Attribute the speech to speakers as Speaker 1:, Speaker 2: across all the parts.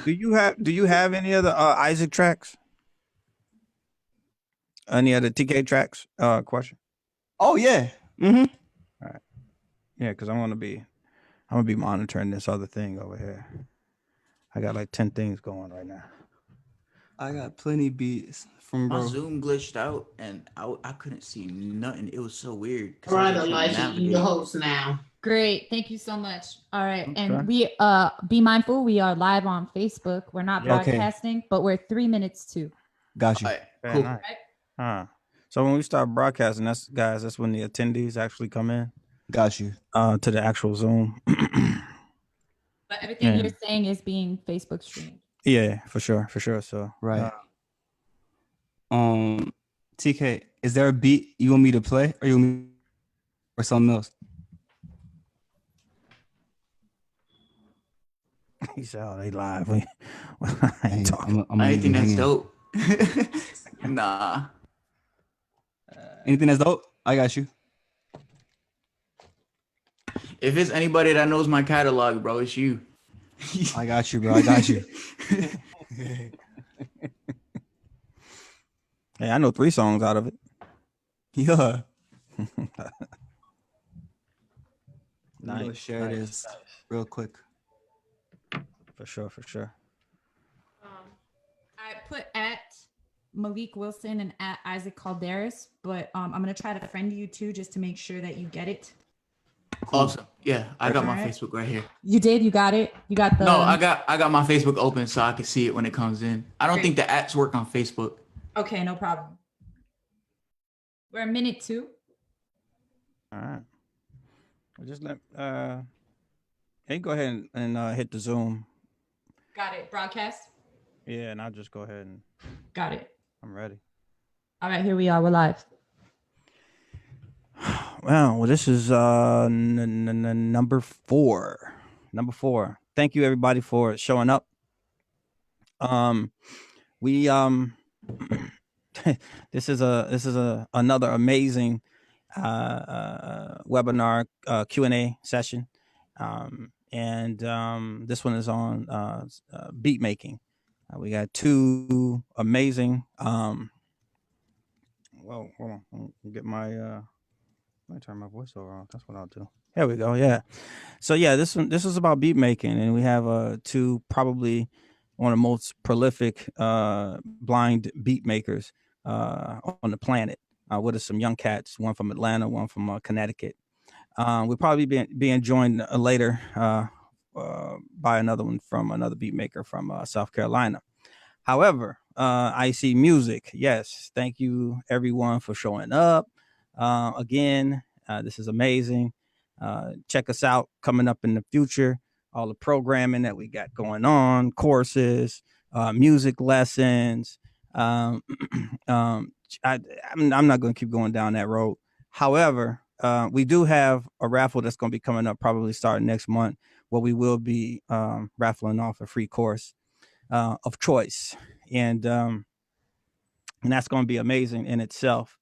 Speaker 1: Do you have any other Isaac tracks? Any other TK tracks? Question.
Speaker 2: Oh yeah. Mm-hmm.
Speaker 1: All right. Yeah, because I'm gonna be monitoring this other thing over here. I got like 10 things going right now.
Speaker 2: I got plenty beats from
Speaker 3: My
Speaker 2: bro.
Speaker 3: Zoom glitched out and I couldn't see nothing. It was so weird because
Speaker 4: All
Speaker 3: I was
Speaker 4: right,
Speaker 3: like trying to
Speaker 4: Elijah, you the
Speaker 3: navigate.
Speaker 4: host now.
Speaker 5: Great. Thank you so much. All right.
Speaker 1: Okay.
Speaker 5: And we be mindful, we are live on Facebook. We're not
Speaker 1: Yeah.
Speaker 2: Okay.
Speaker 5: broadcasting, but we're 3 minutes too.
Speaker 2: Got you.
Speaker 3: All right,
Speaker 1: Very
Speaker 3: cool.
Speaker 1: nice. So when we start broadcasting, that's when the attendees actually come in
Speaker 2: Got you.
Speaker 1: to the actual Zoom.
Speaker 5: But everything
Speaker 1: Yeah.
Speaker 5: you're saying is being Facebook streamed.
Speaker 1: Yeah, for sure. So
Speaker 2: Right. TK, is there a beat you want me to play or you want me or something else?
Speaker 1: he said, "Oh, they live." I
Speaker 2: Hey,
Speaker 1: ain't talking.
Speaker 2: I'm
Speaker 3: Anything that's
Speaker 2: hang in.
Speaker 3: dope. Nah.
Speaker 2: Anything that's dope? I got you.
Speaker 3: If it's anybody that knows my catalog, bro, it's you.
Speaker 2: I got you, bro. I got you.
Speaker 1: Hey, I know 3 songs out of it.
Speaker 2: Yeah.
Speaker 1: Nice,
Speaker 2: Go share
Speaker 1: nice,
Speaker 2: this
Speaker 1: nice.
Speaker 2: real quick.
Speaker 1: For sure.
Speaker 5: I put at Malik Wilson and at Isaac Calderas, but I'm gonna try to friend you too just to make sure that you get it.
Speaker 3: Cool. Awesome. Yeah, I got my
Speaker 5: Alright.
Speaker 3: Facebook right here.
Speaker 5: You did? You got it? You got the
Speaker 3: No, I got my Facebook open so I can see it when it comes in. I don't think the apps work on Facebook.
Speaker 5: Okay, no problem. We're a minute 2.
Speaker 1: All right. Well, just let hey, go ahead and hit the Zoom.
Speaker 5: Got it. Broadcast?
Speaker 1: Yeah, and I'll just go ahead and
Speaker 5: Got it.
Speaker 1: I'm ready.
Speaker 5: All right, here we are. We're live.
Speaker 1: Well, this is number 4. Number 4. Thank you everybody for showing up. We this is another amazing webinar Q&A session. And this one is on beat making. We got 2 amazing well, hold on. I'll get my let me turn my voiceover on. That's what I'll do. Here we go. Yeah. So yeah, this is about beat making, and we have 2 probably one of the most prolific blind beat makers on the planet. With us some young cats, one from Atlanta, one from Connecticut. We'll probably being joined later by another one from another beat maker from South Carolina. However, IC Music, yes, thank you everyone for showing up. Again, this is amazing. Check us out coming up in the future. All the programming that we got going on, courses, music lessons. I'm not going to keep going down that road. However, we do have a raffle that's going to be coming up probably starting next month, where we will be raffling off a free course of choice, and that's going to be amazing in itself.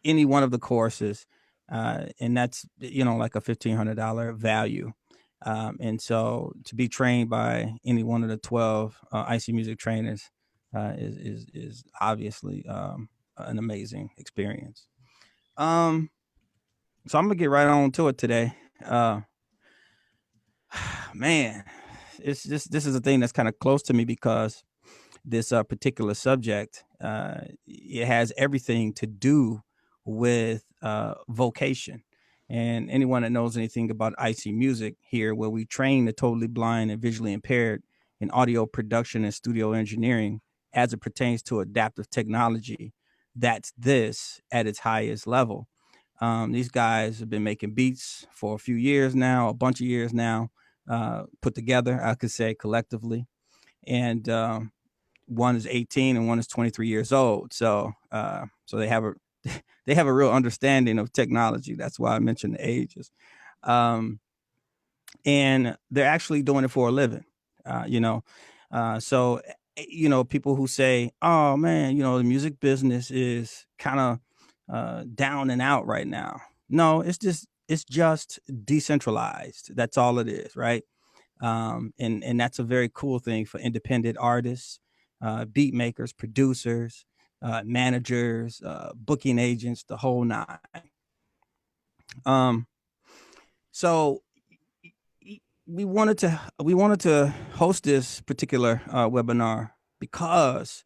Speaker 1: Any one of the courses, and that's like a $1,500 value, and so to be trained by any one of the 12 IC Music trainers is obviously an amazing experience. So I'm gonna get right on to it today. Man, this is a thing that's kind of close to me because this particular subject it has everything to do with vocation. And anyone that knows anything about IC Music here, where we train the totally blind and visually impaired in audio production and studio engineering as it pertains to adaptive technology, that's this at its highest level. These guys have been making beats for a few years now, a bunch of years now, put together, I could say collectively. And one is 18 and one is 23 years old. So they have a real understanding of technology. That's why I mentioned the ages. And they're actually doing it for a living, so people who say, oh man, the music business is kind of down and out right now. No, it's just decentralized. That's all it is, right? And that's a very cool thing for independent artists, beat makers, producers, managers, booking agents, the whole nine. Um, so we wanted to host this particular webinar because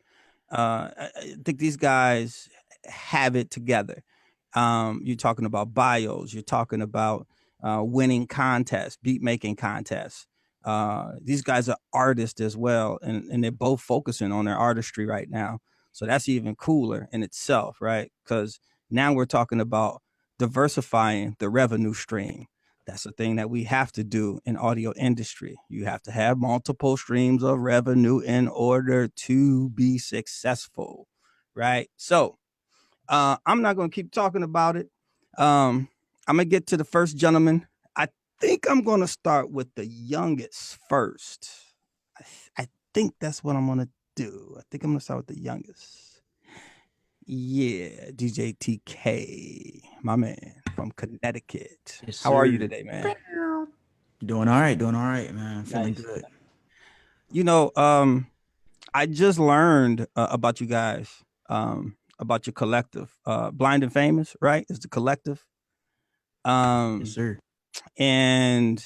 Speaker 1: I think these guys have it together. You're talking about bios. You're talking about winning contests, beat making contests. These guys are artists as well, and they're both focusing on their artistry right now. So that's even cooler in itself, right? Because now we're talking about diversifying the revenue stream. That's the thing that we have to do in audio industry. You have to have multiple streams of revenue in order to be successful, right? So I'm not going to keep talking about it. I'm going to get to the first gentleman. I think I'm going to start with the youngest first. I think that's what I'm going to do. I think I'm going to start with the youngest. Yeah, DJ TK, my man from Connecticut.
Speaker 3: Yes,
Speaker 1: How are you
Speaker 3: sir.
Speaker 1: today, man?
Speaker 3: Doing all right, man. Feeling
Speaker 1: Nice.
Speaker 3: good.
Speaker 1: You know, I just learned about you guys, about your collective. Blind and Famous, right? Is the collective.
Speaker 3: Yes,
Speaker 1: Um,
Speaker 3: sir.
Speaker 1: and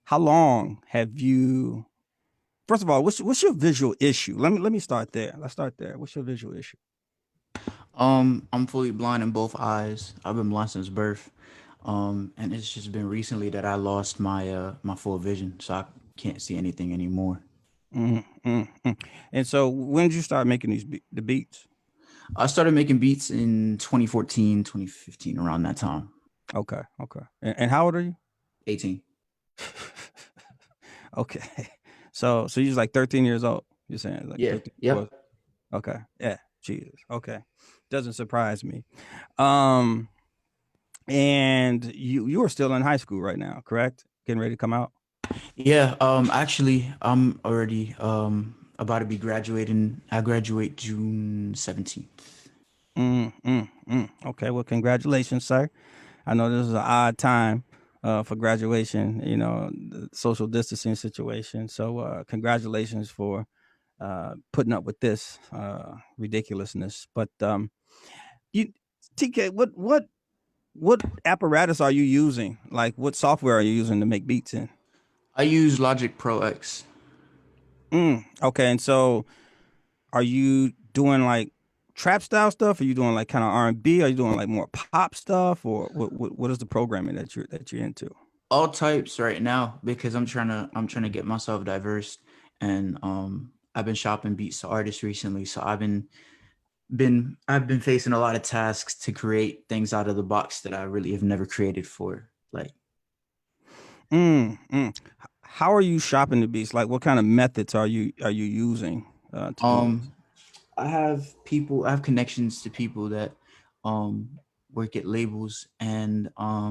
Speaker 1: how long have you? First of all, what's your visual issue? Let me start there. Let's start there. What's your visual issue?
Speaker 3: I'm fully blind in both eyes. I've been blind since birth. And it's just been recently that I lost my full vision, so I can't see anything anymore.
Speaker 1: Mm. And so, when did you start making the beats?
Speaker 3: I started making beats in 2014, 2015, around that time.
Speaker 1: Okay. And how old are you?
Speaker 3: 18.
Speaker 1: Okay. So you're like 13 years old. You're saying like
Speaker 3: Yeah.
Speaker 1: 13,
Speaker 3: Yep.
Speaker 1: 12. Okay. Yeah. Jesus. Okay. Doesn't surprise me. Um, and you are still in high school right now, correct? Getting ready to come out.
Speaker 3: Yeah. Actually, I'm already about to be graduating. I graduate June 17th.
Speaker 1: Okay. Well, congratulations, sir. I know this is an odd time for graduation. You know, the social distancing situation. So, congratulations for putting up with this ridiculousness. But you, TK, what apparatus are you using? Like, what software are you using to make beats in?
Speaker 3: I use Logic Pro X.
Speaker 1: Okay, and so are you doing like trap style stuff? Are you doing like kind of R&B? Are you doing like more pop stuff, or what is the programming that you're into?
Speaker 3: All types right now because I'm trying to get myself diverse, and I've been shopping beats to artists recently, so I've been facing a lot of tasks to create things out of the box that I really have never created for. Like,
Speaker 1: How are you shopping the beats? Like, what kind of methods are you using to do this?
Speaker 3: um I have connections to people that um work at labels, and I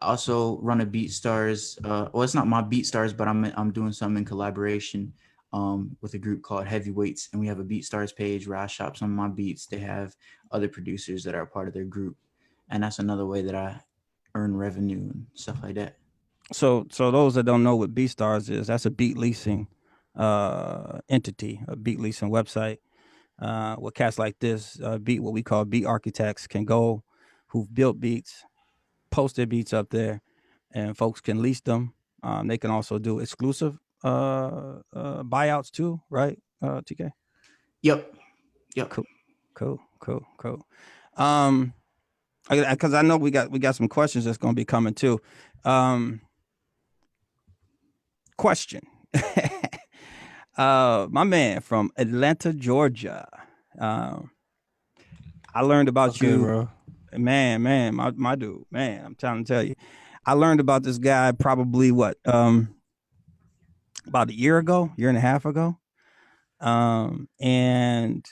Speaker 3: also run a BeatStars. Well, it's not my BeatStars, but I'm doing something in collaboration with a group called Heavyweights, and we have a BeatStars page where I shop some of my beats. They have other producers that are part of their group, and that's another way that I earn revenue and stuff like that.
Speaker 1: So those that don't know what BeatStars is, that's a beat leasing entity, a beat leasing website. Where cats like this, beat what we call beat architects, can go, who've built beats, post their beats up there, and folks can lease them. They can also do exclusive buyouts too, right? TK.
Speaker 3: Yep, yep.
Speaker 1: Cool, cool. Um, because I know we got some questions that's gonna be coming too. Question. My man from Atlanta, Georgia. Um, I learned
Speaker 2: What's
Speaker 1: about
Speaker 2: good,
Speaker 1: you,
Speaker 2: bro?
Speaker 1: man, my dude, man. I'm trying to tell you, I learned about this guy probably what, about a year and a half ago, and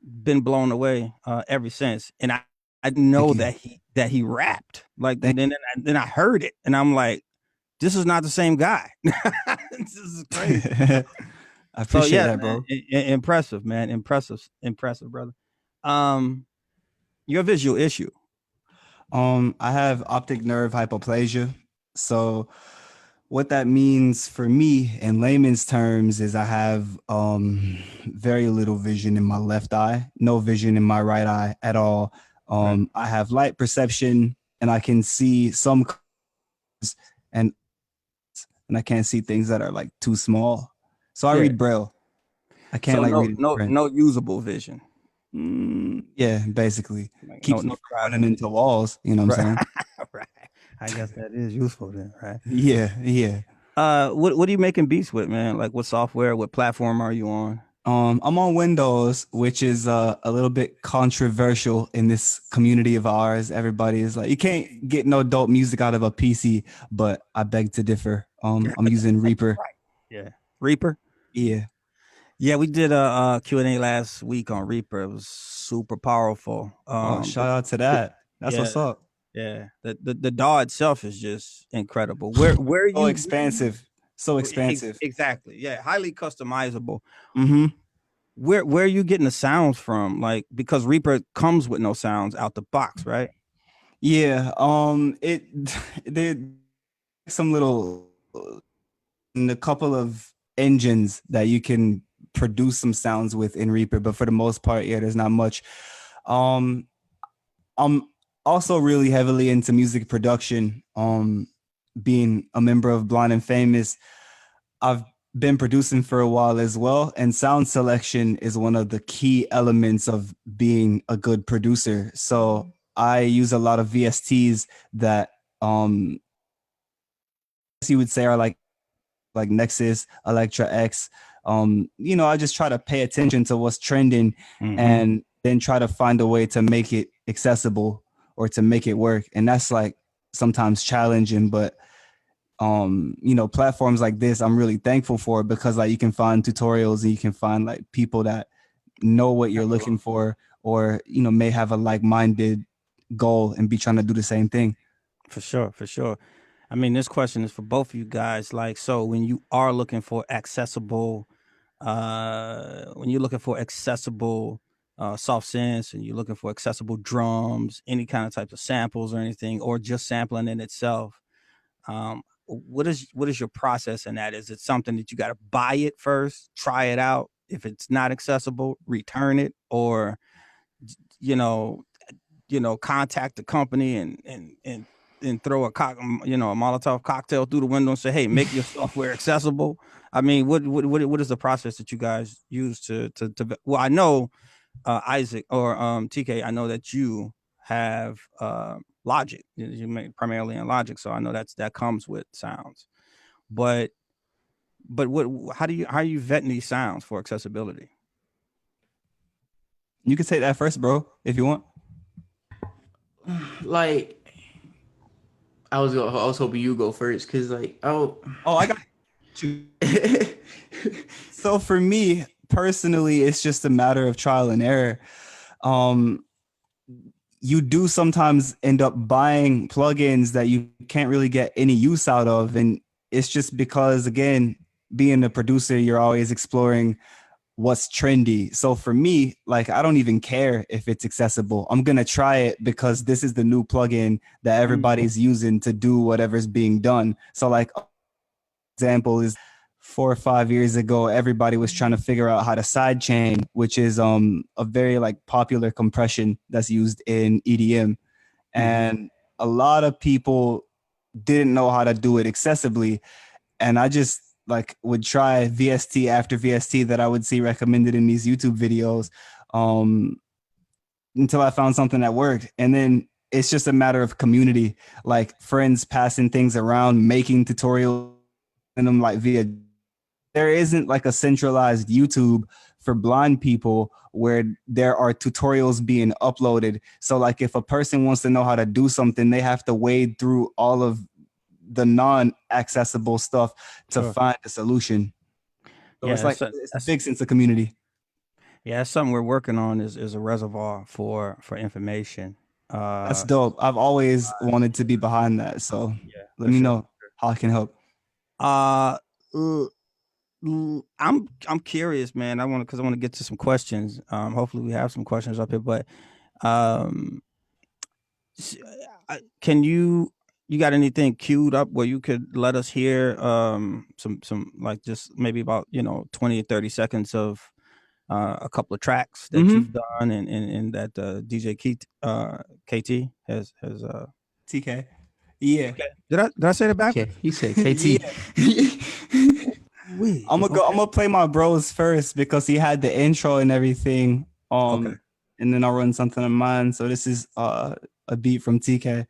Speaker 1: been blown away ever since. And I
Speaker 2: Thank
Speaker 1: know
Speaker 2: you.
Speaker 1: that he rapped like,
Speaker 2: Thank
Speaker 1: and then I heard it, and I'm like, this is not the same guy. This is crazy.
Speaker 2: I
Speaker 1: So
Speaker 2: appreciate
Speaker 1: yeah,
Speaker 2: that,
Speaker 1: man,
Speaker 2: bro.
Speaker 1: impressive, man, impressive, brother. Um, your visual issue.
Speaker 2: I have optic nerve hypoplasia. So what that means for me in layman's terms is I have very little vision in my left eye, no vision in my right eye at all.
Speaker 1: Right.
Speaker 2: I have light perception and I can see some and and I can't see things that are like too small. So I
Speaker 1: Yeah.
Speaker 2: read braille. I can't
Speaker 1: So
Speaker 2: like read it in print.
Speaker 1: no usable vision.
Speaker 2: Yeah, basically
Speaker 1: Like
Speaker 2: keeps me
Speaker 1: no
Speaker 2: from running
Speaker 1: driving
Speaker 2: into
Speaker 1: vision.
Speaker 2: walls. You know what I'm
Speaker 1: Right.
Speaker 2: saying?
Speaker 1: Right. I guess that is useful then, right?
Speaker 2: Yeah, yeah.
Speaker 1: What are you making beats with, man? Like what software, what platform are you on?
Speaker 2: I'm on Windows, which is a little bit controversial in this community of ours. Everybody is like, you can't get no dope music out of a PC, but I beg to differ. I'm using Reaper.
Speaker 1: Right. Yeah. Reaper?
Speaker 2: Yeah.
Speaker 1: Yeah, we did a Q&A last week on Reaper. It was super powerful.
Speaker 2: Oh, shout out to that. That's
Speaker 1: Yeah,
Speaker 2: what's up.
Speaker 1: yeah. The DAW itself is just incredible.
Speaker 2: So expansive. So expansive.
Speaker 1: Exactly. Yeah, highly customizable.
Speaker 2: Mm-hmm.
Speaker 1: Where are you getting the sounds from? Like because Reaper comes with no sounds out the box, right?
Speaker 2: Yeah. It there's some little and a couple of engines that you can produce some sounds with in Reaper, but for the most part, yeah, there's not much. Um, I'm also really heavily into music production. Being a member of Blind and Famous, I've been producing for a while as well, and sound selection is one of the key elements of being a good producer. So I use a lot of VSTs that you would say are like Nexus, Electra X. I just try to pay attention to what's trending
Speaker 1: Mm-hmm.
Speaker 2: and then try to find a way to make it accessible or to make it work. And that's like sometimes challenging, but platforms like this I'm really thankful for because like you can find tutorials and you can find like people that know what you're looking for or may have a like-minded goal and be trying to do the same thing.
Speaker 1: For sure, for sure. I mean, this question is for both of you guys. Like, so when you are looking for accessible, when you're looking for accessible soft synths and you're looking for accessible drums, any kind of types of samples or anything, or just sampling in itself, what is your process in that? Is it something that you got to buy it first, try it out? If it's not accessible, return it, or you know, contact the company and throw a Molotov cocktail through the window and say, "Hey, make your software accessible." I mean, what is the process that you guys use to well, I know Isaac or TK, I know that you have Logic. You make primarily in Logic, so I know that comes with sounds. But what how are you vetting these sounds for accessibility?
Speaker 2: You can take that first, bro, if you want.
Speaker 3: Like I was hoping you go first because like
Speaker 2: Oh, I got you. So for me personally, it's just a matter of trial and error. Um, you do sometimes end up buying plugins that you can't really get any use out of. And it's just because, again, being a producer, you're always exploring what's trendy. So for me, like, I don't even care if it's accessible. I'm going to try it because this is the new plugin that everybody's using to do whatever's being done. So, like, example is 4 or 5 years ago, everybody was trying to figure out how to sidechain, which is a very like popular compression that's used in EDM. And a lot of people didn't know how to do it accessibly. And I just like would try VST after VST that I would see recommended in these YouTube videos until I found something that worked. And then it's just a matter of community, like friends passing things around, making tutorials in them like via there isn't like a centralized YouTube for blind people where there are tutorials being uploaded. So like if a person wants to know how to do something, they have to wade through all of the non-accessible stuff to
Speaker 1: Sure.
Speaker 2: find a solution. So it's
Speaker 1: Yeah,
Speaker 2: like it's a big sense of community.
Speaker 1: yeah, that's something we're working on is a reservoir for information.
Speaker 2: That's dope. I've always wanted to be behind that. So
Speaker 1: Yeah,
Speaker 2: let
Speaker 1: for
Speaker 2: me
Speaker 1: sure.
Speaker 2: know how I can help.
Speaker 1: Uh, I'm curious, man. I want to get to some questions. Hopefully we have some questions up here, but um, can you you got anything queued up where you could let us hear some like just maybe about 20 or 30 seconds of a couple of tracks that you've done and that DJ KT has
Speaker 2: TK. Yeah.
Speaker 1: okay. Did I say that
Speaker 3: Okay,
Speaker 1: backwards?
Speaker 3: he said KT.
Speaker 1: We
Speaker 2: I'm
Speaker 1: okay.
Speaker 2: gonna play my bros first because he had the intro and everything.
Speaker 1: Okay.
Speaker 2: And then I'll run something of mine. So this is a beat from TK.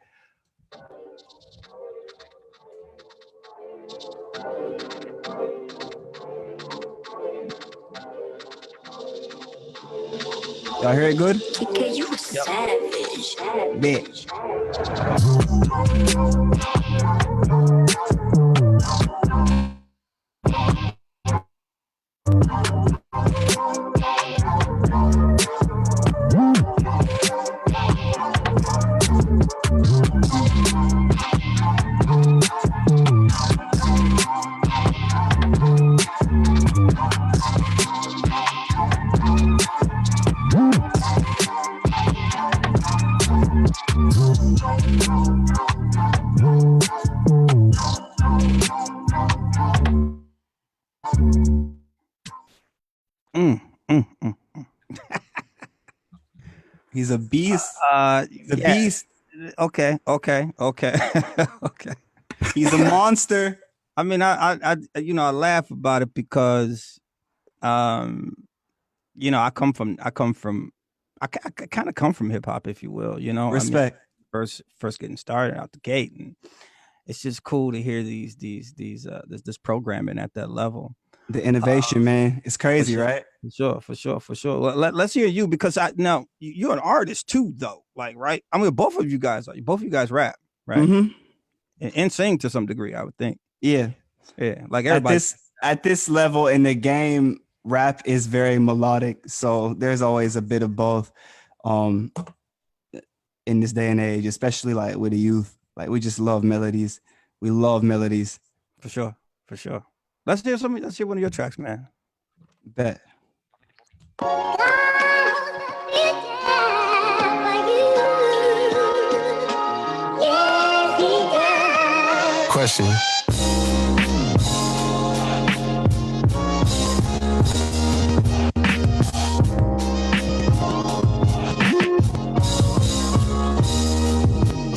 Speaker 2: Y'all hear it good?
Speaker 4: TK, you a savage.
Speaker 2: Bitch.
Speaker 1: Mm.
Speaker 2: He's a beast. He's a
Speaker 1: Yeah.
Speaker 2: beast.
Speaker 1: Okay. Okay.
Speaker 2: He's a monster.
Speaker 1: I mean, I laugh about it because, um, I kind of come from hip hop, if you will. I mean,
Speaker 2: Respect.
Speaker 1: first getting started out the gate, and it's just cool to hear this programming at that level.
Speaker 2: The innovation, man. It's crazy,
Speaker 1: sure.
Speaker 2: right?
Speaker 1: For sure. Let's hear you because now you're an artist too, though. Like, right? I mean, both of you guys rap, right? And sing to some degree, I would think.
Speaker 2: Yeah.
Speaker 1: Yeah, like everybody.
Speaker 2: At this level in the game, rap is very melodic. So there's always a bit of both. In this day and age, especially like with the youth, like we just love melodies. We love melodies.
Speaker 1: For sure. Let's hear one of your tracks, man.
Speaker 2: Bet.
Speaker 6: Question.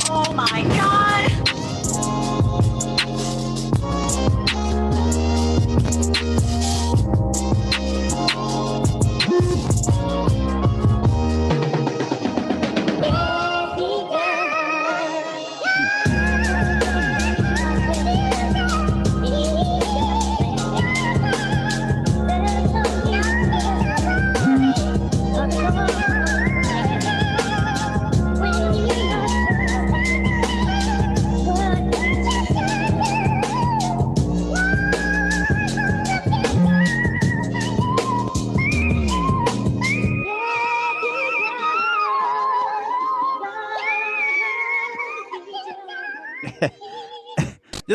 Speaker 4: Oh my God.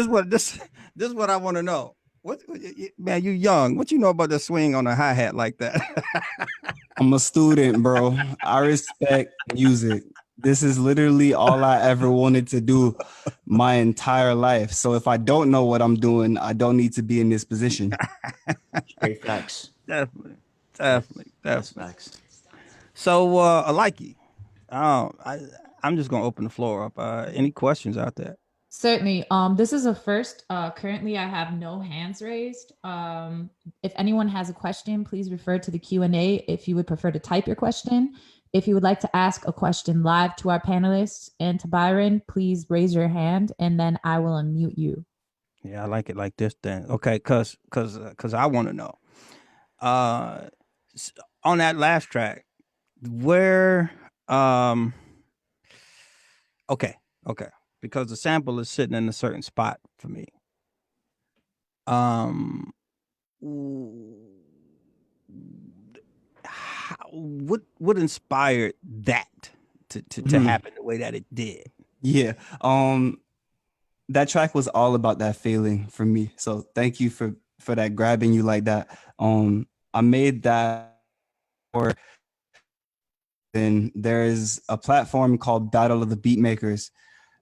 Speaker 1: This is what I want to know. Man, you young. What you know about the swing on a hi hat like that?
Speaker 2: I'm a student, bro. I respect music. This is literally all I ever wanted to do my entire life. So if I don't know what I'm doing, I don't need to be in this position.
Speaker 3: Straight facts.
Speaker 1: Definitely.
Speaker 3: That's facts.
Speaker 1: So, Aliki, I'm just gonna open the floor up. Any questions out there?
Speaker 5: Certainly. This is a first. Currently, I have no hands raised. If anyone has a question, please refer to the Q&A if you would prefer to type your question. If you would like to ask a question live to our panelists and to Byron, please raise your hand and then I will unmute you.
Speaker 1: Yeah, I like it like this then. Okay, cause I want to know. On that last track, where okay, because the sample is sitting in a certain spot for me. What inspired that to happen the way that it did?
Speaker 2: Yeah. That track was all about that feeling for me. So thank you for that, grabbing you like that. I made that for, and there's a platform called Battle of the Beatmakers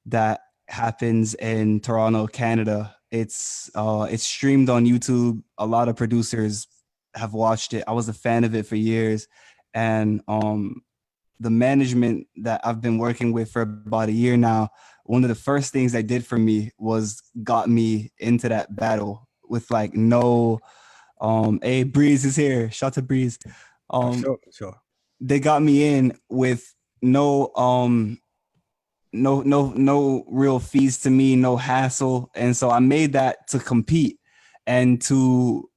Speaker 2: that happens in Toronto, Canada. It's streamed on YouTube. A lot of producers have watched it. I was a fan of it for years, and the management that I've been working with for about a year now, one of the first things they did for me was got me into that battle with like no hey, Breeze is here. Shout to Breeze.
Speaker 1: Sure, sure.
Speaker 2: They got me in with no no real fees to me, no hassle. And so I made that to compete and to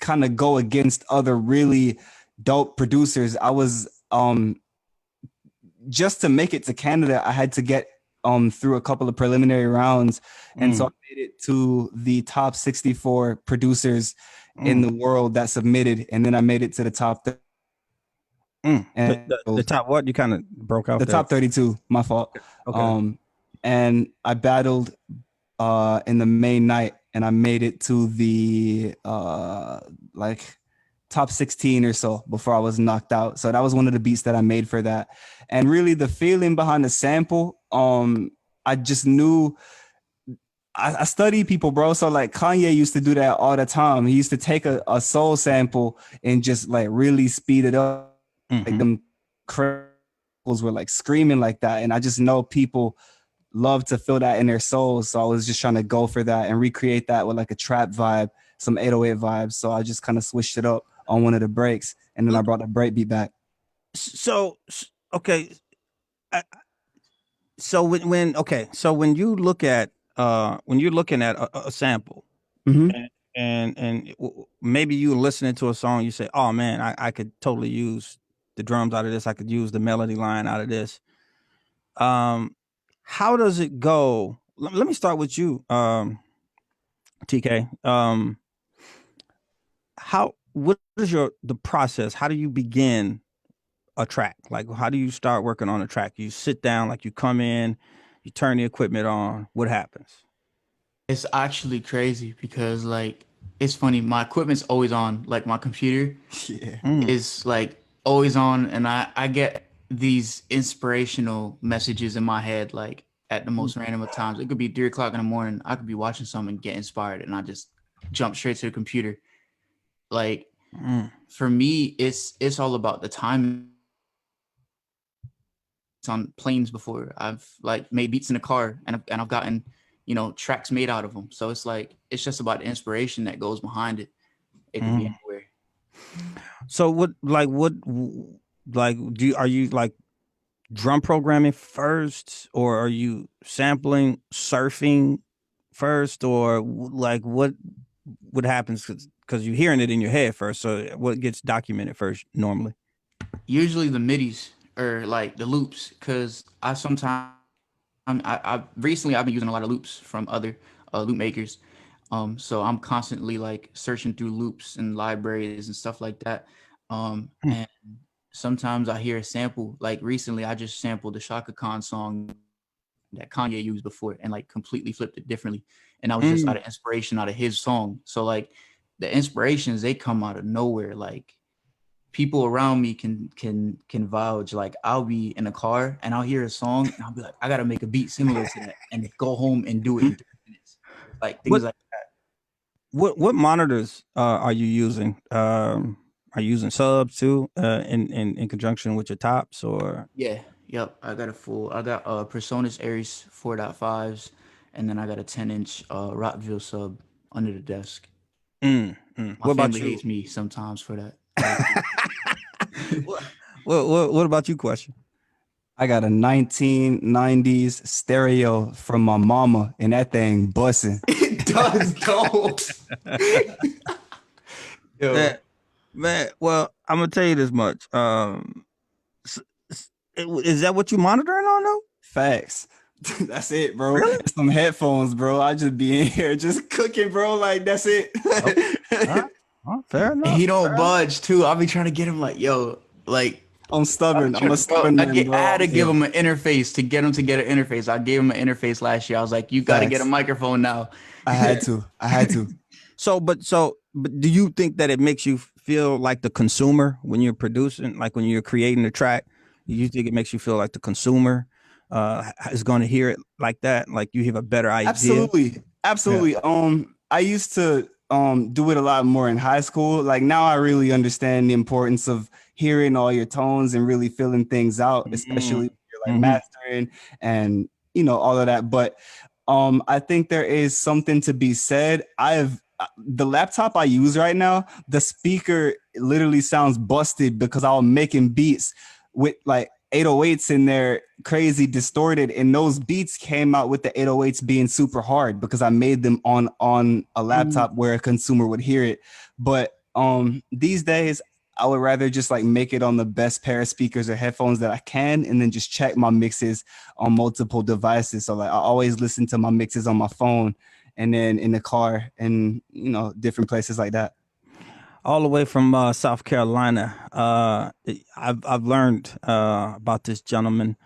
Speaker 2: kind of go against other really dope producers. I was just to make it to Canada, I had to get through a couple of preliminary rounds. And so I made it to the top 64 producers in the world that submitted, and then I made it to the top and
Speaker 1: The top what? You kind of broke out
Speaker 2: the
Speaker 1: there.
Speaker 2: top 32, my fault.
Speaker 1: Okay.
Speaker 2: And I battled in the main night, and I made it to the like top 16 or so before I was knocked out. So that was one of the beats that I made for that. And really the feeling behind the sample, I just knew I study people, bro. So like Kanye used to do that all the time. He used to take a soul sample and just like really speed it up. Like them cripples were like screaming like that. And I just know people love to feel that in their souls. So I was just trying to go for that and recreate that with like a trap vibe, some 808 vibes. So I just kind of switched it up on one of the breaks, and then I brought the break beat back.
Speaker 1: So okay. So when you look at when you're looking at a sample, and maybe you listening to a song, you say, oh man, I could totally use the drums out of this, I could use the melody line out of this. How does it go? Let me start with you, TK. What is the process? How do you begin a track? Like, how do you start working on a track? You sit down, like you come in, you turn the equipment on. What happens?
Speaker 3: It's actually crazy because like it's funny. My equipment's always on. Like my computer is like always on, and I get these inspirational messages in my head like at the most random of times. It could be 3 o'clock in the morning. I could be watching something and get inspired, and I just jump straight to the computer. Like for me, it's all about the timing. It's on planes before. I've like made beats in the car, and I've gotten tracks made out of them. So it's like it's just about the inspiration that goes behind it. It could be anywhere.
Speaker 1: So are you like drum programming first, or are you sampling, surfing first, or like what happens because you're hearing it in your head first? So what gets documented first normally?
Speaker 3: Usually the midis or like the loops, because I sometimes I recently I've been using a lot of loops from other loop makers. So I'm constantly like searching through loops and libraries and stuff like that. And sometimes I hear a sample. Like recently, I just sampled the Shaka Khan song that Kanye used before and like completely flipped it differently. And that was just out of inspiration out of his song. So like the inspirations, they come out of nowhere. Like people around me can vouch. Like I'll be in a car and I'll hear a song and I'll be like, I gotta make a beat similar to that and go home and do it in 3 minutes. Like things like that.
Speaker 1: What monitors are you using? Are you using subs too in conjunction with your tops, or?
Speaker 3: Yeah, yep. I got Presonus Aries 4.5s, and then I got a 10-inch Rockville sub under the desk. My
Speaker 1: What about
Speaker 3: family
Speaker 1: you?
Speaker 3: hates me sometimes for that.
Speaker 1: What about you? Question.
Speaker 2: I got a 1990s stereo from my mama, and that thing bussing.
Speaker 3: It does go. Yo.
Speaker 1: Man, well, I'm gonna tell you this much. Is that what you monitoring on though?
Speaker 2: Facts. That's it, bro.
Speaker 1: Really?
Speaker 2: Some headphones, bro. I just be in here just cooking, bro. Like that's it.
Speaker 1: Oh, fair enough.
Speaker 3: And he don't budge too. I'll be trying to get him like, yo, like
Speaker 2: I'm stubborn. I'm a stubborn
Speaker 3: I
Speaker 2: man, bro.
Speaker 3: had to give him an interface to get him to get an interface. I gave him an interface last year. I was like, you got to get a microphone now.
Speaker 2: I had to.
Speaker 1: But do you think that it makes you feel like the consumer when you're producing, like when you're creating a track? You think it makes you feel like the consumer, is going to hear it like that? Like you have a better idea?
Speaker 2: Absolutely. I used to do it a lot more in high school. Like now I really understand the importance of hearing all your tones and really feeling things out, especially when you're like mastering and all of that. But I think there is something to be said. The laptop I use right now, the speaker literally sounds busted because I was making beats with like 808s in there, crazy distorted, and those beats came out with the 808s being super hard because I made them on a laptop where a consumer would hear it. But these days I would rather just like make it on the best pair of speakers or headphones that I can, and then just check my mixes on multiple devices. So like I always listen to my mixes on my phone and then in the car and different places like that.
Speaker 1: All the way from South Carolina. I've learned about this gentleman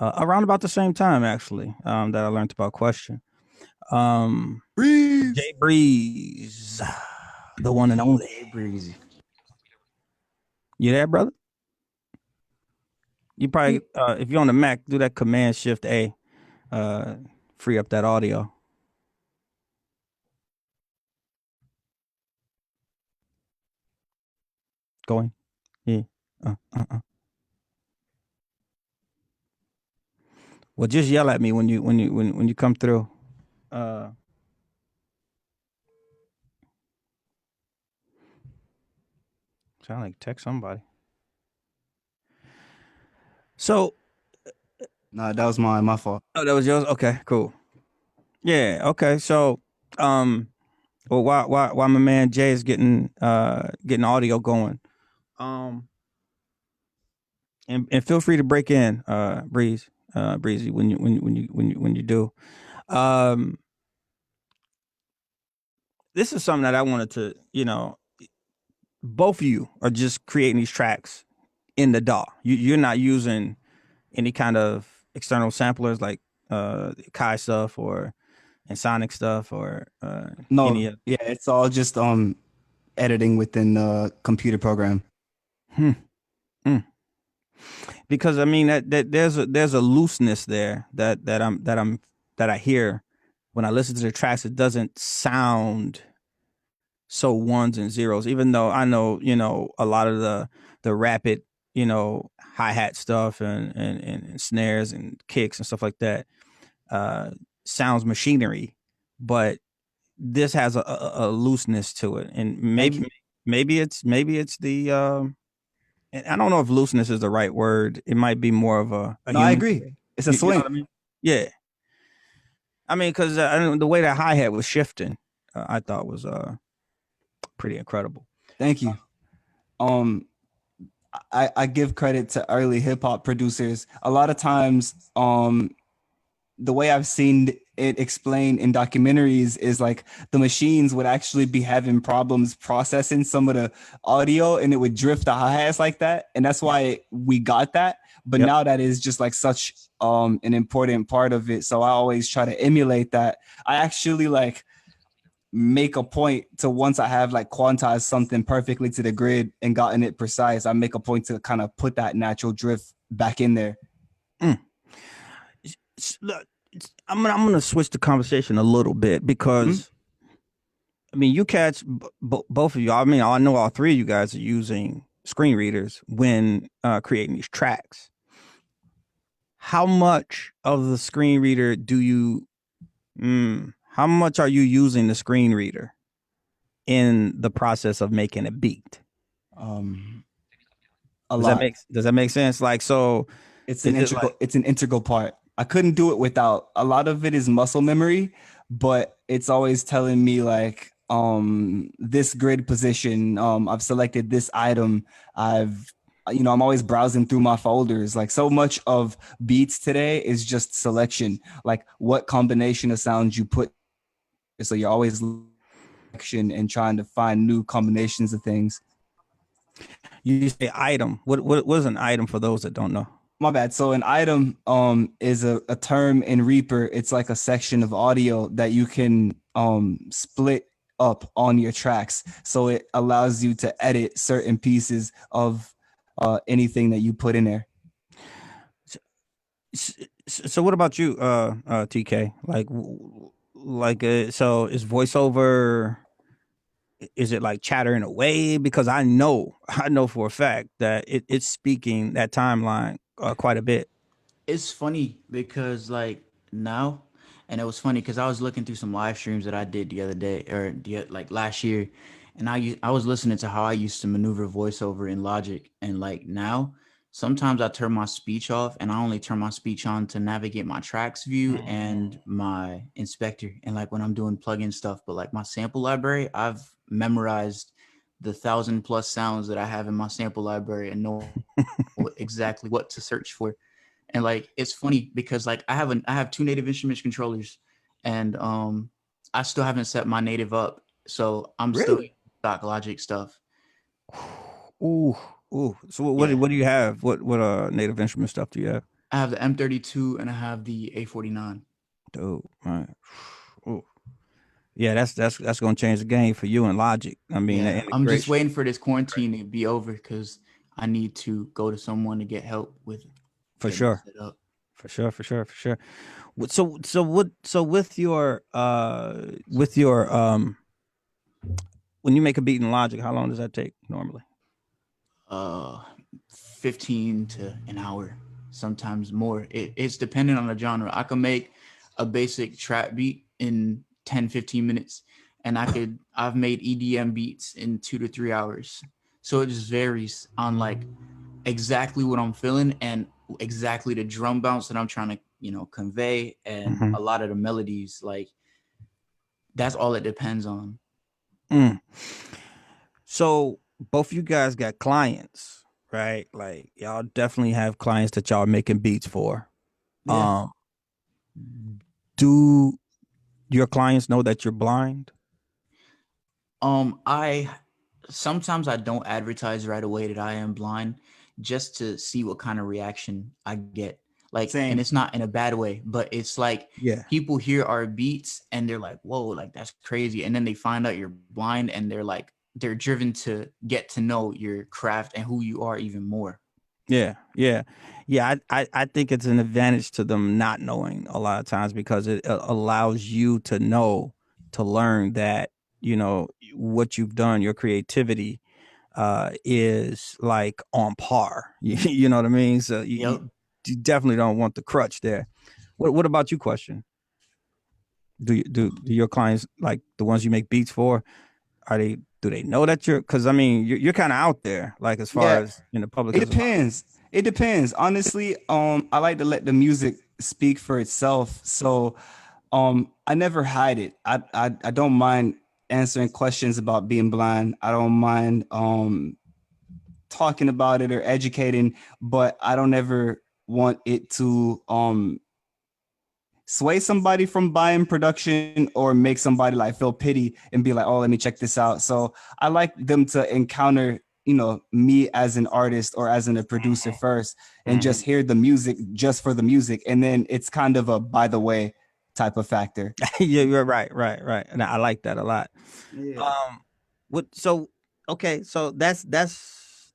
Speaker 1: around about the same time, actually, that I learned about Question.
Speaker 2: Breeze.
Speaker 1: Jay Breeze, the one and only.
Speaker 3: Breezy.
Speaker 1: You there, brother? You probably, if you're on the Mac, do that Command Shift A, free up that audio. Going, yeah. Well, just yell at me when you come through. Trying to like text somebody. So,
Speaker 2: No, that was my fault.
Speaker 1: oh, that was yours. Okay, cool. Yeah. Okay. So, well, while my man Jay is getting audio going, and feel free to break in, Breezy, when you do. This is something that I wanted to, both of you are just creating these tracks in the DAW. You're not using any kind of external samplers like Kai stuff or and Sonic stuff or
Speaker 2: No,
Speaker 1: any of.
Speaker 2: yeah, it's all just editing within the computer program.
Speaker 1: Because I mean that there's a looseness there that I hear when I listen to the tracks. It doesn't sound so ones and zeros, even though I know a lot of the rapid hi-hat stuff and snares and kicks and stuff like that sounds machinery, but this has a looseness to it, and maybe it's the and I don't know if looseness is the right word. It might be more of a
Speaker 2: No, I
Speaker 1: human
Speaker 2: agree.
Speaker 1: thing.
Speaker 2: It's a
Speaker 1: You know
Speaker 2: swing.
Speaker 1: what I mean? Yeah, I mean, because the way that hi-hat was shifting, I thought was pretty incredible.
Speaker 2: Thank you. I give credit to early hip hop producers. A lot of times, the way I've seen it explained in documentaries is like the machines would actually be having problems processing some of the audio, and it would drift the hi-hats like that. And that's why we got that. But now that is just like such an important part of it. So I always try to emulate that. I actually like make a point to, once I have like quantized something perfectly to the grid and gotten it precise, I make a point to kind of put that natural drift back in there.
Speaker 1: Look, I'm gonna switch the conversation a little bit because I mean, you cats, both of you. I mean, I know all three of you guys are using screen readers when creating these tracks. How much of the screen reader do you? How much are you using the screen reader in the process of making a beat?
Speaker 2: A lot.
Speaker 1: Does that make sense? Like, so
Speaker 2: it's an integral part. I couldn't do it without. A lot of it is muscle memory, but it's always telling me like this grid position, I've selected this item, I'm always browsing through my folders. Like so much of beats today is just selection, like what combination of sounds you put. So you're always selection and trying to find new combinations of things.
Speaker 1: You say item. What is an item for those that don't know?
Speaker 2: My bad. So an item is a term in Reaper. It's like a section of audio that you can split up on your tracks. So it allows you to edit certain pieces of anything that you put in there.
Speaker 1: So what about you, TK? So is voiceover? Is it like chattering away? Because I know for a fact that it's speaking that timeline quite a bit.
Speaker 3: It's funny because like now, and it was funny because I was looking through some live streams that I did the other day or like last year, and I was listening to how I used to maneuver voiceover in Logic, and like now, sometimes I turn my speech off and I only turn my speech on to navigate my tracks view and my inspector, and like when I'm doing plugin stuff. But like my sample library, I've memorized the 1,000+ sounds that I have in my sample library and know exactly what to search for. And like it's funny because like I have two native instruments controllers, and I still haven't set my native up, so I'm still
Speaker 1: Really?
Speaker 3: using stock Logic stuff.
Speaker 1: Ooh, ooh. So
Speaker 3: Yeah,
Speaker 1: what do you have? What native instrument stuff do you have?
Speaker 3: I have the M32 and I have the A49.
Speaker 1: Dude, right. Ooh. Yeah, that's gonna change the game for you and Logic. I mean, the
Speaker 3: Yeah, I'm just
Speaker 1: integration
Speaker 3: waiting for this quarantine to be over because I need to go to someone to get help with
Speaker 1: for
Speaker 3: getting it
Speaker 1: sure,
Speaker 3: set up.
Speaker 1: for sure, for sure, for sure. So with your when you make a beat in Logic, how long does that take normally?
Speaker 3: uh 15 to an hour, sometimes more. It's dependent on the genre. I can make a basic trap beat in 10-15 minutes, and I've made EDM beats in 2 to 3 hours. So it just varies on like exactly what I'm feeling and exactly the drum bounce that I'm trying to, convey, and
Speaker 1: Mm-hmm.
Speaker 3: a lot of the melodies. Like that's all it depends on.
Speaker 1: Mm. So both you guys got clients, right? Like y'all definitely have clients that y'all are making beats for.
Speaker 3: Yeah.
Speaker 1: Um, do your clients know that you're blind?
Speaker 3: I sometimes I don't advertise right away that I am blind just to see what kind of reaction I get. Like, and
Speaker 2: Same.
Speaker 3: it's not in a bad way, but it's like
Speaker 1: Yeah.
Speaker 3: people hear our beats and they're like, "Whoa, like that's crazy." And then they find out you're blind and they're driven to get to know your craft and who you are even more.
Speaker 1: Yeah, yeah, yeah. I think it's an advantage to them not knowing a lot of times because it allows you to know to learn that what you've done, your creativity, is like on par. You know what I mean? So
Speaker 3: Yep.
Speaker 1: you definitely don't want the crutch there. What about you? Question: do your clients, like the ones you make beats for, do they know that you're? Because I mean, you're kind of out there, like as far
Speaker 2: Yeah,
Speaker 1: as in the public
Speaker 2: it
Speaker 1: as well.
Speaker 2: depends. It depends. Honestly, I like to let the music speak for itself. So I never hide it. I don't mind answering questions about being blind. I don't mind talking about it or educating, but I don't ever want it to sway somebody from buying production or make somebody like feel pity and be like, oh, let me check this out. So I like them to encounter, me as an artist or as a producer first and just hear the music just for the music. And then it's kind of a by the way type of factor.
Speaker 1: Yeah, you're right, right, right, and I like that a lot.
Speaker 2: Yeah.
Speaker 1: Um, what? So okay, so that's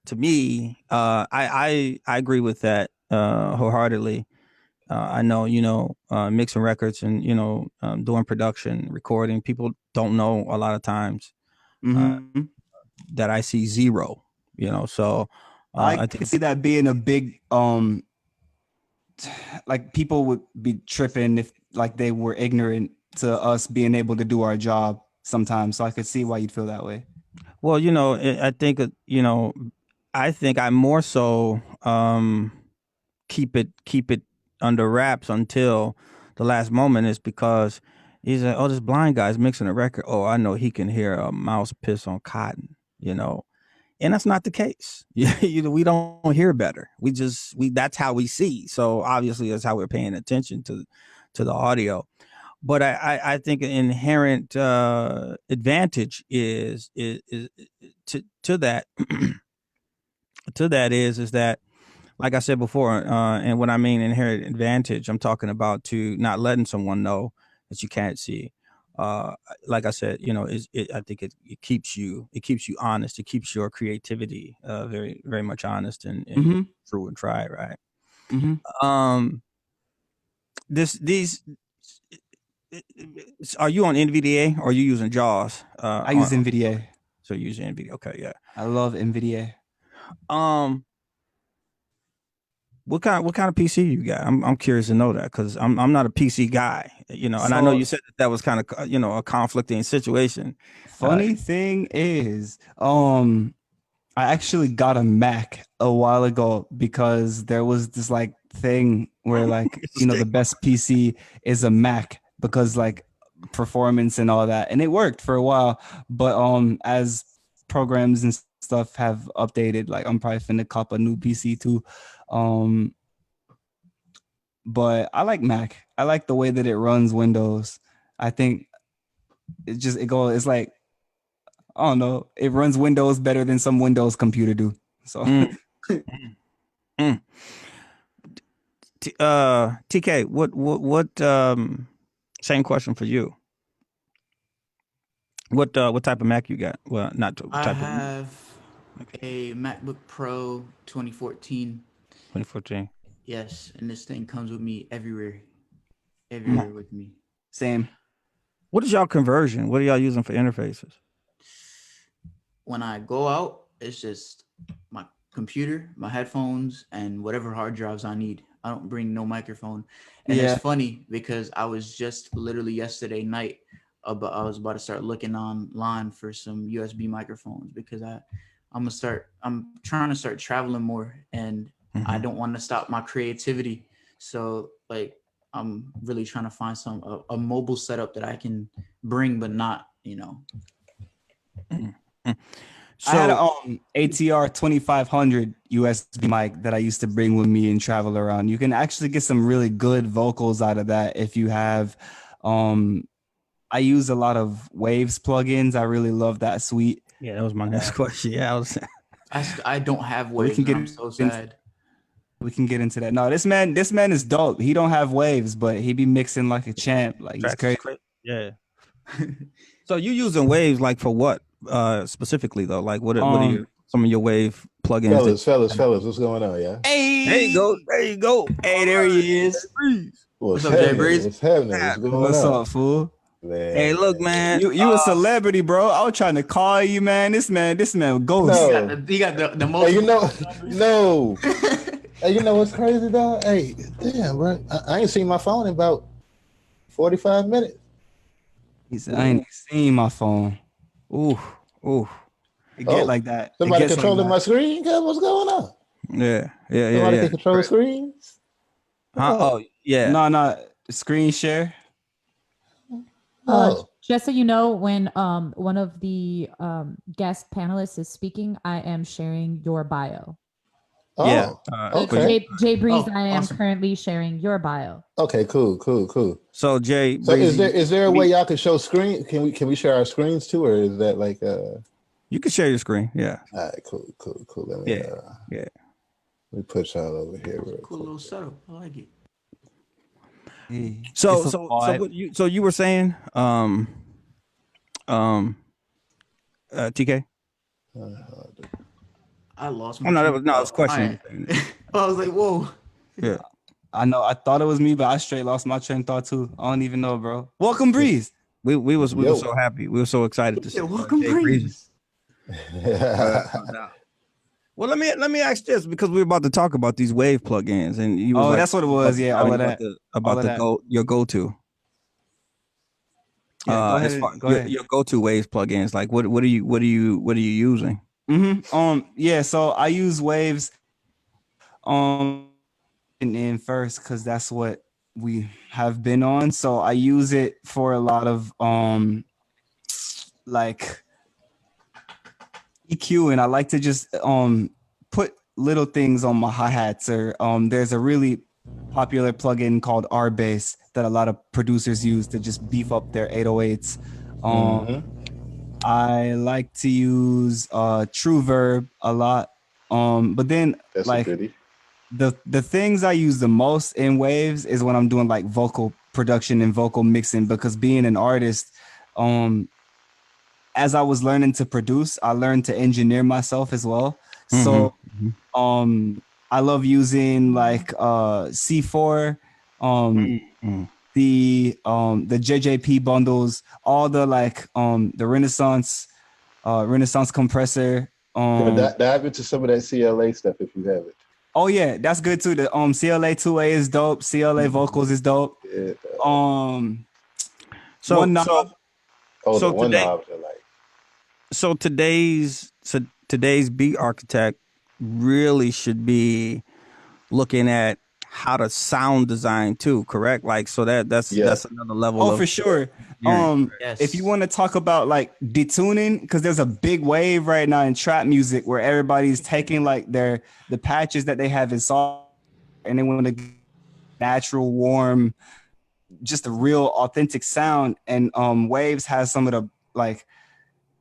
Speaker 1: to me. I agree with that wholeheartedly. I know mixing records and doing production, recording. People don't know a lot of times uh,
Speaker 2: Mm-hmm.
Speaker 1: that I see zero. So
Speaker 2: I
Speaker 1: I
Speaker 2: could
Speaker 1: think
Speaker 2: see that being a big like people would be tripping if like they were ignorant to us being able to do our job sometimes. So I could see why you'd feel that way.
Speaker 1: well, I think I think I more so keep it under wraps until the last moment is because he's like, oh, this blind guy's mixing a record. Oh, I know he can hear a mouse piss on cotton, and that's not the case. We don't hear better. We that's how we see. So obviously that's how we're paying attention to the audio. But I think an inherent advantage is to that to that is that, like I said before, and when I mean inherent advantage, I'm talking about to not letting someone know that you can't see. Uh, like I said, I think it keeps you honest. It keeps your creativity very very much honest and
Speaker 2: Mm-hmm.
Speaker 1: true and tried, right?
Speaker 2: Mm-hmm.
Speaker 1: Um, these are you on NVDA or are you using JAWS?
Speaker 2: I use NVDA.
Speaker 1: So you're using NVDA. Okay, yeah.
Speaker 2: I love NVDA.
Speaker 1: What kind of PC you got? I'm curious to know that because I'm not a PC guy, you know, and I know
Speaker 2: So-
Speaker 1: you said that was kind of a conflicting situation.
Speaker 2: Funny thing is, I actually got a Mac a while ago because there was this like thing where like, the best PC is a Mac because like performance and all that. And it worked for a while. But as programs and stuff have updated, like I'm probably finna cop a new PC too. But I like Mac. I like the way that it runs Windows. I think it's like, I don't know, it runs Windows better than some Windows computer do. So
Speaker 1: TK, what same question for you. What type of Mac you got? Well, not type
Speaker 3: I
Speaker 1: of
Speaker 3: have a MacBook Pro 2014.
Speaker 1: 2014.
Speaker 3: Yes, and this thing comes with me everywhere with me.
Speaker 2: same.
Speaker 1: What is y'all conversion? What are y'all using for interfaces?
Speaker 3: When I go out, it's just my computer, my headphones, and whatever hard drives I need. I don't bring no microphone. And
Speaker 2: Yeah.
Speaker 3: it's funny because I was just literally yesterday night I was about to start looking online for some USB microphones because I'm trying to start traveling more and I don't want to stop my creativity. So like I'm really trying to find a mobile setup that I can bring but not,
Speaker 1: So,
Speaker 2: I had a ATR 2500 USB mic that I used to bring with me and travel around. You can actually get some really good vocals out of that if you have. I use a lot of Waves plugins. I really love that suite.
Speaker 1: yeah, that was my next question. Yeah,
Speaker 3: I don't have
Speaker 2: We
Speaker 3: waves.
Speaker 2: can get
Speaker 3: I'm so
Speaker 2: in-
Speaker 3: sad.
Speaker 2: We can get into that. No, this man is dope. He don't have waves, but he be mixing like a champ. Like he's
Speaker 1: tracks is
Speaker 2: crazy.
Speaker 1: Yeah. So you using Waves like for what specifically though? Like what are some of your Wave plugins?
Speaker 7: Fellas, what's going on, yeah?
Speaker 2: Hey,
Speaker 1: There you go. There you go.
Speaker 2: Hey, there he is.
Speaker 3: What's up, Jay Breeze?
Speaker 7: What's happening? What's going
Speaker 2: What's
Speaker 7: on?
Speaker 2: up, fool?
Speaker 7: Man.
Speaker 1: Hey, look, man.
Speaker 2: You a celebrity, bro. I was trying to call you, man. This man ghost.
Speaker 7: No.
Speaker 3: He got the most.
Speaker 7: Hey, no. Hey, you know what's crazy, dog? Hey, damn, bro. I ain't seen my phone in about 45 minutes.
Speaker 2: He said, I ain't seen my phone.
Speaker 1: Ooh.
Speaker 2: It get like that.
Speaker 7: Somebody
Speaker 2: It gets
Speaker 7: controlling my
Speaker 2: like
Speaker 7: screen? God, what's going on?
Speaker 1: Yeah.
Speaker 7: Somebody can control screens?
Speaker 1: Oh, yeah.
Speaker 2: that. No, screen share.
Speaker 7: Oh.
Speaker 5: Just so you know, when one of the guest panelists is speaking, I am sharing your bio.
Speaker 7: Oh,
Speaker 1: Yeah.
Speaker 7: okay.
Speaker 5: Jay Breeze,
Speaker 3: Oh,
Speaker 5: I am
Speaker 3: awesome.
Speaker 5: currently sharing your bio.
Speaker 7: Okay, cool.
Speaker 1: So Jay,
Speaker 7: So
Speaker 1: Breezy,
Speaker 7: is there a way y'all can show screen? Can we share our screens too, or is that like
Speaker 1: you can share your screen. Yeah.
Speaker 7: all right, cool. Let me
Speaker 1: Yeah.
Speaker 7: let me put y'all over here real
Speaker 3: Cool
Speaker 7: quick.
Speaker 3: little setup. I like it.
Speaker 2: Hey,
Speaker 1: So
Speaker 2: it's a vibe.
Speaker 1: so you were saying TK?
Speaker 3: I lost my.
Speaker 1: Oh no,
Speaker 3: train
Speaker 1: that was
Speaker 3: of
Speaker 1: no,
Speaker 3: thought.
Speaker 1: it's question.
Speaker 3: I was like, whoa.
Speaker 1: Yeah.
Speaker 2: I know. I thought it was me, but I straight lost my train of thought too. I don't even know, bro. Welcome, Breeze.
Speaker 1: We were
Speaker 7: Yo.
Speaker 1: so happy. We were so excited to see
Speaker 3: Welcome,
Speaker 1: Jay Breezy.
Speaker 3: Breeze.
Speaker 1: Well, let me ask this because we're about to talk about these Wave plugins, and you was
Speaker 2: Oh,
Speaker 1: like,
Speaker 2: that's what it was. Yeah, all of that.
Speaker 1: about
Speaker 2: All of that.
Speaker 1: your go to.
Speaker 2: Yeah, go
Speaker 1: As
Speaker 2: ahead.
Speaker 1: far
Speaker 2: Go ahead.
Speaker 1: your go to Waves plugins, like what are you using?
Speaker 2: Yeah, so I use Waves in first because that's what we have been on. So I use it for a lot of like EQ, and I like to just put little things on my hi-hats, or there's a really popular plugin called R-Bass that a lot of producers use to just beef up their 808s. I like to use True Verb a lot. But then
Speaker 7: That's
Speaker 2: like
Speaker 7: a goodie.
Speaker 2: the things I use the most in Waves is when I'm doing like vocal production and vocal mixing, because being an artist, as I was learning to produce, I learned to engineer myself as well. So I love using like C4,
Speaker 1: Mm.
Speaker 2: The JJP bundles, all the like the Renaissance compressor.
Speaker 7: Yo, dive into some of that CLA stuff if you haven't.
Speaker 2: Oh yeah, that's good too. The CLA 2A is dope. CLA vocals is dope.
Speaker 7: Yeah,
Speaker 1: So
Speaker 2: One knob.
Speaker 7: the
Speaker 1: so
Speaker 7: one
Speaker 1: today
Speaker 7: knobs are like,
Speaker 1: so today's beat architect really should be looking at how to sound design too, correct? Like so that's
Speaker 7: yeah,
Speaker 1: another level
Speaker 2: Oh,
Speaker 1: of
Speaker 2: for sure.
Speaker 1: engineering.
Speaker 3: Yes.
Speaker 2: If you want to talk about like detuning, because there's a big wave right now in trap music where everybody's taking like the patches that they have in song and they want to natural, warm, just a real authentic sound. And Waves has some of the like,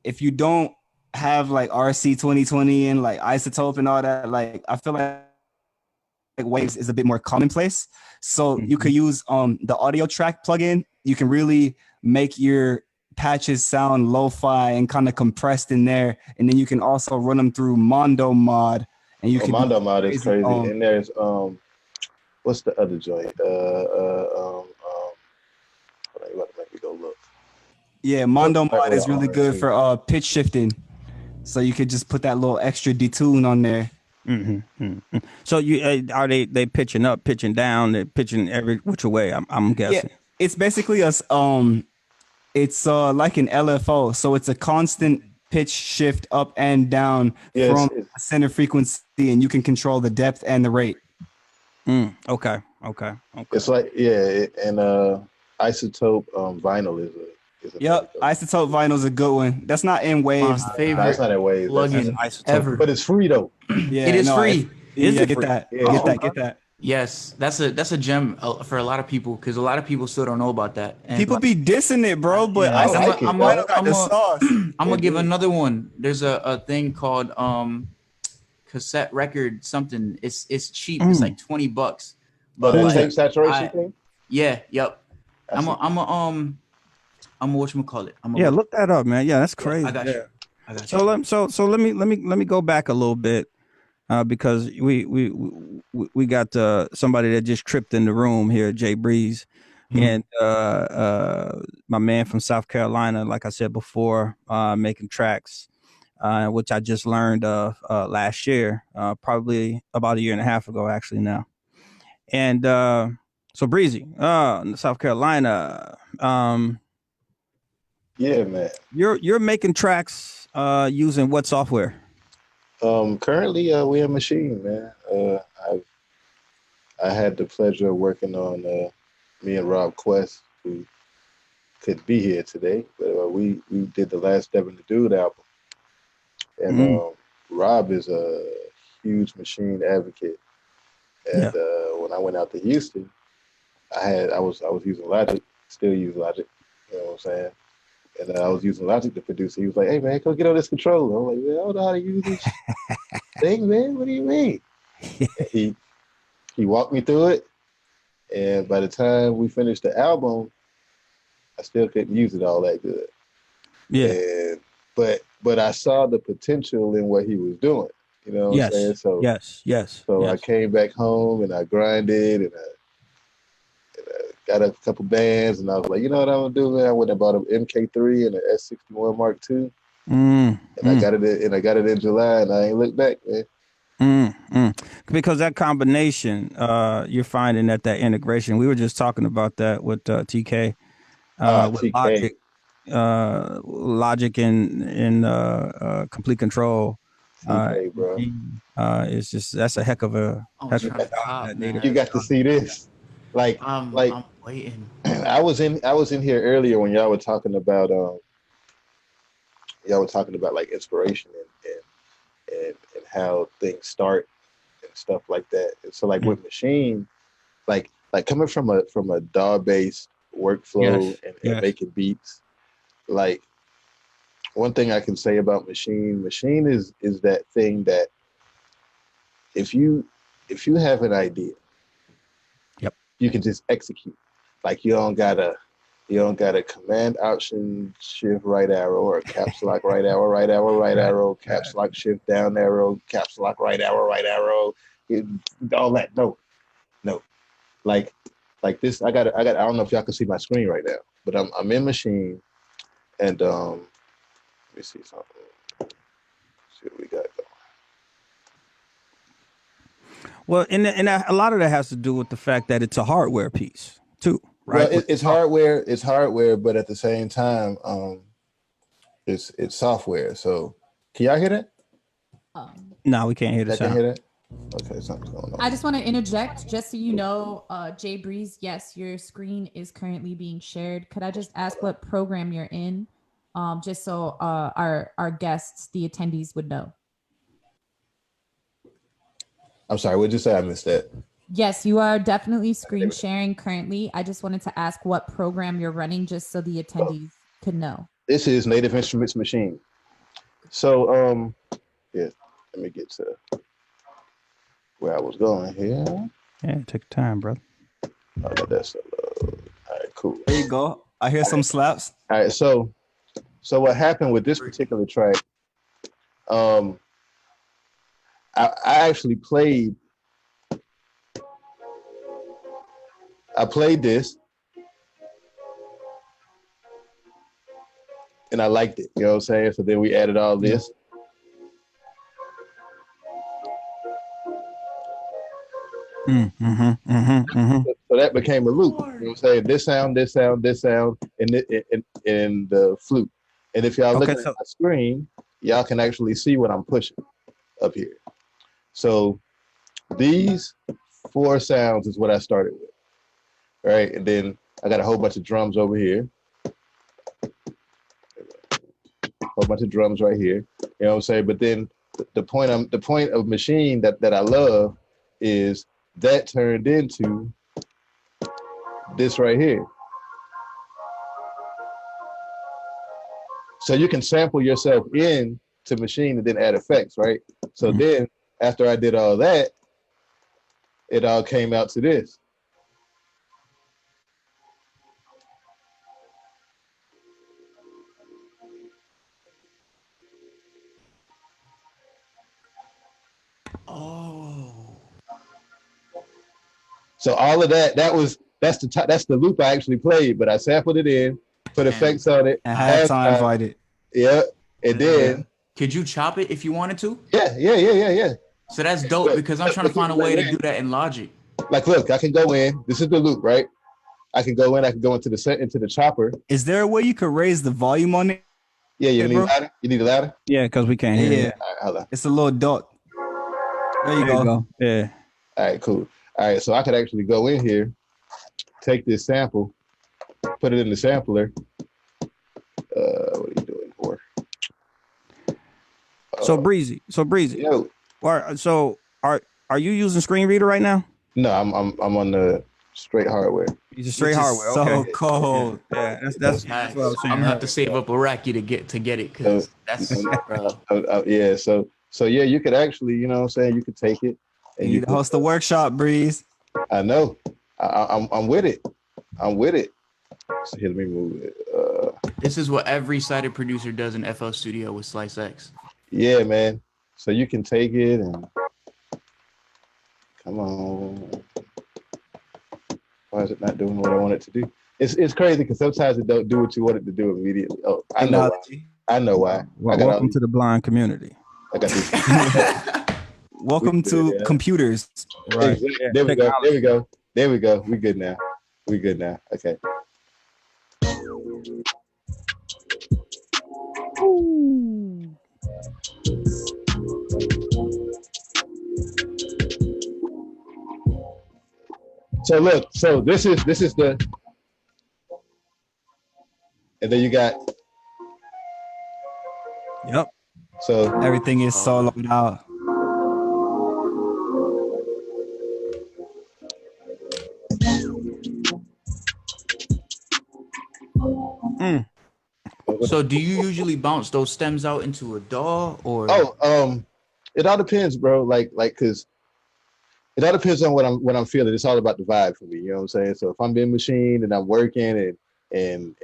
Speaker 2: if you don't have like RC 2020 and like Isotope and all that, like I feel like Waves is a bit more commonplace. So you could use the audio track plugin. You can really make your patches sound lo-fi and kind of compressed in there, and then you can also run them through Mondo Mod, and you can
Speaker 7: Mondo Mod is crazy.
Speaker 2: crazy.
Speaker 7: And there's what's the other joint? Hold on, you about to make me go look.
Speaker 2: Yeah, Mondo
Speaker 7: Right
Speaker 2: Mod
Speaker 7: with
Speaker 2: is really
Speaker 7: an
Speaker 2: good
Speaker 7: RC.
Speaker 2: for pitch shifting. So you could just put that little extra detune on there.
Speaker 1: So you are they pitching up, pitching down, they're pitching every which way. I'm guessing.
Speaker 2: Yeah, it's basically it's like an LFO, so it's a constant pitch shift up and down
Speaker 7: Yeah,
Speaker 2: from a center frequency, and you can control the depth and the rate.
Speaker 1: Okay.
Speaker 7: it's like and Isotope vinyl is a
Speaker 2: Yep, Isotope Vinyl is a good one. That's not in Waves.
Speaker 3: My
Speaker 7: No,
Speaker 3: favorite
Speaker 7: it's not that way.
Speaker 3: plugin
Speaker 1: Isotope.
Speaker 3: ever.
Speaker 7: But it's free though.
Speaker 2: Yeah,
Speaker 3: It is
Speaker 2: no,
Speaker 3: free.
Speaker 1: Is
Speaker 2: yeah,
Speaker 1: it
Speaker 2: get
Speaker 1: free?
Speaker 2: that,
Speaker 7: Yeah.
Speaker 2: get that.
Speaker 3: Yes, that's a gem for a lot of people because a lot of people still don't know about that. And
Speaker 2: People be dissing it, bro, but
Speaker 3: Yeah,
Speaker 7: I
Speaker 2: Isotope
Speaker 7: like it,
Speaker 2: Vinyl
Speaker 7: dog.
Speaker 2: got the sauce.
Speaker 3: I'm gonna give
Speaker 7: do.
Speaker 3: another one. There's a thing called cassette record something. It's cheap. It's like $20.
Speaker 7: Oh,
Speaker 3: But
Speaker 7: that
Speaker 3: like,
Speaker 7: tape saturation
Speaker 3: I-
Speaker 7: thing?
Speaker 3: yep.
Speaker 7: I see.
Speaker 3: I'm a whatchamacallit.
Speaker 1: Yeah, look that up, man. Yeah, that's
Speaker 3: Yeah,
Speaker 1: crazy.
Speaker 3: I got you. I got you.
Speaker 1: So let me go back a little bit because we got somebody that just tripped in the room here, Jay Breeze, and my man from South Carolina, like I said before, making tracks, which I just learned of last year, probably about a year and a half ago, actually now. And so Breezy, South Carolina.
Speaker 7: Yeah, man.
Speaker 1: You're making tracks using what software?
Speaker 7: Currently, we have Machine, man. I had the pleasure of working on me and Rob Quest, who could be here today, but we did the last Devin the Dude album, and Rob is a huge Machine advocate. And when I went out to Houston, I was using Logic, still use Logic, you know what I'm saying? And I was using Logic to produce. He was like, "Hey man, go get on this controller." I'm like, "Man, I don't know how to use this thing, man. What do you mean?" And he walked me through it, and by the time we finished the album, I still couldn't use it all that good.
Speaker 1: Yeah.
Speaker 7: And but I saw the potential in what he was doing. You know what I'm saying? So
Speaker 1: yes.
Speaker 7: So I came back home and I grinded and I got a couple bands and I was like, you know what I'm gonna do, man? I went and bought an MK3 and an S61 Mark II. And I got it in July and I ain't looked back, man.
Speaker 1: Because that combination, you're finding that integration. We were just talking about that with TK, with
Speaker 7: TK.
Speaker 1: Logic and Complete Control.
Speaker 7: TK, bro.
Speaker 1: It's just that's a heck of a.
Speaker 7: You got to see this.
Speaker 3: I'm waiting.
Speaker 7: I was in here earlier when y'all were talking about like inspiration and how things start and stuff like that. And so like with Machine, like coming from a DAW based workflow and making beats, like one thing I can say about Machine is that thing that if you have an idea, you can just execute. Like you don't gotta command option shift right arrow or caps lock right arrow, caps lock shift down arrow, caps lock right arrow, all that. No. Like like this. I don't know if y'all can see my screen right now, but I'm in machine, and let me see something. See what we got going.
Speaker 1: Well, and a lot of that has to do with the fact that it's a hardware piece too, right?
Speaker 7: Well, it's hardware. It's hardware, but at the same time, it's software. So, can y'all hear that?
Speaker 1: No, we can't hear the
Speaker 7: I can
Speaker 1: sound.
Speaker 7: hear that. Okay, something's going on.
Speaker 5: I just want to interject, just so you know, Jay Breeze, yes, your screen is currently being shared. Could I just ask what program you're in, just so our guests, the attendees, would know?
Speaker 7: I'm sorry. What'd you say? I missed that.
Speaker 5: Yes, you are definitely screen sharing currently. I just wanted to ask what program you're running, just so the attendees could know.
Speaker 7: This is Native Instruments Machine. So, yeah. Let me get to where I was going here.
Speaker 1: Yeah, take time, brother.
Speaker 7: Oh, that's all right. Cool.
Speaker 2: There you go. I hear some slaps.
Speaker 7: All right. So what happened with this particular track? I actually played. I played this, and I liked it. You know what I'm saying? So then we added all this. So that became a loop. You know what I'm saying? This sound, this sound, this sound, and the flute. And if y'all look at my screen, y'all can actually see what I'm pushing up here. So these 4 sounds is what I started with, right? And then I got a whole bunch of drums over here. A whole bunch of drums right here. You know what I'm saying? But then the point of machine that I love is that turned into this right here. So you can sample yourself in to machine and then add effects, right? So then after I did all that, it all came out to this.
Speaker 3: Oh.
Speaker 7: So all of that's the loop I actually played, but I sampled it in, put effects on it.
Speaker 2: And halftime invited.
Speaker 7: Yeah. And then
Speaker 3: could you chop it if you wanted to?
Speaker 7: Yeah.
Speaker 3: So that's dope because I'm trying to find a way to do that in Logic.
Speaker 7: Like, look, I can go in. This is the loop, right? I can go into the chopper.
Speaker 2: Is there a way you could raise the volume on it?
Speaker 7: Yeah, you need louder. You need a louder?
Speaker 1: Yeah, because we can't hear you.
Speaker 7: All right, hold on.
Speaker 2: It's a little dot. There you go.
Speaker 1: Yeah.
Speaker 7: All right, cool. All right, so I could actually go in here, take this sample, put it in the sampler. What are you doing for?
Speaker 1: So Breezy.
Speaker 7: Yo.
Speaker 1: So are you using screen reader right now?
Speaker 7: No, I'm on the straight hardware.
Speaker 1: You're just straight hardware.
Speaker 2: So cold.
Speaker 1: Yeah, that's what I was saying.
Speaker 3: I'm gonna have to save up a racky to get it because that's
Speaker 7: yeah. So yeah, you could actually, you know what I'm saying, you could take it and
Speaker 2: you need to host a workshop, Breeze.
Speaker 7: I know. I'm with it. I'm with it. So here, let me move it.
Speaker 3: This is what every sighted producer does in FL Studio with Slice X.
Speaker 7: Yeah, man. So you can take it and come on. Why is it not doing what I want it to do? It's crazy because sometimes it don't do what you want it to do immediately. Oh, I know why. I know why.
Speaker 1: Welcome to the blind community.
Speaker 7: I got this.
Speaker 2: Welcome to computers.
Speaker 1: Right.
Speaker 7: Yeah. There we go. There we go. We good now. Okay. So look, so this is the, and then you got.
Speaker 1: Yep.
Speaker 7: So
Speaker 2: everything is soloed out.
Speaker 3: So do you usually bounce those stems out into a DAW or?
Speaker 7: It all depends, bro. Like, cause it all depends on what I'm feeling. It's all about the vibe for me. You know what I'm saying? So if I'm in machine and I'm working and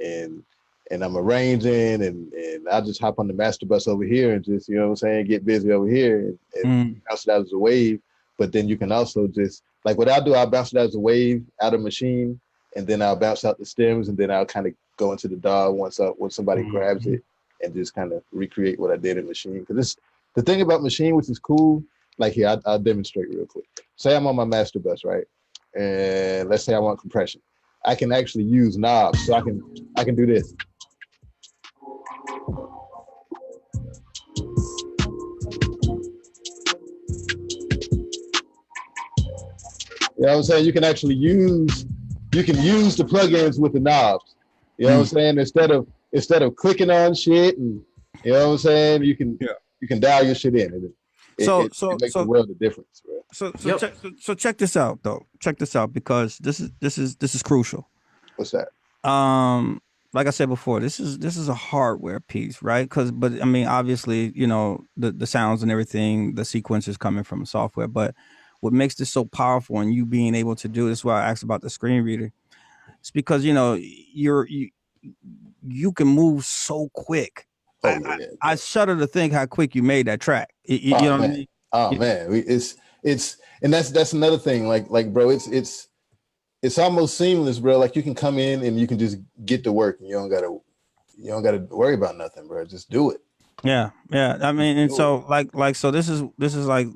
Speaker 7: I'm arranging and I'll just hop on the master bus over here and just, you know what I'm saying, get busy over here and bounce it out as a wave. But then you can also just like what I'll do, I'll bounce it as a wave out of machine, and then I'll bounce out the stems, and then I'll kind of go into the DAW once somebody grabs it, and just kind of recreate what I did in machine. Because this the thing about machine, which is cool. Like here, I'll demonstrate real quick. Say I'm on my master bus, right? And let's say I want compression. I can actually use knobs, so I can do this. You know what I'm saying? You can actually use the plugins with the knobs. You know what I'm saying? Instead of clicking on shit, and you know what I'm saying, you can dial your shit in. And it makes a world of difference, bro.
Speaker 1: So check this out though. Check this out, because this is crucial.
Speaker 7: What's that?
Speaker 1: Like I said before, this is a hardware piece, right? But I mean, obviously, you know, the sounds and everything, the sequence is coming from software. But what makes this so powerful, and you being able to do this, why I asked about the screen reader, it's because you know you can move so quick. I shudder to think how quick you made that track. You know what I mean?
Speaker 7: Oh man, it's and that's another thing. Like bro, it's almost seamless, bro. Like you can come in and you can just get to work, and you don't gotta worry about nothing, bro. Just do it.
Speaker 1: Yeah. I mean, and so so this is like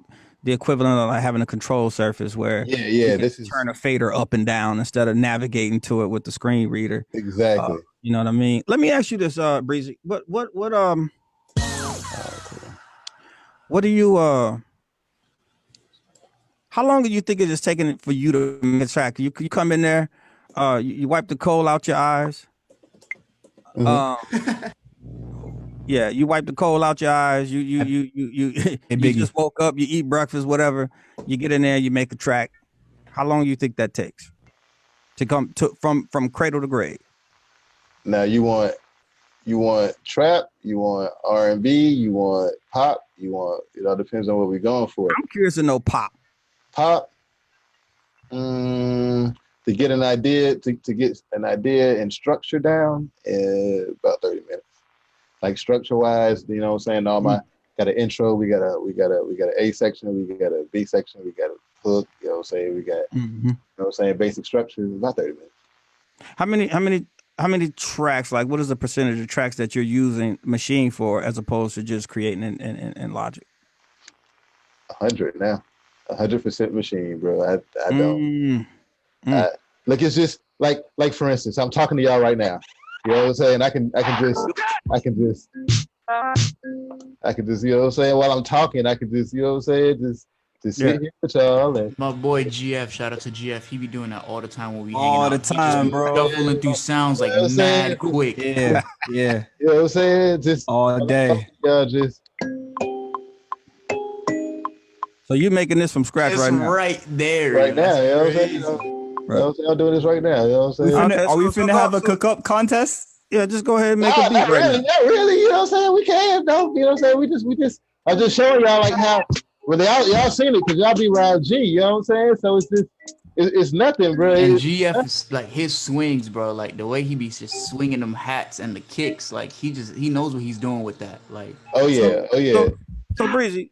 Speaker 1: the equivalent of like having a control surface where
Speaker 7: this is
Speaker 1: turn a fader up and down instead of navigating to it with the screen reader.
Speaker 7: Exactly.
Speaker 1: You know what I mean? Let me ask you this, Breezy. What do you how long do you think it is taking for you to make a track? You come in there, you wipe the coal out your eyes. Yeah, you wipe the coal out your eyes. You just woke up, you eat breakfast, whatever. You get in there, you make a track. How long do you think that takes to come to from cradle to grave?
Speaker 7: Now you want trap, you want R&B, you want pop, you want, depends on what we're going for.
Speaker 1: I'm curious to know pop.
Speaker 7: Pop, to get an idea and structure down, about 30 minutes. Like structure wise, you know what I'm saying? All my got an intro, we got a A section, we got a B section, we got a hook, you know what I'm saying? We got you know what I'm saying, basic structure, about 30 minutes.
Speaker 1: How many tracks, like what is the percentage of tracks that you're using machine for as opposed to just creating in Logic?
Speaker 7: 100 now. 100% machine, bro. I don't look, it's just like for instance, I'm talking to y'all right now. You know what I'm saying? I can just, you know what I'm saying? While I'm talking, I can just, you know what I'm saying? Just sit here with y'all. And
Speaker 3: my boy GF, shout out to GF. He be doing that all the time when we hanging
Speaker 2: all
Speaker 3: out.
Speaker 2: the time, bro.
Speaker 3: Shuffling through sounds like mad quick.
Speaker 2: Yeah.
Speaker 7: You know what I'm saying? Just
Speaker 2: all day.
Speaker 7: Y'all just.
Speaker 1: So you're making this from scratch right now?
Speaker 3: Right there.
Speaker 7: Right now, you know what I'm saying? You know what I'm saying? I'm doing this right now. You know what I'm saying?
Speaker 2: Are we finna have a cook-up contest?
Speaker 1: Yeah, just go ahead and make a beat right now.
Speaker 7: Not really, you know what I'm saying? We can, though. You know what I'm saying? We just I'm just showing y'all like how y'all seen it because y'all be around G, you know what I'm saying? So it's just it's nothing, bro.
Speaker 3: And GF is like his swings, bro. Like the way he be just swinging them hats and the kicks, like he knows what he's doing with that. Like
Speaker 1: So Breezy,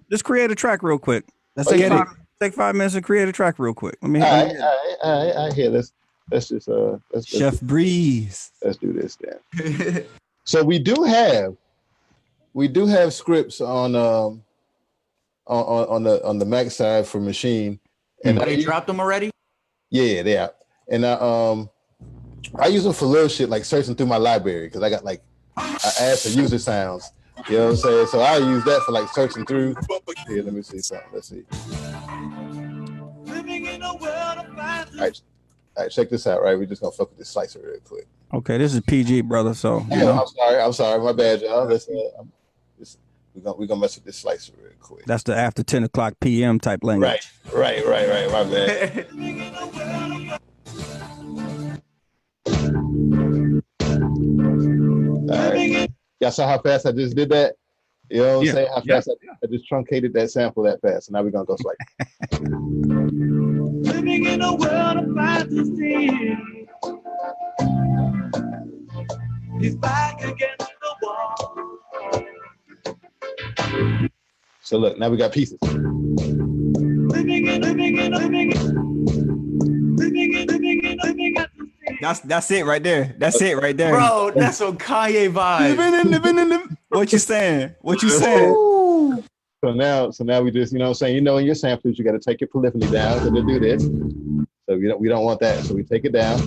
Speaker 1: just create a track real quick.
Speaker 2: Let's get it.
Speaker 1: Take 5 minutes and create a track real quick.
Speaker 7: All right, here. Let's just
Speaker 2: Chef Breeze.
Speaker 7: Let's do this then. So we do have scripts on the Mac side for machine. And
Speaker 3: they dropped them already?
Speaker 7: Yeah, they out. And I use them for little shit like searching through my library because I got like I add for user sounds. You know what I'm saying? So I use that for like searching through. Here, let me see something. Let's see. All right, check this out, right? We're just gonna fuck with this slicer real quick.
Speaker 1: Okay, this is PG, brother. So
Speaker 7: I'm sorry, my bad, y'all. We're gonna mess with this slicer real quick.
Speaker 1: That's the after 10 o'clock PM type language.
Speaker 7: Right. My bad. All right. Y'all saw how fast I just did that? You know what I'm saying? How fast I just truncated that sample that fast. So now we're gonna go slice. Living in a world of fantasy. He's back against the wall. So look, now we got pieces.
Speaker 2: That's it right there. That's it right there.
Speaker 3: Bro, that's some Kanye vibes.
Speaker 2: What you saying? What you saying?
Speaker 7: So now we just, you know what I'm saying? You know, in your samplers, you got to take your polyphony down to do this. So we don't want that. So we take it down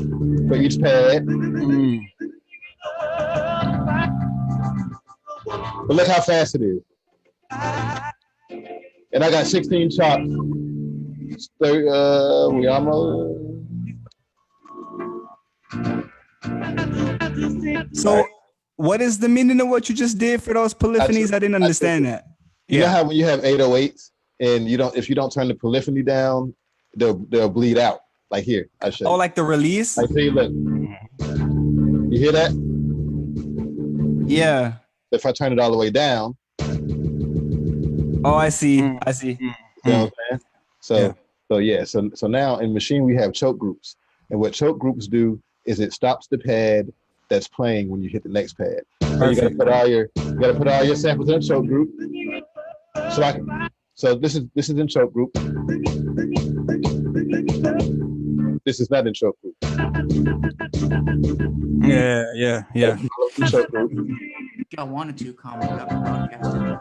Speaker 7: for each pad. But look how fast it is. And I got 16 chops. We almost.
Speaker 2: So, what is the meaning of what you just did for those polyphonies? I didn't understand that.
Speaker 7: You know how when you have 808s and if you don't turn the polyphony down, they'll bleed out. Like here, I show you.
Speaker 2: Oh, like the release?
Speaker 7: I see. Look, you hear that?
Speaker 2: Yeah.
Speaker 7: If I turn it all the way down.
Speaker 2: Oh, I see. I see.
Speaker 7: You know what I'm saying? So now in machine we have choke groups, and what choke groups do is it stops the pad that's playing when you hit the next pad. So you gotta put all your samples in a choke group. So this is in choke group. This is not in choke group.
Speaker 1: Yeah.
Speaker 7: Choke group.
Speaker 3: If y'all wanted to comment, y'all can broadcast it.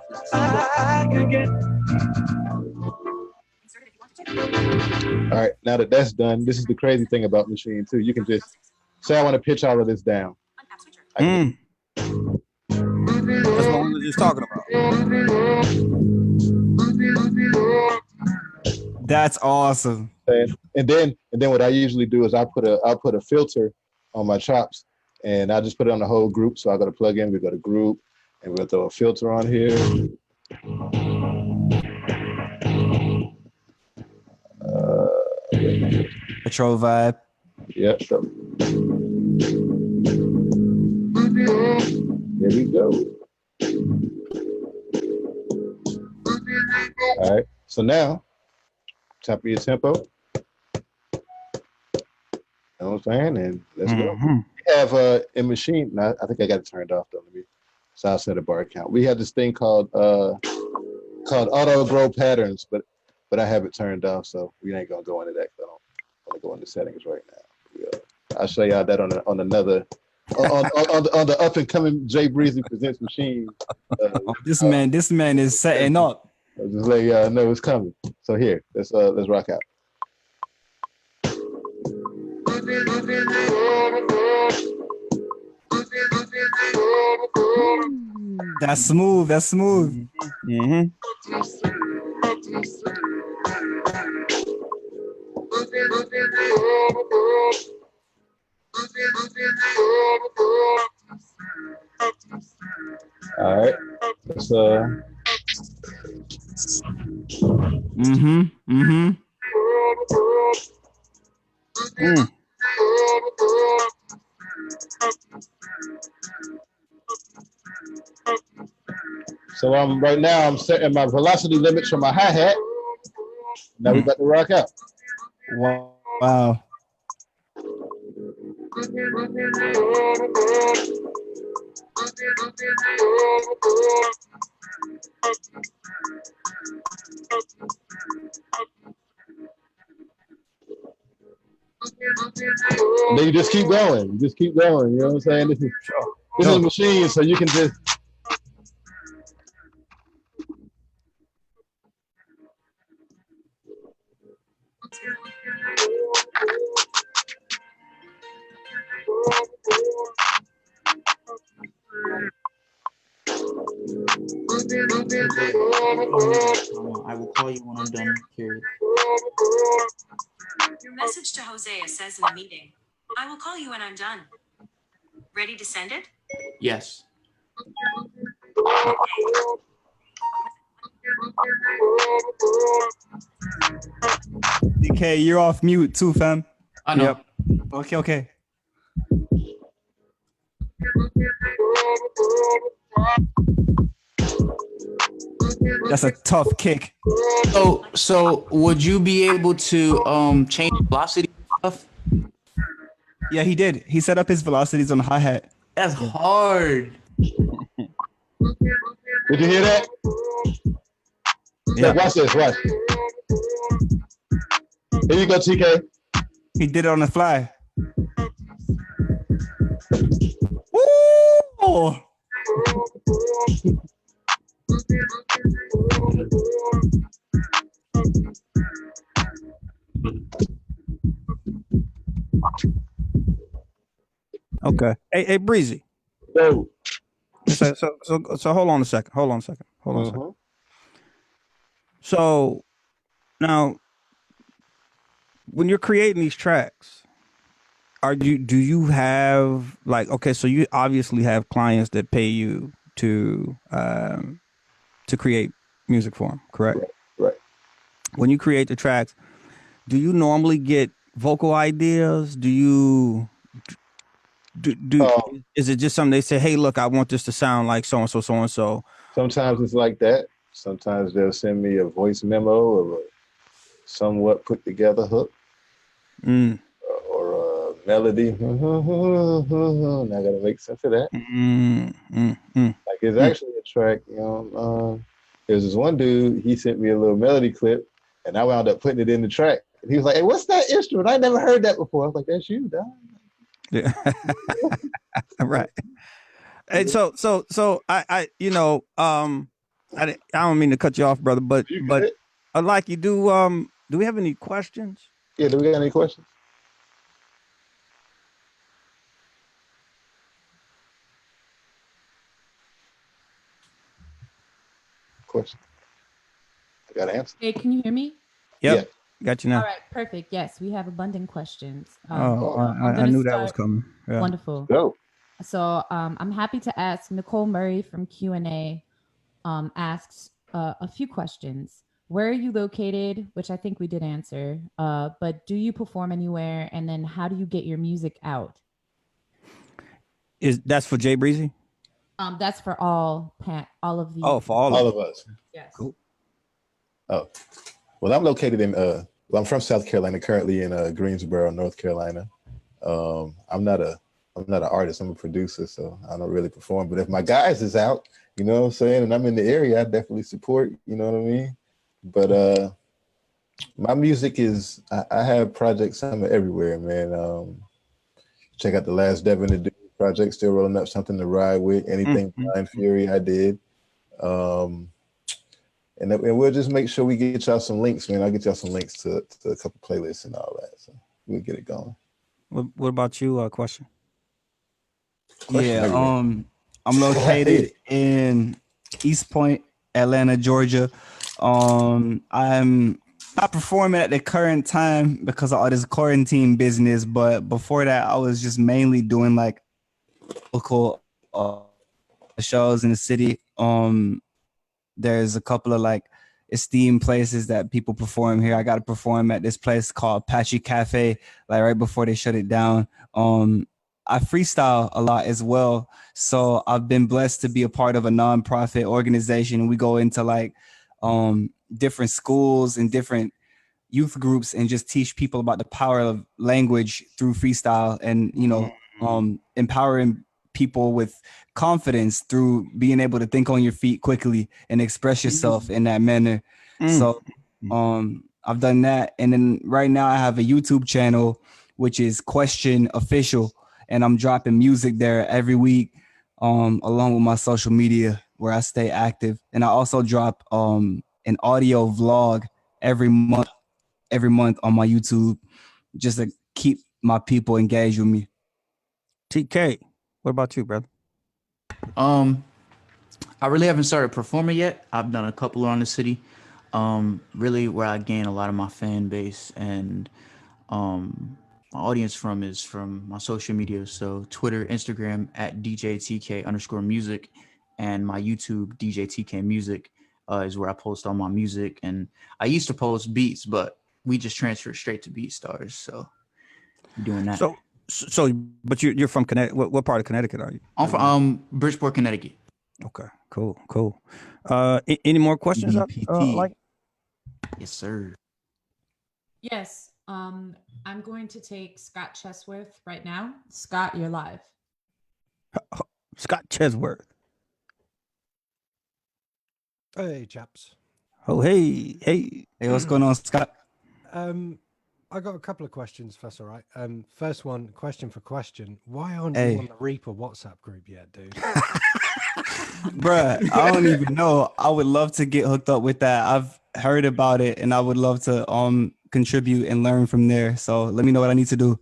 Speaker 7: All right, now that that's done, this is the crazy thing about machine too. You can just say I want to pitch all of this down.
Speaker 1: That's what we were just talking about.
Speaker 2: That's awesome.
Speaker 7: And then what I usually do is I'll put a filter on my chops, and I just put it on the whole group. So I go to plug in, we go to group, and we'll throw a filter on here.
Speaker 2: Control vibe.
Speaker 7: Yep. So. There we go. All right. So now, top of your tempo. You know what I'm saying? And let's go. We have a machine. Now, I think I got it turned off though. So I'll set a bar count. We have this thing called auto grow patterns, but I have it turned off, so we ain't gonna go into that. I don't want to go into settings right now. I'll show y'all that on another on the up and coming Jay Breezy Presents machine.
Speaker 2: This man is setting up.
Speaker 7: I'll just let y'all know it's coming. So here, let's rock out.
Speaker 2: That's smooth. That's smooth.
Speaker 7: All right. Let's So right now I'm setting my velocity limits for my hi-hat. Now we about to rock out.
Speaker 2: Wow.
Speaker 7: Then you just keep going. You just keep going. You know what I'm saying? This is a machine, so you can just.
Speaker 3: I will call you when I'm done. Period.
Speaker 8: Your message to Hosea says in a meeting, I will call you when I'm done. Ready to send it?
Speaker 3: Yes.
Speaker 2: DK, you're off mute too, fam.
Speaker 3: I know.
Speaker 2: Yep. Okay. That's a tough kick.
Speaker 3: So would you be able to change velocity stuff?
Speaker 2: Yeah, he did. He set up his velocities on the hi-hat.
Speaker 3: That's hard.
Speaker 7: Did you hear that? Yeah. Watch this. Watch. Here you go, TK.
Speaker 2: He did it on the fly. Woo!
Speaker 1: Okay. Hey, Breezy.
Speaker 7: Go.
Speaker 1: So hold on a second. Hold on a second.
Speaker 7: Mhm.
Speaker 1: So now, when you're creating these tracks, do you have like, okay, so you obviously have clients that pay you to create music for them, correct?
Speaker 7: Right.
Speaker 1: When you create the tracks, do you normally get vocal ideas? Do you do
Speaker 7: Um,
Speaker 1: is it just something they say, hey, look, I want this to sound like so and so, so and so?
Speaker 7: Sometimes it's like that. Sometimes they'll send me a voice memo of a somewhat put together hook
Speaker 1: Mm,
Speaker 7: or a melody. And I gotta make sense of that. Like it's
Speaker 1: mm.
Speaker 7: actually a track, you know. There's this one dude, he sent me a little melody clip and I wound up putting it in the track. And he was like, hey, what's that instrument? I never heard that before. I was like, that's you, dog.
Speaker 1: Yeah. Right. And so I I don't mean to cut you off, brother, but
Speaker 7: You good?
Speaker 1: like you do we have any questions?
Speaker 7: Yeah, do we got any questions? Question. I got an answer.
Speaker 5: Hey, can you hear me?
Speaker 1: Yep.
Speaker 7: Yeah.
Speaker 1: Got you
Speaker 5: All
Speaker 1: now.
Speaker 5: right, perfect. Yes, we have abundant questions.
Speaker 1: Oh,
Speaker 5: So I'm
Speaker 1: I
Speaker 5: gonna
Speaker 1: knew that was
Speaker 5: start.
Speaker 1: coming. Yeah.
Speaker 5: Wonderful.
Speaker 7: Go.
Speaker 5: So I'm happy to ask Nicole Murray from Q&A asks a few questions. Where are you located? Which I think we did answer. But do you perform anywhere? And then how do you get your music out?
Speaker 1: That's for Jay Breezy?
Speaker 5: That's for all of the.
Speaker 1: Oh, for all
Speaker 7: All
Speaker 1: of
Speaker 7: of us.
Speaker 5: Yes.
Speaker 1: Cool.
Speaker 7: Oh. Well, I'm located in well, I'm from South Carolina, currently in Greensboro, North Carolina. I'm not an artist, I'm a producer, so I don't really perform. But if my guys is out, you know what I'm saying, and I'm in the area, I definitely support, you know what I mean? But my music is I have projects somewhere everywhere, man. Check out the last Devin to Do project, still rolling up something to ride with. Anything Blind Fury I did. And we'll just make sure we get y'all some links, man. I'll get y'all some links to a couple playlists and all that. So we'll get it going.
Speaker 1: What about you? Question.
Speaker 7: Question
Speaker 2: Yeah,
Speaker 7: everywhere.
Speaker 2: I'm located in East Point, Atlanta, Georgia. I'm not performing at the current time because of all this quarantine business, but before that, I was just mainly doing like local shows in the city. There's a couple of like esteemed places that people perform here. I got to perform at this place called Apache Cafe, like right before they shut it down. I freestyle a lot as well. So I've been blessed to be a part of a nonprofit organization. We go into like different schools and different youth groups and just teach people about the power of language through freestyle and, empowering people with confidence through being able to think on your feet quickly and express yourself in that manner. So I've done that. And then right now I have a YouTube channel, which is Question Official. And I'm dropping music there every week, along with my social media where I stay active. And I also drop an audio vlog every month on my YouTube, just to keep my people engaged with me.
Speaker 1: TK, what about you, brother?
Speaker 3: I really haven't started performing yet. I've done a couple around the city. Really where I gain a lot of my fan base and my audience from is from my social media. So Twitter, Instagram at DJTK_music, and my YouTube DJTK music is where I post all my music. And I used to post beats, but we just transferred straight to BeatStars. So doing that.
Speaker 1: So, but you're from Connecticut. What part of Connecticut are you?
Speaker 3: I'm from Bridgeport, Connecticut.
Speaker 1: Okay, cool. Any more questions?
Speaker 2: BPT.
Speaker 3: Yes, sir.
Speaker 5: Yes. I'm going to take Scott Chesworth right now. Scott, you're live.
Speaker 1: Scott Chesworth.
Speaker 9: Hey, chaps.
Speaker 1: Oh, hey.
Speaker 2: Hey, what's going on, Scott?
Speaker 9: I got a couple of questions, if that's all right. First one, question for question. Why aren't
Speaker 2: Hey.
Speaker 9: you on the Reaper WhatsApp group yet, dude?
Speaker 2: Bruh, I don't even know. I would love to get hooked up with that. I've heard about it and I would love to contribute and learn from there. So let me know what I need to do.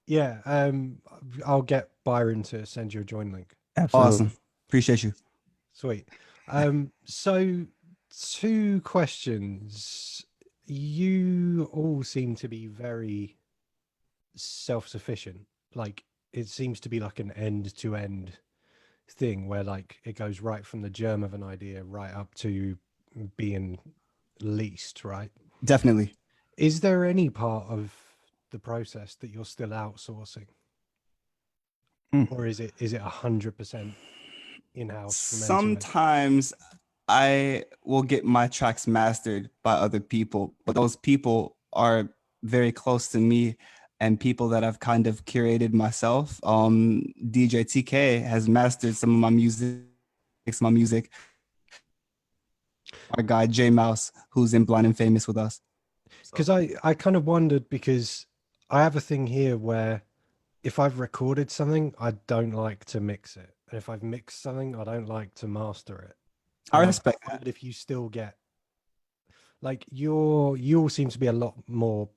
Speaker 9: Yeah, I'll get Byron to send you a join link.
Speaker 1: Absolutely.
Speaker 2: Awesome. Appreciate you.
Speaker 9: Sweet. So two questions. You all seem to be very self-sufficient. Like it seems to be like an end-to-end thing where like it goes right from the germ of an idea right up to being leased, right?
Speaker 2: Definitely.
Speaker 9: Is there any part of the process that you're still outsourcing? Or is it 100% in-house from end to end?
Speaker 2: Sometimes I will get my tracks mastered by other people, but those people are very close to me and people that I've kind of curated myself. DJ TK has mastered some of my music. Our guy J Mouse, who's in Blind and Famous with us.
Speaker 9: Because I kind of wondered, because I have a thing here where if I've recorded something, I don't like to mix it. And if I've mixed something, I don't like to master it.
Speaker 2: I
Speaker 9: And
Speaker 2: respect that.
Speaker 9: wondered if you still get like you all seem to be a lot more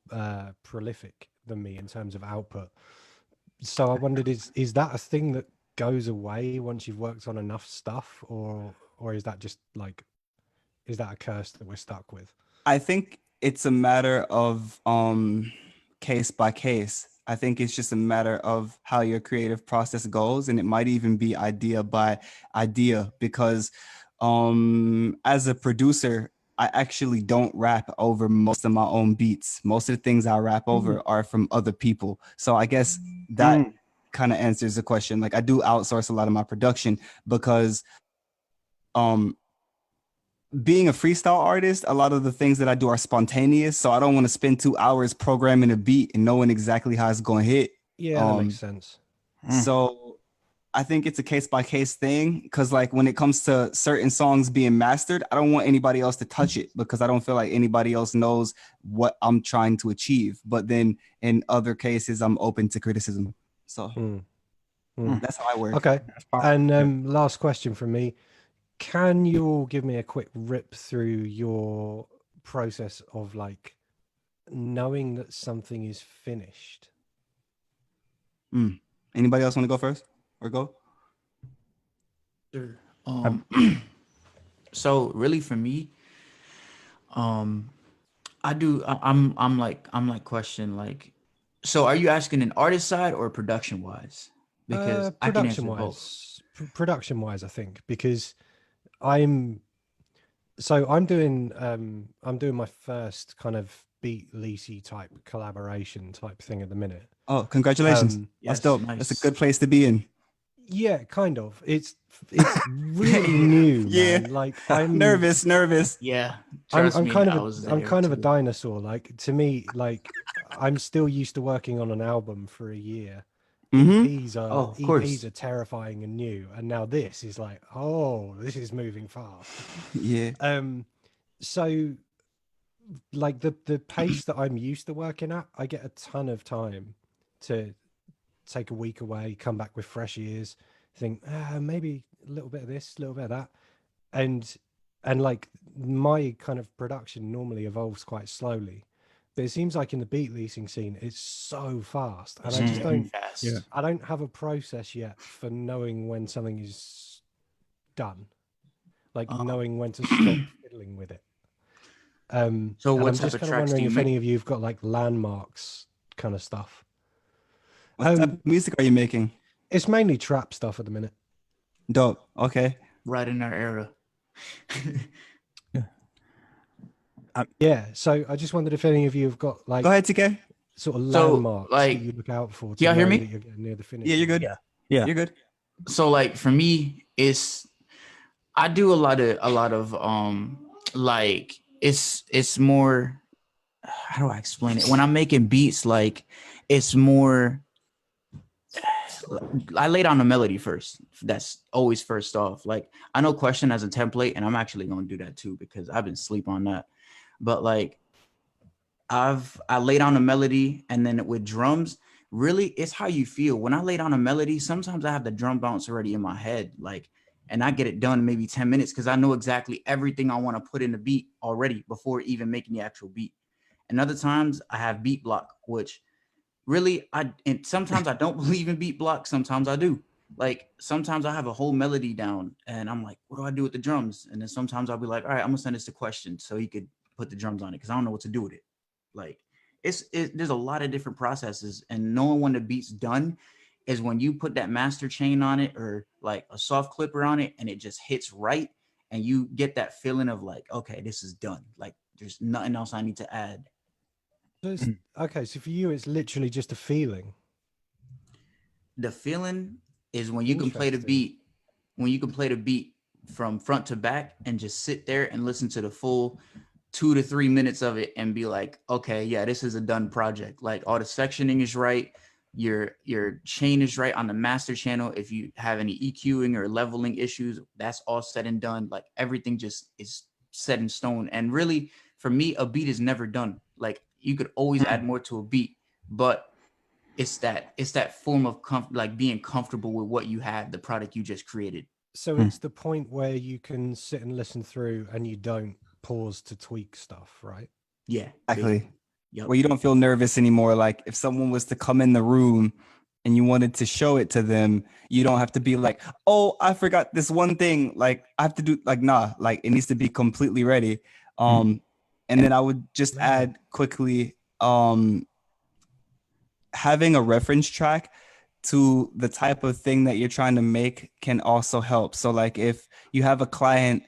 Speaker 9: prolific than me in terms of output. So I wondered, is that a thing that goes away once you've worked on enough stuff, or is that just like, is that a curse that we're stuck with?
Speaker 2: I think it's a matter of case by case. I think it's just a matter of how your creative process goes, and it might even be idea by idea, because as a producer, I actually don't rap over most of my own beats. Most of the things I rap over are from other people. So I guess that kind of answers the question. Like I do outsource a lot of my production because being a freestyle artist, a lot of the things that I do are spontaneous. So I don't want to spend 2 hours programming a beat and knowing exactly how it's going to hit.
Speaker 9: Yeah, that makes sense.
Speaker 2: So I think it's a case by case thing, because like when it comes to certain songs being mastered, I don't want anybody else to touch it because I don't feel like anybody else knows what I'm trying to achieve. But then in other cases, I'm open to criticism. So that's how I work.
Speaker 9: Okay. And last question from me. Can you all give me a quick rip through your process of like knowing that something is finished?
Speaker 2: Anybody else want to go first or go?
Speaker 3: Sure. So really for me, I'm like question like, so are you asking an artist side or production wise? Because I can answer both.
Speaker 9: Production wise, I think, because I'm doing my first kind of beat leasy type collaboration type thing at the minute.
Speaker 2: Oh, congratulations. That's dope.
Speaker 3: Nice.
Speaker 2: That's a good place to be in.
Speaker 9: Yeah, kind of. It's really new,
Speaker 2: Yeah.
Speaker 9: man. Like I'm
Speaker 2: nervous.
Speaker 3: Yeah,
Speaker 9: I'm
Speaker 3: trust me,
Speaker 9: kind
Speaker 3: I
Speaker 9: of
Speaker 3: was
Speaker 9: I'm
Speaker 3: there
Speaker 9: kind of a
Speaker 3: too.
Speaker 9: dinosaur. Like to me, like I'm still used to working on an album for a year.
Speaker 2: Mhm.
Speaker 3: Oh, of course.
Speaker 9: EPs are terrifying and new, and now this is like, oh, this is moving fast.
Speaker 2: Yeah.
Speaker 9: So like the pace that I'm used to working at, I get a ton of time to take a week away, come back with fresh ears, think maybe a little bit of this, a little bit of that, and like my kind of production normally evolves quite slowly, but it seems like in the beat leasing scene it's so fast, and I just don't
Speaker 3: fast.
Speaker 1: Yeah.
Speaker 9: I don't have a process yet for knowing when something is done, like knowing when to stop fiddling with it.
Speaker 3: So
Speaker 9: And
Speaker 3: what
Speaker 9: I'm
Speaker 3: type
Speaker 9: just
Speaker 3: of
Speaker 9: kind of
Speaker 3: tracks do
Speaker 9: wondering
Speaker 3: you
Speaker 9: if
Speaker 3: make?
Speaker 9: any of you have got like landmarks kind of stuff.
Speaker 2: What type of music are you making?
Speaker 9: It's mainly trap stuff at the minute.
Speaker 2: Dope. Okay.
Speaker 3: Right in our era.
Speaker 9: Yeah, so I just wondered if any of you have got like
Speaker 2: Go ahead, TK.
Speaker 9: sort of
Speaker 3: So,
Speaker 9: landmarks
Speaker 3: like,
Speaker 9: that you look out for to
Speaker 3: can y'all hear
Speaker 9: know
Speaker 3: me?
Speaker 9: that you're getting near the finish.
Speaker 2: Yeah, you're
Speaker 9: line.
Speaker 2: good.
Speaker 1: Yeah.
Speaker 2: You're good.
Speaker 3: So like for me, I do a lot of like it's more, how do I explain it? When I'm making beats, like it's more, I lay down the melody first. That's always first off. Like I know Question as a template, and I'm actually gonna do that too because I've been sleep on that. But like I lay down a melody, and then with drums, really it's how you feel. When I lay down a melody, sometimes I have the drum bounce already in my head, like, and I get it done in maybe 10 minutes because I know exactly everything I want to put in the beat already before even making the actual beat. And other times I have beat block, which really and sometimes I don't believe in beat block, sometimes I do. Like sometimes I have a whole melody down and I'm like, what do I do with the drums? And then sometimes I'll be like, all right, I'm gonna send this to Question so he could put the drums on it because I don't know what to do with it. Like there's a lot of different processes, and knowing when the beat's done is when you put that master chain on it or like a soft clipper on it and it just hits right, and you get that feeling of like, okay, this is done. Like there's nothing else I need to add.
Speaker 9: So okay, so for you, it's literally just a feeling.
Speaker 3: The feeling is when you can play the
Speaker 9: Interesting.
Speaker 3: beat, when you can play the beat from front to back and just sit there and listen to the full 2 to 3 minutes of it and be like, okay, yeah, this is a done project. Like all the sectioning is right, your chain is right on the master channel. If you have any EQing or leveling issues, that's all said and done. Like everything just is set in stone. And really, for me, a beat is never done. Like you could always add more to a beat, but it's that form of like being comfortable with what you have, the product you just created.
Speaker 9: So it's the point where you can sit and listen through and you don't pause to tweak stuff, right?
Speaker 3: Yeah,
Speaker 2: Exactly.
Speaker 3: Yep.
Speaker 2: Where you don't feel nervous anymore. Like if someone was to come in the room and you wanted to show it to them, you don't have to be like, oh, I forgot this one thing. Like I have to do like, nah, like it needs to be completely ready. And then I would just add quickly, having a reference track to the type of thing that you're trying to make can also help. So like if you have a client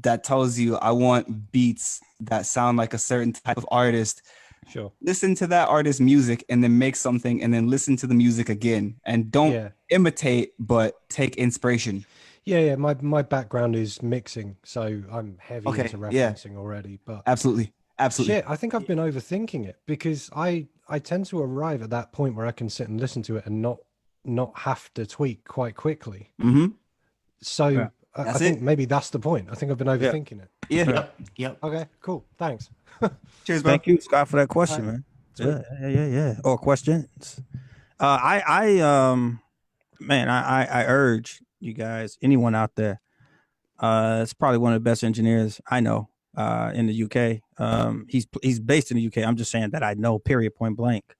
Speaker 2: that tells you I want beats that sound like a certain type of artist,
Speaker 9: Sure.
Speaker 2: listen to that artist's music and then make something and then listen to the music again, and don't imitate but take inspiration.
Speaker 9: Yeah. My background is mixing, so I'm heavy
Speaker 2: Okay,
Speaker 9: into
Speaker 2: yeah.
Speaker 9: referencing already. But
Speaker 2: Absolutely.
Speaker 9: shit, I think I've been overthinking it because I tend to arrive at that point where I can sit and listen to it and not have to tweak quite quickly. So
Speaker 1: Yeah.
Speaker 9: I think maybe that's the point. I think I've been overthinking it.
Speaker 2: Yeah.
Speaker 3: Yep.
Speaker 9: Okay, cool. Thanks.
Speaker 2: Cheers, bro.
Speaker 1: Thank you, Scott, for that question,
Speaker 9: Alright,
Speaker 1: man.
Speaker 9: sweet.
Speaker 1: Yeah. Or questions. Man, I urge you guys, anyone out there, it's probably one of the best engineers I know in the UK. He's based in the UK. I'm just saying that I know, period, point blank.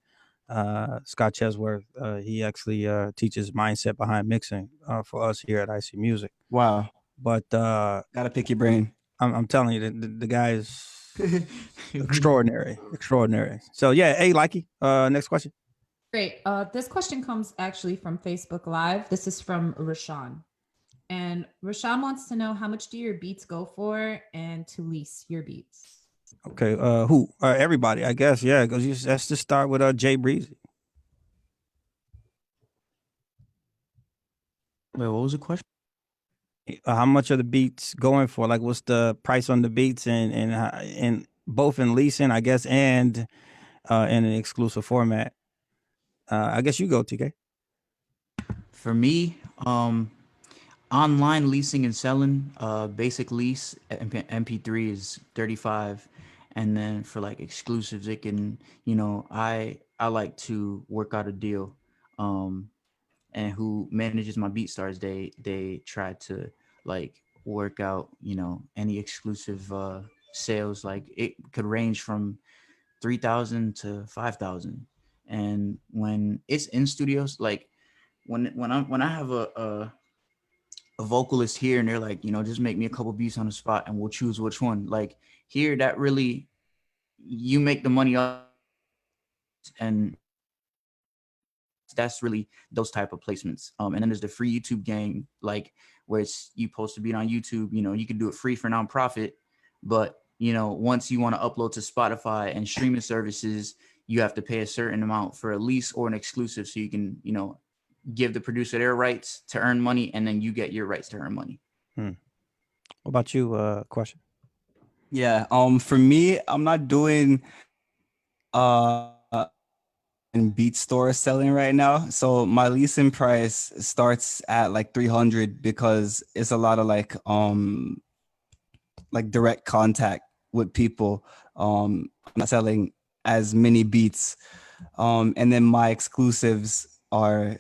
Speaker 1: Scott Chesworth, he actually teaches mindset behind mixing for us here at IC Music.
Speaker 2: Wow.
Speaker 1: But
Speaker 2: Gotta pick your brain.
Speaker 1: I'm telling you, the guy is extraordinary. So yeah, hey, Likey, next question.
Speaker 5: Great. This question comes actually from Facebook Live. This is from Rashawn. And Rashawn wants to know, how much do your beats go for and to lease your beats?
Speaker 1: Okay, who? Everybody, I guess. Yeah, because let's just start with Jay Breezy.
Speaker 3: Wait, what was the question?
Speaker 1: How much are the beats going for? Like, what's the price on the beats, and both in leasing, I guess, and in an exclusive format? I guess you go, TK.
Speaker 3: For me, online leasing and selling, basic lease MP3 is 35, and then for like exclusives, it can, I like to work out a deal, and who manages my BeatStars, they try to like work out, any exclusive sales. Like it could range from 3,000 to 5,000, and when it's in studios, like when I have a vocalist here and they're like, just make me a couple beats on the spot and we'll choose which one. Like here, that really, you make the money up, and that's really those type of placements. And then there's the free YouTube gang, like where it's you post a beat on YouTube, you can do it free for nonprofit, but once you want to upload to Spotify and streaming services, you have to pay a certain amount for a lease or an exclusive, so you can, give the producer their rights to earn money, and then you get your rights to earn money.
Speaker 1: What about you, Question?
Speaker 2: Yeah. For me, I'm not doing in beat store selling right now. So my leasing price starts at like 300 because it's a lot of like direct contact with people. not selling as many beats. And then my exclusives are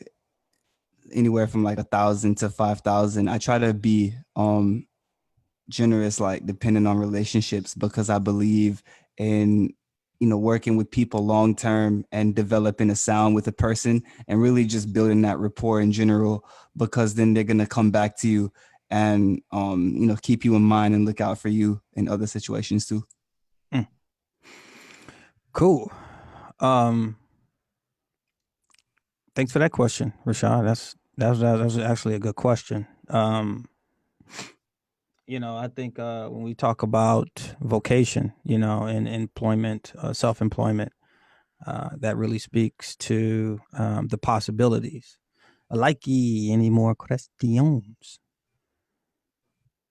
Speaker 2: anywhere from like 1,000 to 5,000. I try to be generous, like depending on relationships, because I believe in working with people long term and developing a sound with a person and really just building that rapport in general, because then they're gonna come back to you and keep you in mind and look out for you in other situations too.
Speaker 1: Cool. Thanks for that question, Rashad. That was actually a good question. I think when we talk about vocation, and employment, self-employment, that really speaks to the possibilities. Likey, any more questions?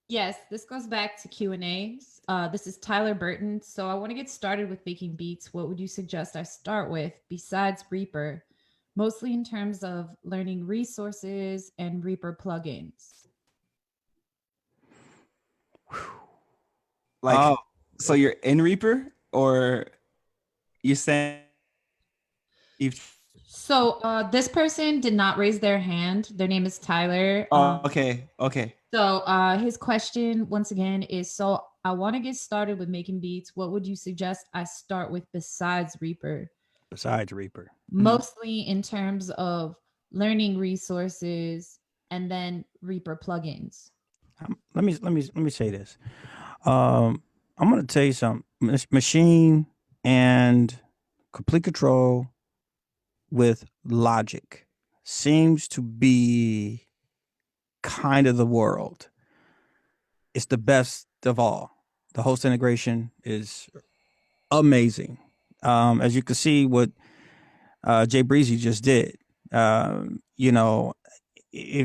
Speaker 5: Yes, this goes back to Q&As. This is Tyler Burton. So I want to get started with making beats. What would you suggest I start with besides Reaper? Mostly in terms of learning resources and Reaper plugins.
Speaker 2: Like,
Speaker 1: Oh,
Speaker 2: so you're in Reaper, or you're saying you've
Speaker 5: So this person did not raise their hand. Their name is Tyler.
Speaker 2: okay.
Speaker 5: So his question once again is, so I want to get started with making beats. What would you suggest I start with besides Reaper?
Speaker 1: Besides Reaper.
Speaker 5: Mostly in terms of learning resources and then Reaper plugins.
Speaker 1: Let me say this. I'm going to tell you something. Machine and Complete Control with Logic seems to be kind of the world. It's the best of all. The host integration is amazing. As you can see, what Jay Breezy just did. If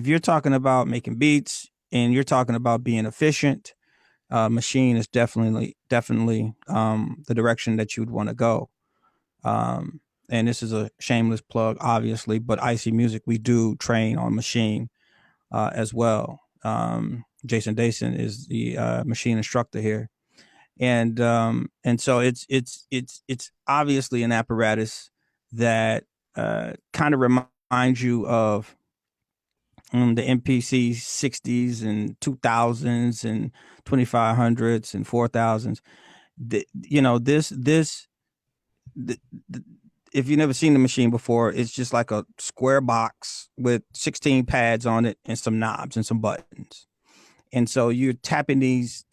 Speaker 1: you're talking about making beats and you're talking about being efficient, Machine is definitely the direction that you would want to go. And this is a shameless plug, obviously, but IC Music, we do train on Machine as well. Jason Dason is the Machine instructor here, and so it's obviously an apparatus that kind of reminds you of the MPC 60s and 2000s and 2500s and 4000s. If you've never seen the Machine before, it's just like a square box with 16 pads on it and some knobs and some buttons. And so you're tapping these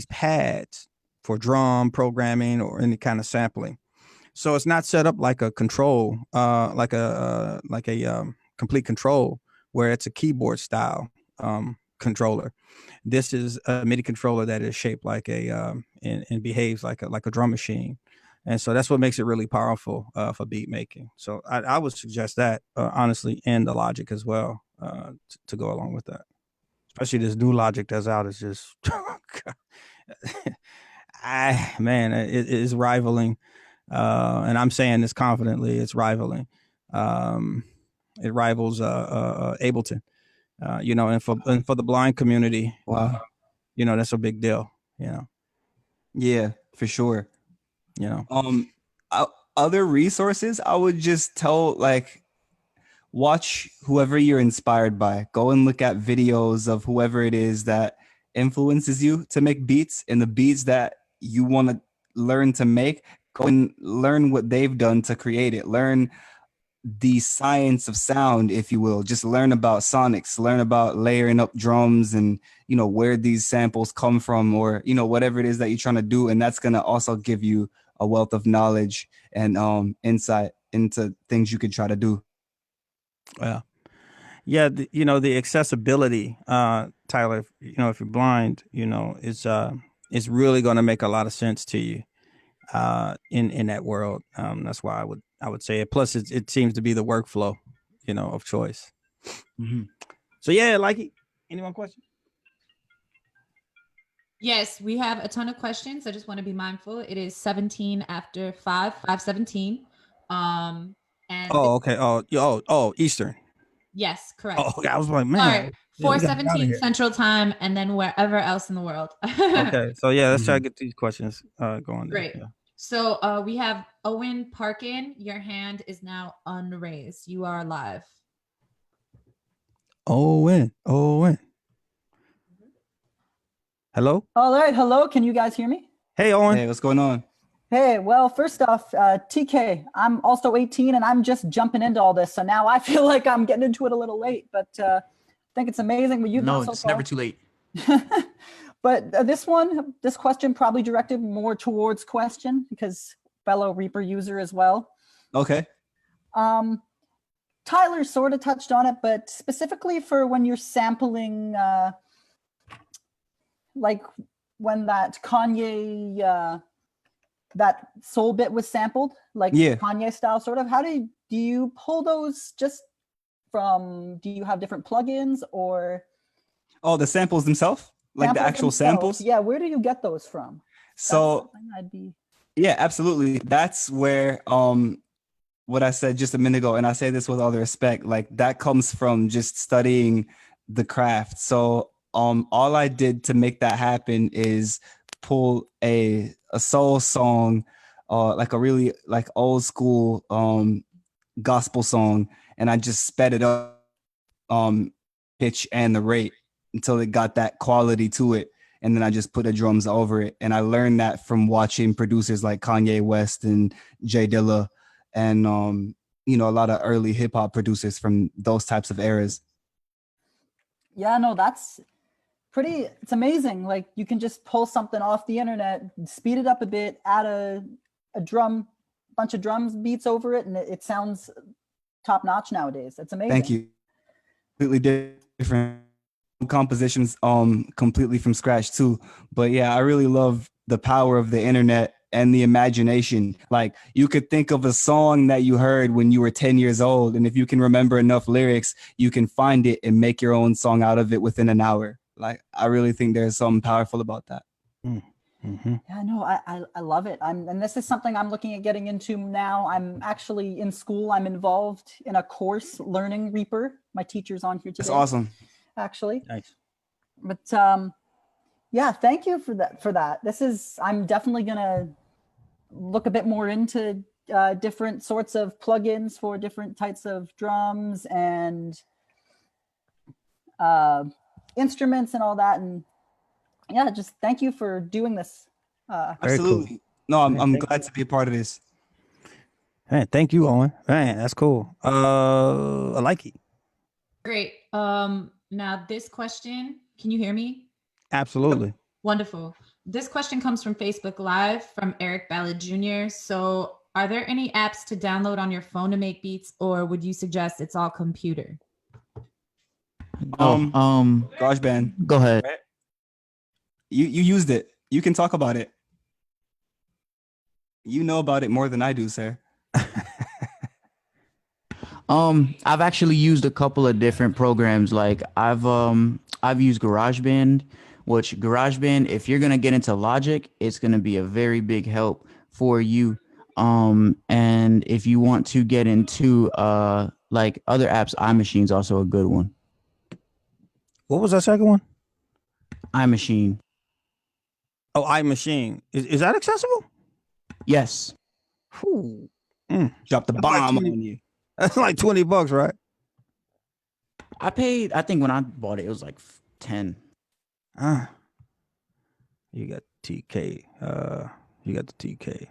Speaker 1: pads for drum programming or any kind of sampling. So it's not set up like a control, like a complete control, where it's a keyboard style controller. This is a MIDI controller that is shaped like and behaves like a drum machine. And so that's what makes it really powerful for beat making. So I would suggest that honestly, and the Logic as well to go along with that. Especially this new Logic that's out is just, it is rivaling. And I'm saying this confidently, it's rivaling. It rivals Ableton. And for the blind community,
Speaker 2: Wow.
Speaker 1: That's a big deal.
Speaker 2: Yeah, for sure.
Speaker 1: You know.
Speaker 2: Other resources, I would just tell, like, watch whoever you're inspired by. Go and look at videos of whoever it is that influences you to make beats, and the beats that you want to learn to make. Go and learn what they've done to create it. Learn the science of sound, if you will. Just learn about sonics, learn about layering up drums, and where these samples come from, or whatever it is that you're trying to do. And that's going to also give you a wealth of knowledge and insight into things you could try to do.
Speaker 1: Yeah, the accessibility, Tyler, if you're blind, is really going to make a lot of sense to you in that world. That's why I would say it. Plus, it seems to be the workflow, of choice.
Speaker 2: Mm-hmm.
Speaker 1: So yeah, any more questions?
Speaker 5: Yes, we have a ton of questions. I just want to be mindful. It is 17 after 5:17. And
Speaker 1: okay. Eastern.
Speaker 5: Yes, correct.
Speaker 1: Oh, I was like, man.
Speaker 5: Sorry, 4:17 Central Time, and then wherever else in the world.
Speaker 1: Okay, so yeah, let's try to get these questions going.
Speaker 5: Great.
Speaker 1: Yeah.
Speaker 5: So we have Owen Parkin. Your hand is now unraised. You are live.
Speaker 1: Owen. Hello.
Speaker 10: All right, hello. Can you guys hear me?
Speaker 1: Hey, Owen.
Speaker 2: Hey, what's going on?
Speaker 10: Hey, well, first off, TK, I'm also 18 and I'm just jumping into all this. So now I feel like I'm getting into it a little late, but I think it's amazing what you've
Speaker 3: No,
Speaker 10: done so
Speaker 3: it's
Speaker 10: far.
Speaker 3: never too late.
Speaker 10: But this question probably directed more towards question because fellow Reaper user as well.
Speaker 2: Okay.
Speaker 10: Tyler sort of touched on it, but specifically for when you're sampling, like when that Kanye, that soul bit was sampled, like
Speaker 2: Yeah.
Speaker 10: Kanye style, sort of. How do you pull those just from? Do you have different plugins or
Speaker 2: Oh, the samples themselves, like the
Speaker 10: samples
Speaker 2: actual
Speaker 10: themselves?
Speaker 2: samples.
Speaker 10: Yeah, where do you get those from? That's
Speaker 2: So
Speaker 10: something I'd be.
Speaker 2: yeah, absolutely. That's where what I said just a minute ago, and I say this with all the respect, like that comes from just studying the craft. So all I did to make that happen is pull a soul song, like a really like old school gospel song, and I just sped it up pitch and the rate until it got that quality to it, and then I just put the drums over it. And I learned that from watching producers like Kanye West and Jay Dilla and you know, a lot of early hip hop producers from those types of eras.
Speaker 10: Yeah, no, that's pretty. It's amazing. Like you can just pull something off the internet, speed it up a bit, add a bunch of drums beats over it, and it sounds top notch nowadays. It's amazing.
Speaker 2: Thank you. Completely different compositions, completely from scratch too. But yeah, I really love the power of the internet and the imagination. Like you could think of a song that you heard when you were 10 years old, and if you can remember enough lyrics, you can find it and make your own song out of it within an hour. Like I really think there's something powerful about that.
Speaker 1: Mm-hmm.
Speaker 10: Yeah, no, I love it. And this is something I'm looking at getting into now. I'm actually in school. I'm involved in a course learning Reaper. My teacher's on here today.
Speaker 2: That's awesome.
Speaker 10: Actually.
Speaker 1: Nice.
Speaker 10: But yeah, thank you for that. I'm definitely gonna look a bit more into different sorts of plugins for different types of drums and instruments and all that. And yeah, just thank you for doing this.
Speaker 2: Absolutely.
Speaker 1: Cool.
Speaker 2: No,
Speaker 1: Man,
Speaker 2: I'm glad to be a part of this.
Speaker 1: Man, thank you, Owen. Man, that's cool. I like it.
Speaker 5: Great. Now this question, can you hear me?
Speaker 1: Absolutely.
Speaker 5: Wonderful. This question comes from Facebook Live from Eric Ballard Jr. So are there any apps to download on your phone to make beats, or would you suggest it's all computer?
Speaker 2: GarageBand.
Speaker 3: Go ahead.
Speaker 2: Right? You used it. You can talk about it. You know about it more than I do, sir.
Speaker 3: I've actually used a couple of different programs. Like I've used GarageBand, which GarageBand, if you're gonna get into Logic, it's gonna be a very big help for you. And if you want to get into like other apps, iMachine's also a good one.
Speaker 1: What was that second one?
Speaker 3: iMachine.
Speaker 1: Oh, iMachine. Is that accessible?
Speaker 3: Yes.
Speaker 1: Whew.
Speaker 2: Drop the
Speaker 1: That's
Speaker 2: bomb
Speaker 1: like
Speaker 2: on you.
Speaker 1: That's like $20, right?
Speaker 3: I think when I bought it, it was like 10.
Speaker 1: You got TK. You got the TK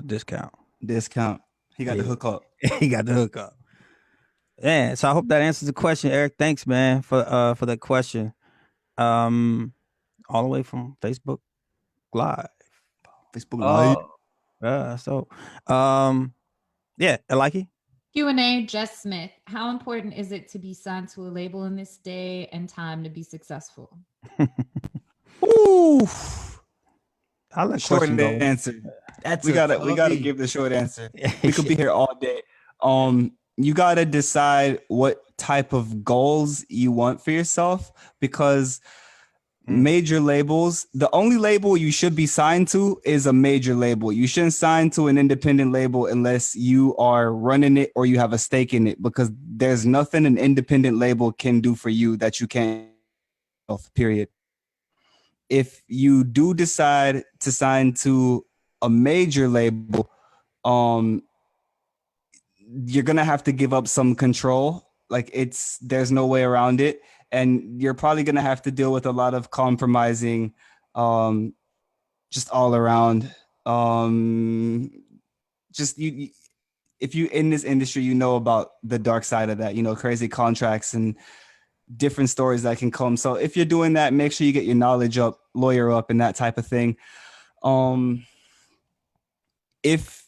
Speaker 1: discount.
Speaker 2: Discount. He got the hookup.
Speaker 1: He got the hookup. Yeah. So I hope that answers the question, Eric. Thanks, man, for that question. All the way from Facebook Live.
Speaker 2: Facebook Live.
Speaker 1: So, yeah, I like it.
Speaker 5: Q&A, Jess Smith. How important is it to be signed to a label in this day and time to be successful?
Speaker 2: Ooh.
Speaker 1: I let
Speaker 2: Short
Speaker 1: question go.
Speaker 2: answer.
Speaker 3: That's
Speaker 2: we gotta give the short answer. We could be here all day. You gotta decide what type of goals you want for yourself, because major labels, the only label you should be signed to is a major label. You shouldn't sign to an independent label unless you are running it or you have a stake in it, because there's nothing an independent label can do for you that you can't, period. If you do decide to sign to a major label, you're gonna have to give up some control. Like there's no way around it, and you're probably gonna have to deal with a lot of compromising, just all around. Just if you in this industry, you know about the dark side of that. You know, crazy contracts and different stories that can come. So if you're doing that, make sure you get your knowledge up, lawyer up, and that type of thing. If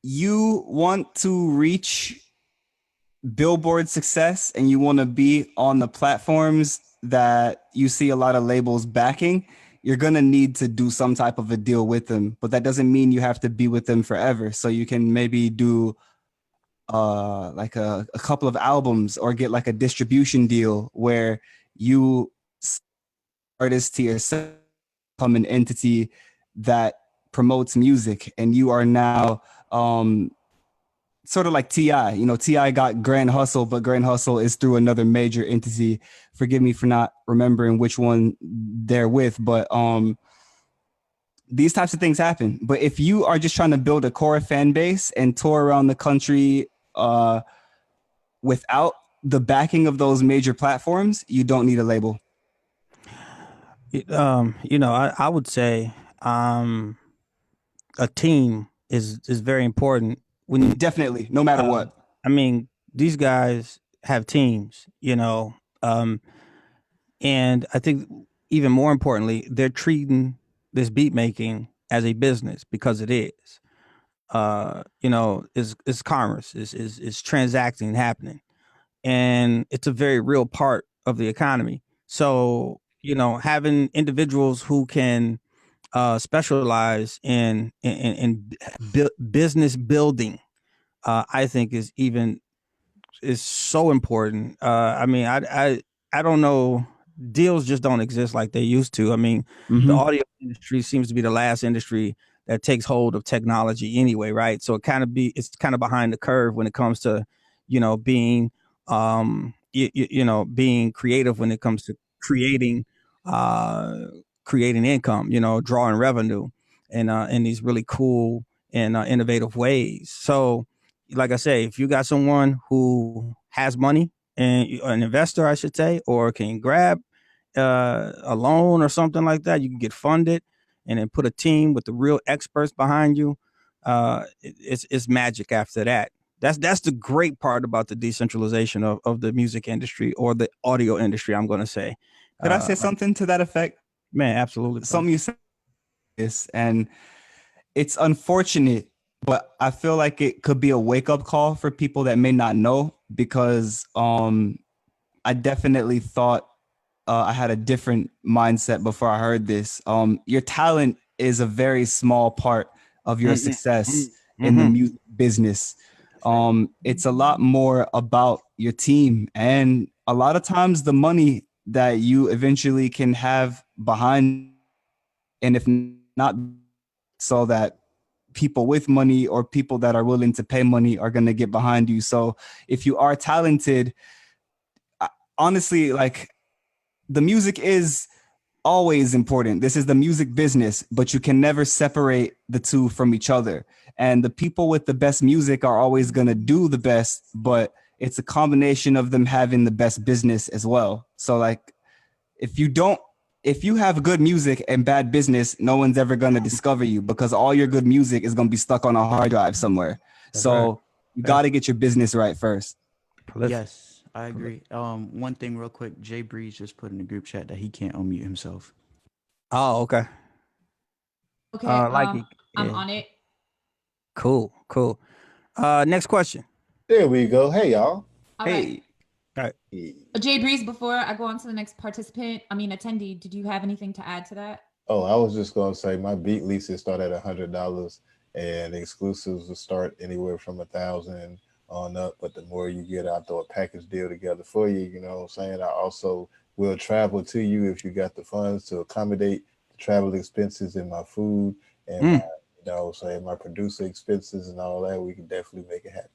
Speaker 2: you want to reach Billboard success and you want to be on the platforms that you see a lot of labels backing, you're going to need to do some type of a deal with them. But that doesn't mean you have to be with them forever. So you can maybe do like a couple of albums or get like a distribution deal where you artist to yourself become an entity that promotes music, and you are now sort of like T.I. You know, T.I. got Grand Hustle, but Grand Hustle is through another major entity. Forgive me for not remembering which one they're with, but these types of things happen. But if you are just trying to build a core fan base and tour around the country without the backing of those major platforms, you don't need a label.
Speaker 1: I would say a team is very important when
Speaker 2: Definitely, no matter what.
Speaker 1: I mean, these guys have teams, and I think even more importantly, they're treating this beat making as a business because it is. It's commerce, is transacting happening, and it's a very real part of the economy. So, having individuals who can specialize in business building, I think is so important. I mean, I don't know. Deals just don't exist like they used to. I mean, the audio industry seems to be the last industry that takes hold of technology anyway, right? So it's kind of behind the curve when it comes to, being being creative when it comes to uh creating income, drawing revenue and in these really cool and innovative ways. So like I say, if you got someone who has money and an investor, I should say, or can grab a loan or something like that, you can get funded and then put a team with the real experts behind you. It's magic after that. That's the great part about the decentralization of the music industry or the audio industry, I'm going to say.
Speaker 2: Could I say something to that effect?
Speaker 1: Man, absolutely.
Speaker 2: Something you said is, and it's unfortunate, but I feel like it could be a wake-up call for people that may not know, because I definitely thought I had a different mindset before I heard this. Your talent is a very small part of your success in the music business. It's a lot more about your team, and a lot of times the money that you eventually can have behind, and if not, so that people with money or people that are willing to pay money are going to get behind you. So if you are talented, honestly, like, the music is always important. This is the music business, but you can never separate the two from each other. And the people with the best music are always going to do the best, but it's a combination of them having the best business as well. So like, if you have good music and bad business, no one's ever going to discover you, because all your good music is going to be stuck on a hard drive somewhere. So you got to get your business right first.
Speaker 3: Yes, I agree. One thing real quick, Jay Breeze just put in the group chat that he can't unmute himself.
Speaker 1: Oh, okay.
Speaker 5: Okay,
Speaker 1: I'm
Speaker 5: on it.
Speaker 1: Cool. Next question.
Speaker 7: There we go. Hey, y'all.
Speaker 5: All right.
Speaker 1: All right.
Speaker 5: Jay Breeze, before I go on to the next attendee, did you have anything to add to that?
Speaker 7: Oh, I was just gonna say my beat leases start at $100, and exclusives will start anywhere from 1,000 on up. But the more you get, I'll throw a package deal together for you. You know what I'm saying? I also will travel to you if you got the funds to accommodate the travel expenses and my food and my, my producer expenses and all that. We can definitely make it happen.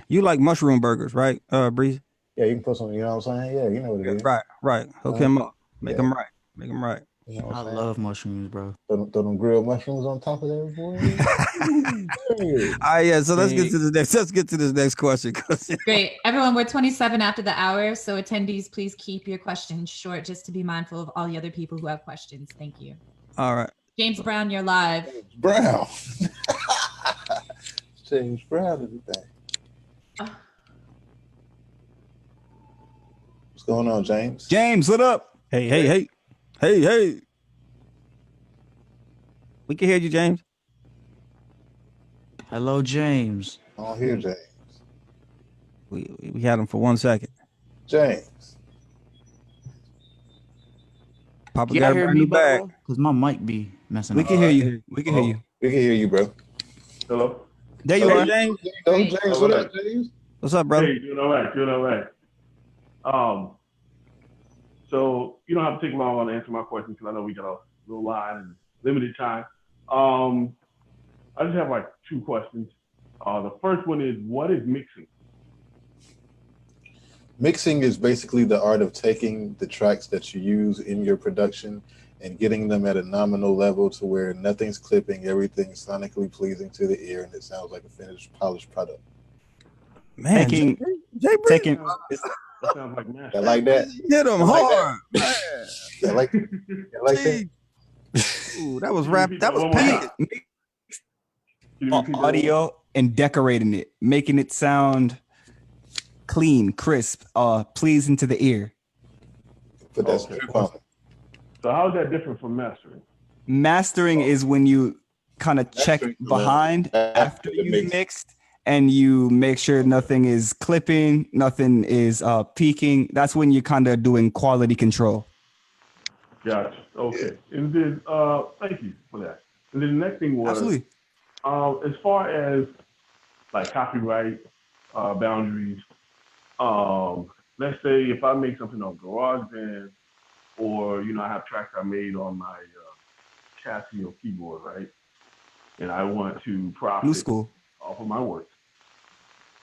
Speaker 1: You like mushroom burgers, right, Breeze?
Speaker 7: Yeah, you can put some. You know what I'm saying? Yeah, you know what it is.
Speaker 1: Right. Hook him up. Make him right.
Speaker 7: You know what
Speaker 3: I
Speaker 7: I'm saying?
Speaker 3: love mushrooms, bro.
Speaker 7: Throw them grilled mushrooms on top of that, boy. Hey.
Speaker 1: All right, yeah. So let's get
Speaker 3: Hey.
Speaker 1: to the next. Let's get to this next question.
Speaker 5: Great. Everyone, we're 27 after the hour. So attendees, please keep your questions short just to be mindful of all the other people who have questions. Thank you.
Speaker 1: All right.
Speaker 5: James Brown, you're live.
Speaker 7: James Brown. James Brown is the thing. What's going on, James?
Speaker 2: James, what up?
Speaker 1: Hey. We can hear you, James.
Speaker 3: Hello, James.
Speaker 7: I don't hear James.
Speaker 1: We had him for 1 second.
Speaker 7: James.
Speaker 1: Papa
Speaker 3: You
Speaker 1: got a
Speaker 3: hear
Speaker 1: brand
Speaker 3: me,
Speaker 1: new
Speaker 3: by the
Speaker 1: bag.
Speaker 3: way? Because my mic be messing
Speaker 2: We
Speaker 3: up.
Speaker 2: can hear you. We can hear you.
Speaker 7: We can hear you, bro.
Speaker 11: Hello.
Speaker 2: There you
Speaker 1: Hey,
Speaker 2: are.
Speaker 1: James.
Speaker 7: Yo, James, what up, James?
Speaker 1: What's up, brother?
Speaker 11: Hey, doing all right, doing all right. So you don't have to take long on to answer my question because I know we got a little line and limited time. I just have like 2 questions. The first one is, what is mixing?
Speaker 7: Mixing is basically the art of taking the tracks that you use in your production and getting them at a nominal level to where nothing's clipping, everything's sonically pleasing to the ear, and it sounds like a finished, polished product.
Speaker 1: Man,
Speaker 2: Taking-
Speaker 1: Jay
Speaker 2: taking-
Speaker 11: That sounds like master.
Speaker 7: I like that.
Speaker 1: hit him
Speaker 7: like
Speaker 1: hard.
Speaker 7: I like that.
Speaker 1: Ooh, that was
Speaker 11: Can you
Speaker 1: rap.
Speaker 11: repeat
Speaker 1: That was
Speaker 11: one more
Speaker 1: pagan.
Speaker 11: time? Can you repeat that one more time?
Speaker 2: Audio and decorating it, making it sound clean, crisp, pleasing to the ear.
Speaker 7: Put that
Speaker 11: Okay.
Speaker 7: strip on it.
Speaker 11: So how is that different from mastering?
Speaker 2: Mastering is when you kind of check
Speaker 7: Mastering,
Speaker 2: behind
Speaker 7: after
Speaker 2: after
Speaker 7: the
Speaker 2: you've
Speaker 7: mix.
Speaker 2: mixed and you make sure nothing is clipping, nothing is peaking. That's when you're kind of doing quality control.
Speaker 11: Gotcha. Okay. And then, thank you for that. And then the next thing was,
Speaker 2: Absolutely.
Speaker 11: as far as like copyright boundaries, let's say if I make something on GarageBand, or I have tracks I made on my Casio keyboard, right? And I want to
Speaker 2: New
Speaker 11: profit
Speaker 2: school.
Speaker 11: off of my work.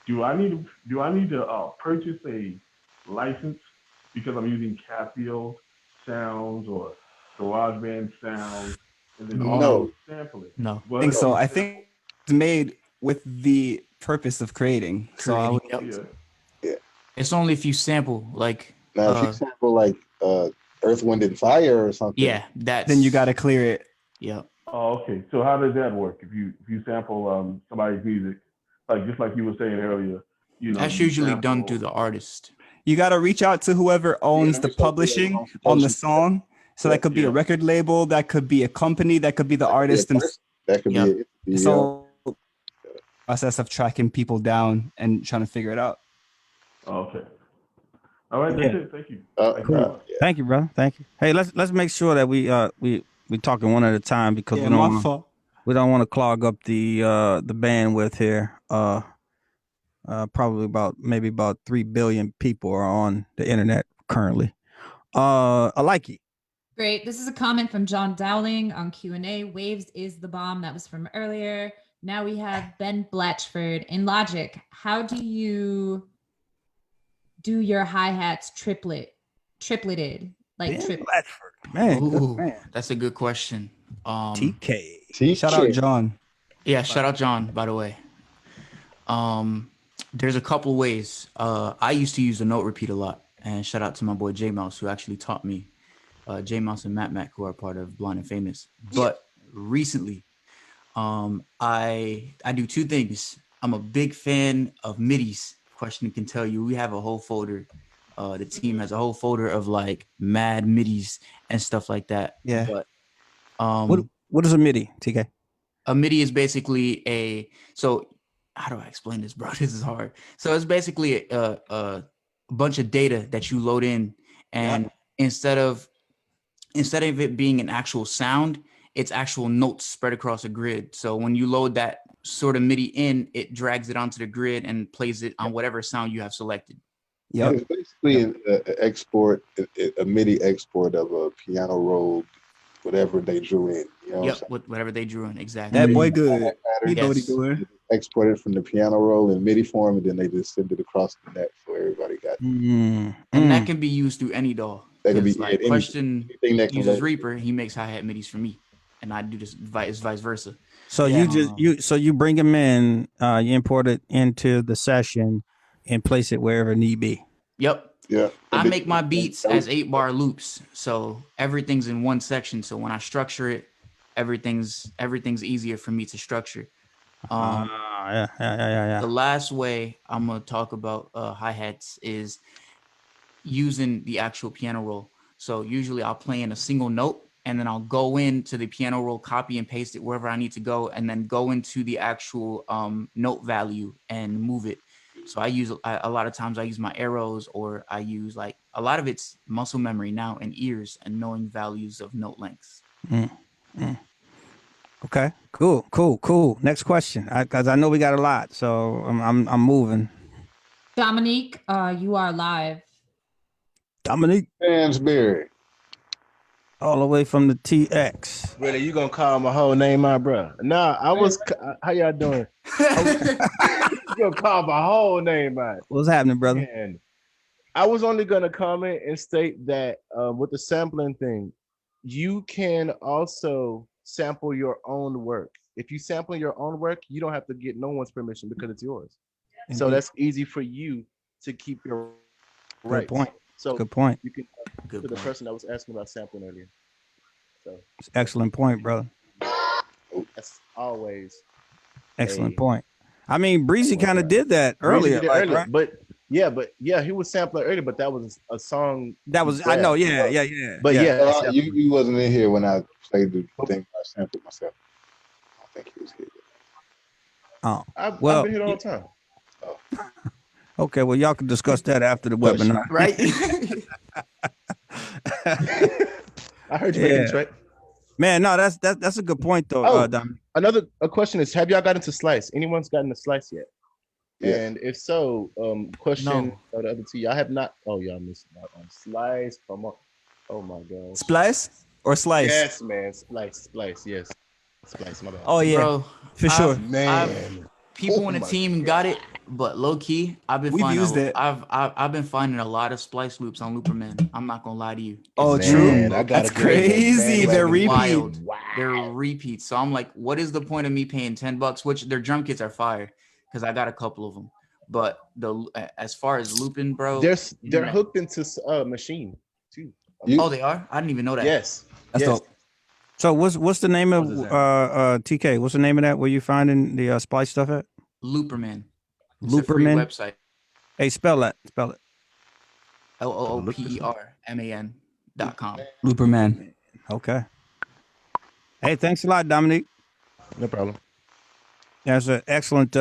Speaker 11: Do I need to purchase a license because I'm using Casio sounds or GarageBand sounds, and then also sampling?
Speaker 3: No.
Speaker 2: I think so. I think it's made with the purpose of creating. So I would,
Speaker 11: Yeah.
Speaker 3: It's only if you sample, like,
Speaker 7: Now, if you sample like Earth, Wind, and Fire or something,
Speaker 3: yeah, that's
Speaker 2: then you got to clear it.
Speaker 3: Yeah.
Speaker 11: Oh, okay. So how does that work? If you sample somebody's music, just like you were saying earlier,
Speaker 3: That's
Speaker 11: you
Speaker 3: usually
Speaker 11: sample-
Speaker 3: done through the artist.
Speaker 2: You got to reach out to whoever owns the publishing on the song. So that could be a record label, that could be a company, that could be the artist.
Speaker 7: That could be it.
Speaker 2: So process of tracking people down and trying to figure it out.
Speaker 11: Okay. All right. That's it. Thank you.
Speaker 1: Cool. Thank you, brother. Thank you. Hey, let's make sure that we talking one at a time because
Speaker 2: Yeah,
Speaker 1: we
Speaker 2: my
Speaker 1: don't
Speaker 2: fault.
Speaker 1: we don't want to clog up the bandwidth here. Probably maybe about 3 billion people are on the internet currently. I like it.
Speaker 5: Great. This is a comment from John Dowling on Q&A. Waves is the bomb. That was from earlier. Now we have Ben Blatchford. In Logic, how do you do your hi-hats tripleted? Like
Speaker 1: Ben
Speaker 5: trip.
Speaker 1: Blatchford. Man,
Speaker 3: Ooh,
Speaker 1: man.
Speaker 3: that's a good question.
Speaker 1: TK.
Speaker 2: Shout out John.
Speaker 3: Yeah, shout out John, by the way. There's a couple ways. I used to use the note repeat a lot, and shout out to my boy J Mouse who actually taught me. J Mouse and Matt Mac, who are part of Blind and Famous. But recently, I do 2 things. I'm a big fan of MIDIs. Question can tell you, we have a whole folder. The team has a whole folder of like mad MIDIs and stuff like that.
Speaker 2: Yeah.
Speaker 3: But
Speaker 1: what is a MIDI, TK?
Speaker 3: A MIDI is basically so how do I explain this, bro? This is hard. So it's basically a bunch of data that you load in, and instead of it being an actual sound, it's actual notes spread across a grid. So when you load that sort of MIDI in, it drags it onto the grid and plays it on whatever sound you have selected.
Speaker 2: Yeah,
Speaker 7: it's basically a MIDI export of a piano roll, whatever they drew in. You know
Speaker 3: Whatever they drew in, exactly.
Speaker 2: that boy good. He know what he
Speaker 3: Yes.
Speaker 2: doing.
Speaker 7: Export it from the piano roll in MIDI form, and then they just send it across the net so everybody got it.
Speaker 3: And that can be used through any DAW.
Speaker 7: That could be
Speaker 3: Because like
Speaker 7: anything,
Speaker 3: Question
Speaker 7: anything that can
Speaker 3: uses
Speaker 7: let.
Speaker 3: Reaper, he makes hi-hat midis for me, and I do this vice versa.
Speaker 1: So
Speaker 10: Yeah.
Speaker 1: you bring them in, you import it into the session, and place it wherever need be.
Speaker 3: Yep.
Speaker 7: Yeah.
Speaker 3: I make my beats as 8-bar loops, so everything's in one section. So when I structure it, everything's easier for me to structure.
Speaker 1: Yeah.
Speaker 3: The last way I'm gonna talk about hi-hats is using the actual piano roll. So usually I'll play in a single note, and then I'll go into the piano roll, copy and paste it wherever I need to go, and then go into the actual note value and move it. So a lot of times I use my arrows, or I use like a lot of it's muscle memory now and ears and knowing values of note lengths.
Speaker 1: Okay, cool. Next question, because I know we got a lot, so I'm moving.
Speaker 5: Dominique, you are live.
Speaker 1: Dominique
Speaker 7: Stansberry.
Speaker 1: all the way from the TX.
Speaker 12: Really, you gonna call my whole name out, bro? Nah, I was. How y'all doing? You gonna call my whole name out?
Speaker 1: What's happening, brother?
Speaker 12: And I was only gonna comment and state that with the sampling thing, you can also sample your own work. If you sample your own work, you don't have to get no one's permission because it's yours. So
Speaker 1: Indeed.
Speaker 12: that's easy for you to keep your rights.
Speaker 1: Good point.
Speaker 12: So
Speaker 1: Good point.
Speaker 12: you can
Speaker 3: Good
Speaker 12: to the
Speaker 3: point.
Speaker 12: person that was asking about sampling earlier. So
Speaker 1: Excellent point, brother.
Speaker 12: that's always
Speaker 1: Excellent
Speaker 12: a-
Speaker 1: point. I mean, Breezy kind of did that earlier,
Speaker 12: Breezy did
Speaker 1: like,
Speaker 12: earlier,
Speaker 1: right?
Speaker 12: but he was sampling earlier, but that was a song.
Speaker 1: That was I know, yeah.
Speaker 12: But yeah,
Speaker 7: You wasn't in here when I played the thing. I sampled myself. I don't think he was here.
Speaker 1: Oh,
Speaker 12: I've
Speaker 1: well,
Speaker 12: been here all the time.
Speaker 1: okay. Well, y'all can discuss that after the webinar,
Speaker 3: Right?
Speaker 12: I heard you
Speaker 1: Yeah.
Speaker 12: making the track.
Speaker 1: Man, no, that's a good point though,
Speaker 12: Oh,
Speaker 1: Dominic.
Speaker 12: a question is: have y'all gotten to Slice? Anyone's gotten to Slice yet?
Speaker 7: Yeah.
Speaker 12: And if so, question
Speaker 3: No.
Speaker 12: or the other two, y'all have not. Oh, y'all missed out on Slice. Come on. Oh my gosh.
Speaker 2: Splice or slice?
Speaker 12: Yes, man. Splice. Yes. Splice. My bad.
Speaker 2: Oh yeah,
Speaker 3: Bro,
Speaker 2: for sure.
Speaker 12: Man.
Speaker 3: People
Speaker 12: Oh
Speaker 3: in the
Speaker 12: my
Speaker 3: team got it, but low key,
Speaker 2: We've used it.
Speaker 3: I've been finding a lot of splice loops on Looperman. I'm not gonna lie to you.
Speaker 2: Oh,
Speaker 3: It's
Speaker 2: true.
Speaker 12: Man, I gotta
Speaker 2: That's
Speaker 12: get on that
Speaker 2: crazy. They're
Speaker 12: bandwagon.
Speaker 2: repeat.
Speaker 3: wild.
Speaker 12: Wow.
Speaker 3: They're repeats. So I'm like, what is the point of me paying $10? Which their drum kits are fire, because I got a couple of them. But as far as looping, bro,
Speaker 12: They're hooked into Machine too.
Speaker 3: Oh, they are? I didn't even know that.
Speaker 12: Yes.
Speaker 2: That's
Speaker 12: yes.
Speaker 2: dope.
Speaker 1: So what's the name of
Speaker 12: What is
Speaker 1: TK? What's the name of that? Where you finding the splice stuff at?
Speaker 3: Looperman. It's a free
Speaker 1: Looperman.
Speaker 3: website.
Speaker 1: Hey, spell it.
Speaker 3: LOOPERMAN.com.
Speaker 2: Looperman.
Speaker 1: Okay. Hey, thanks a lot, Dominique.
Speaker 12: No problem.
Speaker 1: That's an excellent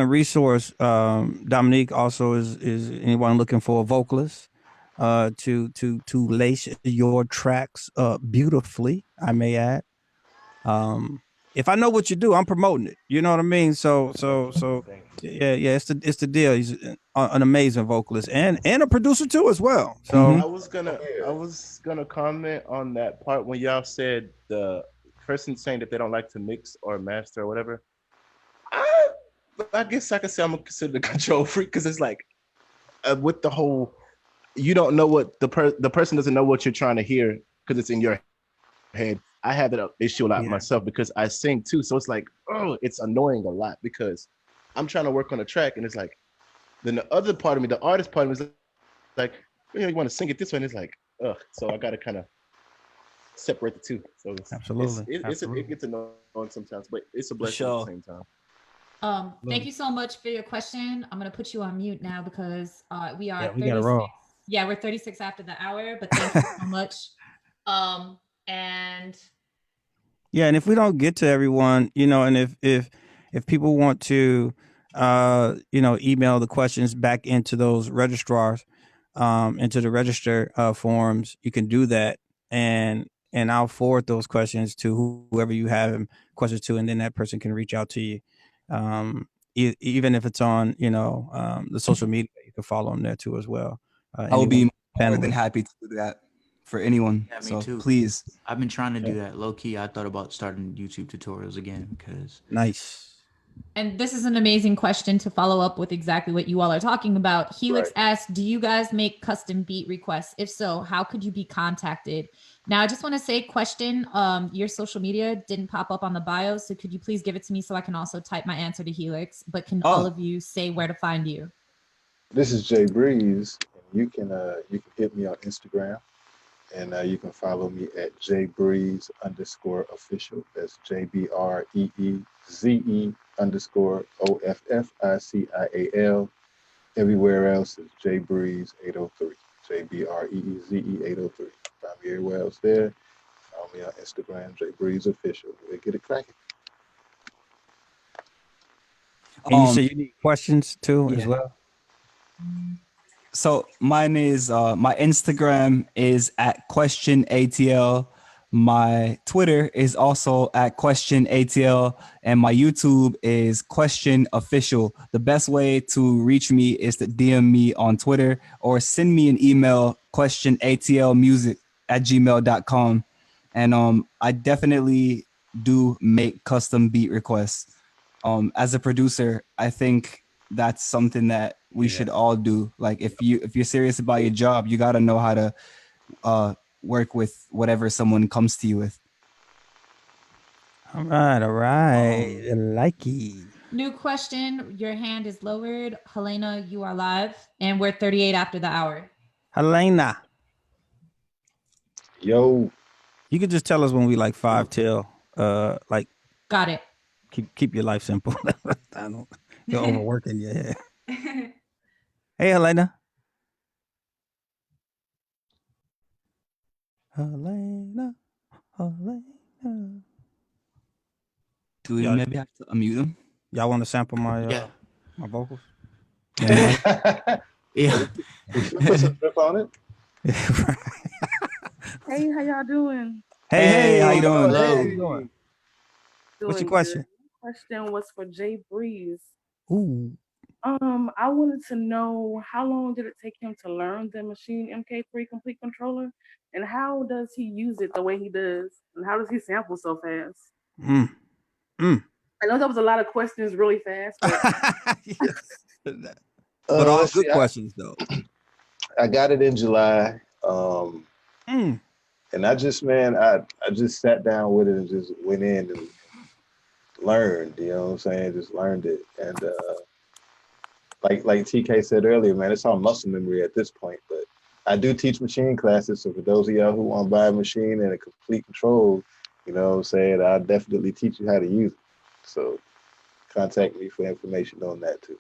Speaker 1: resource. Dominique also is anyone looking for a vocalist to lace your tracks beautifully, I may add. If I know what you do, I'm promoting it. You know what I mean? So yeah, it's the deal. He's an amazing vocalist and a producer too as well. So
Speaker 12: I was gonna comment on that part when y'all said the person saying that they don't like to mix or master or whatever. I guess I could say I'm considered a control freak, because it's like with the whole, you don't know what the person doesn't know what you're trying to hear because it's in your head. I have that issue a lot myself because I sing too, so it's like, oh, it's annoying a lot because I'm trying to work on a track and it's like, then the other part of me, the artist part of me, is like, you want to sing it this way, and it's like, ugh. So I got to kind of separate the two. So
Speaker 1: absolutely,
Speaker 12: it gets annoying sometimes, but it's a blessing
Speaker 2: sure.
Speaker 12: at the same time.
Speaker 5: Thank you so much for your question. I'm gonna put you on mute now because we are
Speaker 1: we gotta roll.
Speaker 5: Yeah, we're 36 after the hour, but thank you so much. And
Speaker 1: yeah, and if we don't get to everyone, and if people want to email the questions back into those registrars, into the register forums, you can do that, and I'll forward those questions to whoever you have questions to, and then that person can reach out to you. Even if it's on the social media, you can follow them there too as well.
Speaker 2: I will be more than happy to do that for anyone.
Speaker 3: Yeah, me
Speaker 2: so
Speaker 3: too.
Speaker 2: please.
Speaker 3: I've been trying to do that low key. I thought about starting YouTube tutorials again because
Speaker 1: nice.
Speaker 5: And this is an amazing question to follow up with exactly what you all are talking about. Helix asks, do you guys make custom beat requests? If so, how could you be contacted? Now, I just want to say, question, your social media didn't pop up on the bio, so could you please give it to me so I can also type my answer to Helix? But can all of you say where to find you?
Speaker 7: This is Jay Breeze. You can hit me on Instagram, and you can follow me at jbreeze_official. That's JBREEZE_OFFICIAL. Everywhere else is jbreeze803. JBREEZE803. Find me everywhere else there. Follow me on Instagram, jbreezeofficial. We'll get it cracking.
Speaker 1: And you say you need questions too as well?
Speaker 2: So mine is my Instagram is at questionatl. My Twitter is also at questionatl, and my YouTube is question official. The best way to reach me is to DM me on Twitter or send me an email, questionatlmusic@gmail.com. And I definitely do make custom beat requests. As a producer, I think that's something that we should all do. Like if you're serious about your job, you got to know how to work with whatever someone comes to you with.
Speaker 1: All right. Likey.
Speaker 5: New question. Your hand is lowered. Helena, you are live, and we're 38 after the hour.
Speaker 1: Helena.
Speaker 7: Yo.
Speaker 1: You could just tell us when we like 5 till. Like.
Speaker 5: Got it.
Speaker 1: Keep your life simple. You're overworking your head. Hey, Helena. Helena.
Speaker 2: Do we maybe have to unmute them?
Speaker 1: Y'all want to sample my my vocals?
Speaker 3: Yeah.
Speaker 7: Put some drip on it.
Speaker 13: Hey, how y'all doing?
Speaker 2: Hey, how you doing?
Speaker 1: How you doing? What's your question?
Speaker 13: Good. Question was for Jay Breeze.
Speaker 1: Ooh.
Speaker 13: I wanted to know how long did it take him to learn the Machine MK3 Complete Controller, and how does he use it the way he does, and how does he sample so fast? I know that was a lot of questions really fast, but
Speaker 1: but all good questions though.
Speaker 7: I got it in July. And I just sat down with it and just went in and learned, you know what I'm saying? Just learned it. And like TK said earlier, man, it's all muscle memory at this point. But I do teach machine classes. So for those of y'all who want to buy a machine and a complete control, you know what I'm saying, I'll definitely teach you how to use it. So contact me for information on that too.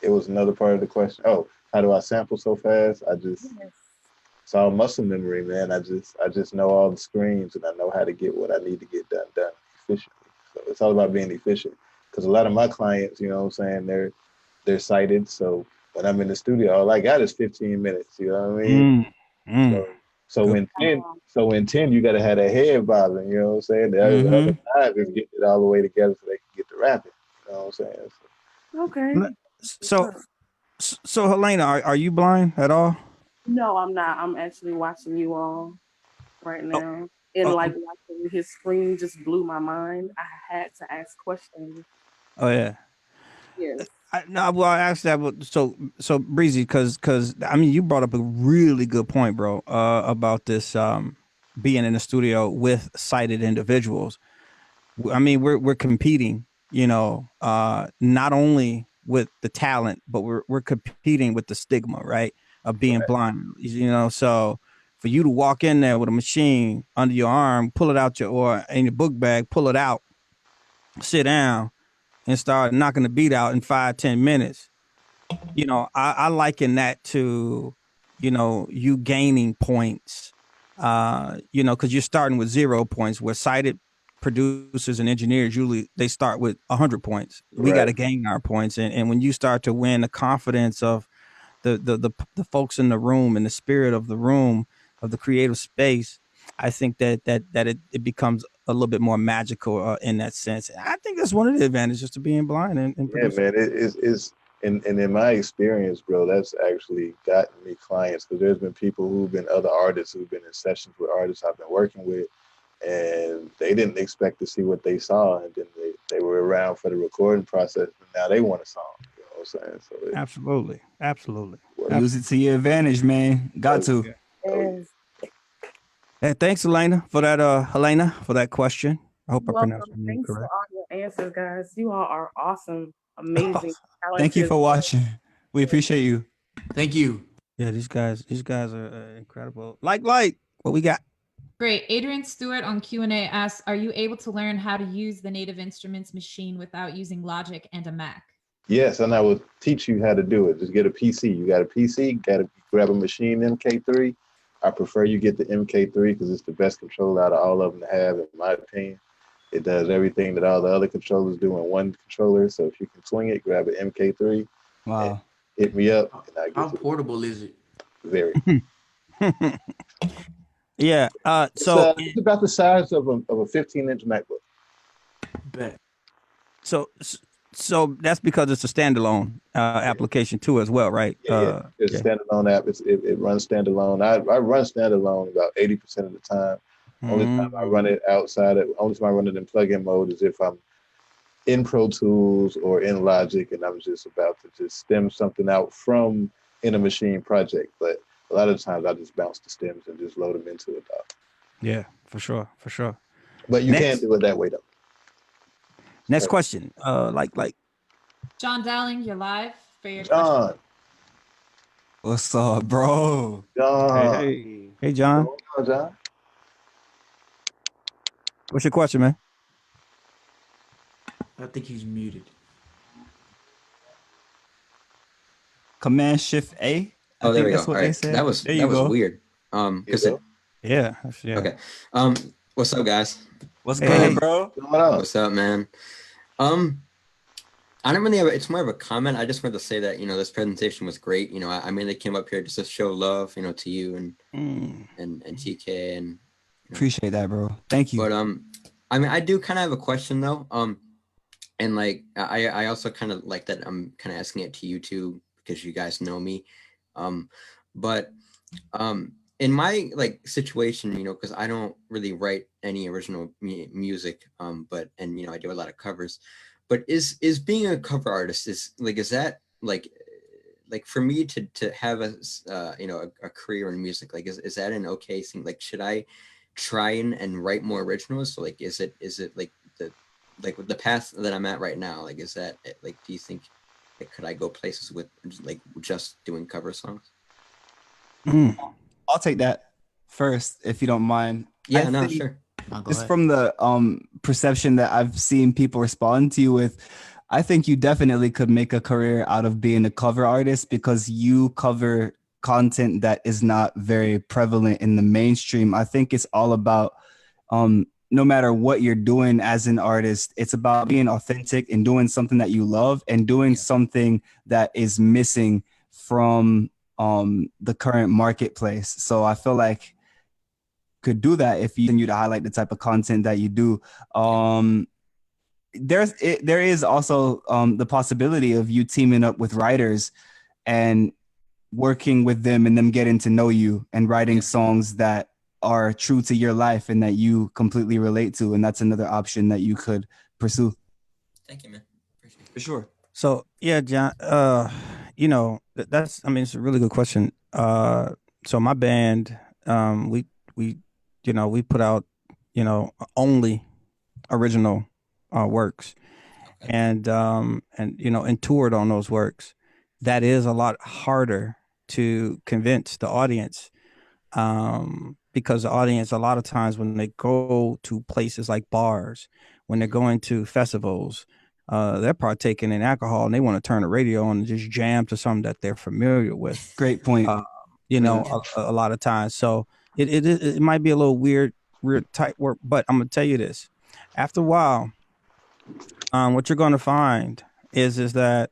Speaker 7: It was another part of the question. Oh, how do I sample so fast? It's all muscle memory, man. I just know all the screens and I know how to get what I need to get done efficiently. So it's all about being efficient. Because a lot of my clients, you know what I'm saying, they're sighted. So when I'm in the studio, all I got is 15 minutes. You know what I mean? So in 10, you gotta have that head bobbing, you know what I'm saying? The other 5 is getting it all the way together so they can get the rapping. You know what I'm saying?
Speaker 13: okay.
Speaker 1: So Helena, are you blind at all?
Speaker 13: No, I'm not. I'm actually watching you all right now. And like watching his screen just blew my mind. I had to ask questions.
Speaker 1: Oh yeah.
Speaker 13: Yes.
Speaker 1: I asked that. So Breezy, because I mean, you brought up a really good point, bro, about this being in the studio with sighted individuals. I mean, we're competing, you know, not only with the talent, but we're competing with the stigma, right, of being blind, you know. So for you to walk in there with a machine under your arm, pull it out or in your book bag, pull it out, sit down, and start knocking the beat out in 5-10 minutes. You know, I liken that to, you know, you gaining points, you know, because you're starting with 0 points, where sighted producers and engineers usually they start with 100 points. We got to gain our points, and when you start to win the confidence of the folks in the room and the spirit of the room, of the creative space, I think that it becomes a little bit more magical in that sense. I think that's one of the advantages to being blind and producing.
Speaker 7: Man, it is. And in my experience, bro, that's actually gotten me clients, because there's been people who've been other artists who've been in sessions with artists I've been working with, and they didn't expect to see what they saw, and then they were around for the recording process, and now they want a song. You know what I'm saying? So
Speaker 1: absolutely.
Speaker 2: Use it to your advantage, man. Got to.
Speaker 13: Yes.
Speaker 1: Hey, thanks, Helena, for that question. I hope I pronounced
Speaker 13: Welcome.
Speaker 1: your name
Speaker 13: Thanks for
Speaker 1: correct.
Speaker 13: all your answers, guys. You all are awesome, amazing,
Speaker 2: Thank you
Speaker 13: talented.
Speaker 2: for watching. We appreciate you.
Speaker 3: Thank you.
Speaker 1: Yeah, these guys are incredible. Like, what we got?
Speaker 5: Great. Adrian Stewart on Q&A asks, are you able to learn how to use the Native Instruments machine without using Logic and a Mac?
Speaker 7: yes, and I will teach you how to do it. Just get a PC. You got a PC, got to grab a machine MK3. I prefer you get the MK3 because it's the best controller out of all of them to have, in my opinion. It does everything that all the other controllers do in one controller. So if you can swing it, grab an MK3.
Speaker 2: Wow.
Speaker 7: Hit me up. And I
Speaker 3: How portable is it?
Speaker 7: Very.
Speaker 1: Yeah.
Speaker 7: It's about the size of a 15-inch MacBook.
Speaker 3: Bet.
Speaker 1: So that's because it's a standalone application too, as well, right?
Speaker 7: Yeah. It's a standalone app. It runs standalone. I run standalone about 80% of the time. Only time I run it only time I run it in plug-in mode is if I'm in Pro Tools or in Logic and I'm just about to just stem something out from in a machine project. But a lot of times I just bounce the stems and just load them into it.
Speaker 1: Yeah, for sure.
Speaker 7: But you can't do it that way though.
Speaker 1: Next question.
Speaker 5: John Dowling, you're live for your
Speaker 7: John.
Speaker 2: What's up, bro?
Speaker 7: John.
Speaker 1: Hey, John.
Speaker 7: What's going on, John?
Speaker 1: What's your question, man?
Speaker 3: I think he's muted.
Speaker 2: Command Shift A.
Speaker 14: Oh, there we go.
Speaker 2: That's what
Speaker 14: All
Speaker 2: they
Speaker 14: right.
Speaker 2: said.
Speaker 14: That was
Speaker 2: there you go.
Speaker 14: weird. Because
Speaker 1: yeah.
Speaker 14: Okay. What's up, guys?
Speaker 2: What's good, bro?
Speaker 14: What's up, man? I don't really have. It's more of a comment. I just wanted to say that this presentation was great. I mainly came up here just to show love, to you and TK and.
Speaker 2: Appreciate that, bro. Thank you.
Speaker 14: But I mean, I do kind of have a question though. And like I also kind of like that. I'm kind of asking it to you too because you guys know me. But in my situation, because I don't really write any original music. But I do a lot of covers. But is being a cover artist is that like for me to have a career in music, is that an okay thing? Should I try and write more originals? So is it the path that I'm at right now, is that do you think could I go places with just doing cover songs?
Speaker 2: I'll take that first if you don't mind.
Speaker 14: Yeah, no, sure.
Speaker 2: Just from the perception that I've seen people respond to you with, I think you definitely could make a career out of being a cover artist because you cover content that is not very prevalent in the mainstream. I think it's all about no matter what you're doing as an artist, it's about being authentic and doing something that you love and doing something that is missing from the current marketplace. So I feel like could do that if you continue to highlight the type of content that you do. There is also the possibility of you teaming up with writers and working with them and them getting to know you and writing songs that are true to your life and that you completely relate to. And that's another option that you could pursue.
Speaker 14: Thank you, man. Appreciate it.
Speaker 2: For sure.
Speaker 1: So yeah, John, it's a really good question. So my band, we put out, only original works and toured on those works. That is a lot harder to convince the audience because the audience, a lot of times when they go to places like bars, when they're going to festivals, they're partaking in alcohol and they want to turn the radio on and just jam to something that they're familiar with.
Speaker 2: Great point.
Speaker 1: A lot of times. So it might be a little weird tight work, but I'm gonna tell you this. After a while, what you're going to find is that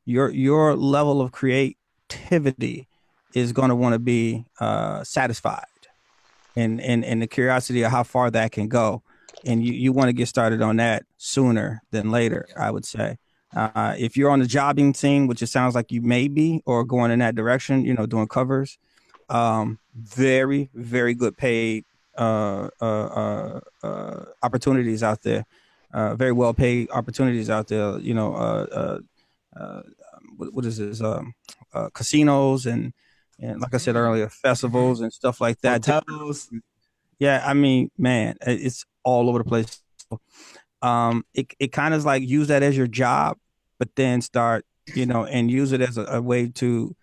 Speaker 1: your level of creativity is going to want to be satisfied, and the curiosity of how far that can go, and you want to get started on that sooner than later. I would say, if you're on the jobbing scene, which it sounds like you may be, or going in that direction, doing covers, very, very good paid opportunities out there, very well paid opportunities out there. What is this? Casinos and like I said earlier, festivals and stuff like that.
Speaker 2: Hotels.
Speaker 1: Yeah, I mean, man, it's all over the place. It kind of like use that as your job, but then start, and use it as a way to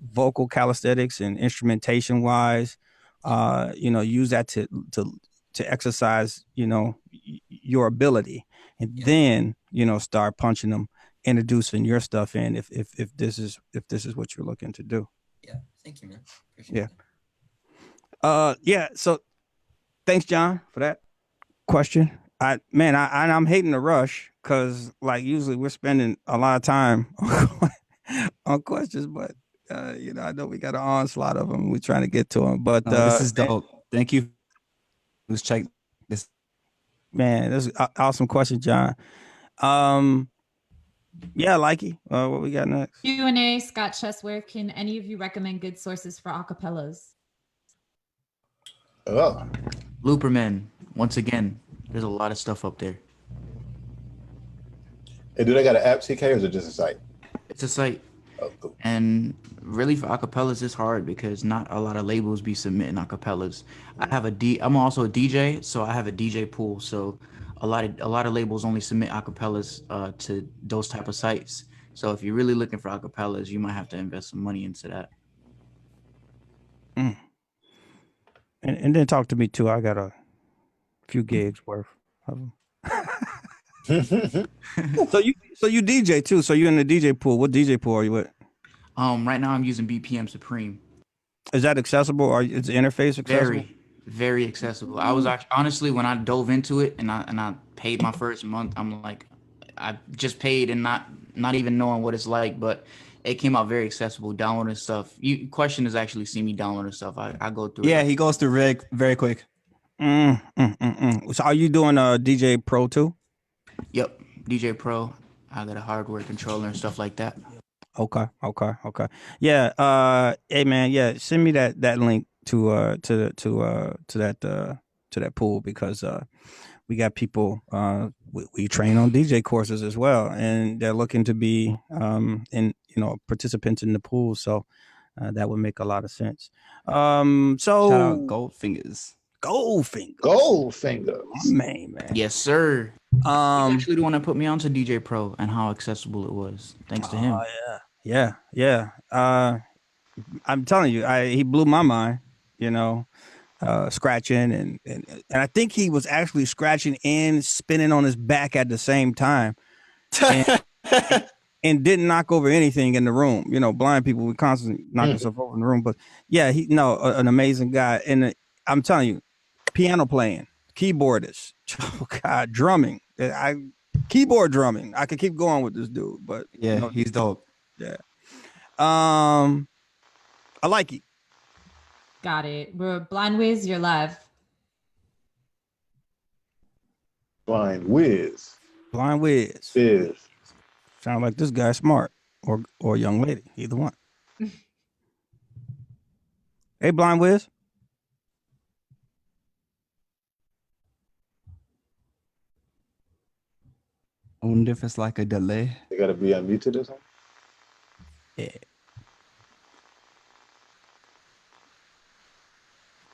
Speaker 1: vocal calisthenics and instrumentation wise, use that to exercise, your ability, and then, start punching them, introducing your stuff in if this is what you're looking to do.
Speaker 14: Yeah, thank you, man. Appreciate
Speaker 1: Yeah. So thanks, John, for that question. I'm hating the rush because like usually we're spending a lot of time on questions, but I know we got an onslaught of them. We're trying to get to them, but
Speaker 2: This is dope. Thank you. Let's check this.
Speaker 1: Man, this is awesome question, John. Yeah, Likey. What we got next?
Speaker 5: Q&A, Scott Chesware. Can any of you recommend good sources for acapellas?
Speaker 7: Oh,
Speaker 3: Looperman. Once again, there's a lot of stuff up there.
Speaker 7: And do they got an app, TK, or is it just a site?
Speaker 3: It's a site.
Speaker 7: Oh, cool.
Speaker 3: And really for acapellas, it's hard because not a lot of labels be submitting acapellas. I'm also a DJ, so I have a DJ pool. So a lot of labels only submit acapellas to those type of sites. So if you're really looking for acapellas, you might have to invest some money into that.
Speaker 1: And then talk to me too. I got a few gigs worth of them. So you DJ too. So you're in the DJ pool. What DJ pool are you with?
Speaker 3: Right now I'm using BPM Supreme.
Speaker 1: Is that accessible, or is the interface accessible?
Speaker 3: Very accessible. I was actually, honestly, when I dove into it and I paid my first month, I'm like, I just paid and not even knowing what it's like, but it came out very accessible. Downloading stuff. Question is actually see me downloading stuff. I go through.
Speaker 2: Yeah, he goes through very quick.
Speaker 1: So are you doing DJ Pro too?
Speaker 3: Yep, DJ Pro. I got a hardware controller and stuff like that.
Speaker 1: Okay. Yeah. Hey man. Yeah. Send me that link to that pool, because we got people we train on DJ courses as well, and they're looking to be participants in the pool. So that would make a lot of sense. So
Speaker 2: shout out Goldfingers.
Speaker 7: Goldfinger.
Speaker 1: Man.
Speaker 3: Yes, sir. He's actually the one that put me onto DJ Pro and how accessible it was, thanks to him.
Speaker 1: Yeah. I'm telling you, he blew my mind. Scratching and I think he was actually scratching and spinning on his back at the same time, and didn't knock over anything in the room. Blind people, we constantly knock ourselves over in the room. But yeah, an amazing guy. And I'm telling you, piano playing, keyboardist, oh God, drumming. Keyboard drumming. I could keep going with this dude, but
Speaker 2: yeah, he's dope.
Speaker 1: Yeah. I like it.
Speaker 5: Got it. We're Blind Wiz, you're live.
Speaker 7: Blind Wiz.
Speaker 1: Sound like this guy smart, or young lady, either one. Hey, Blind Wiz.
Speaker 2: I wonder if it's like a delay.
Speaker 7: They gotta be unmuted or something.
Speaker 1: Yeah.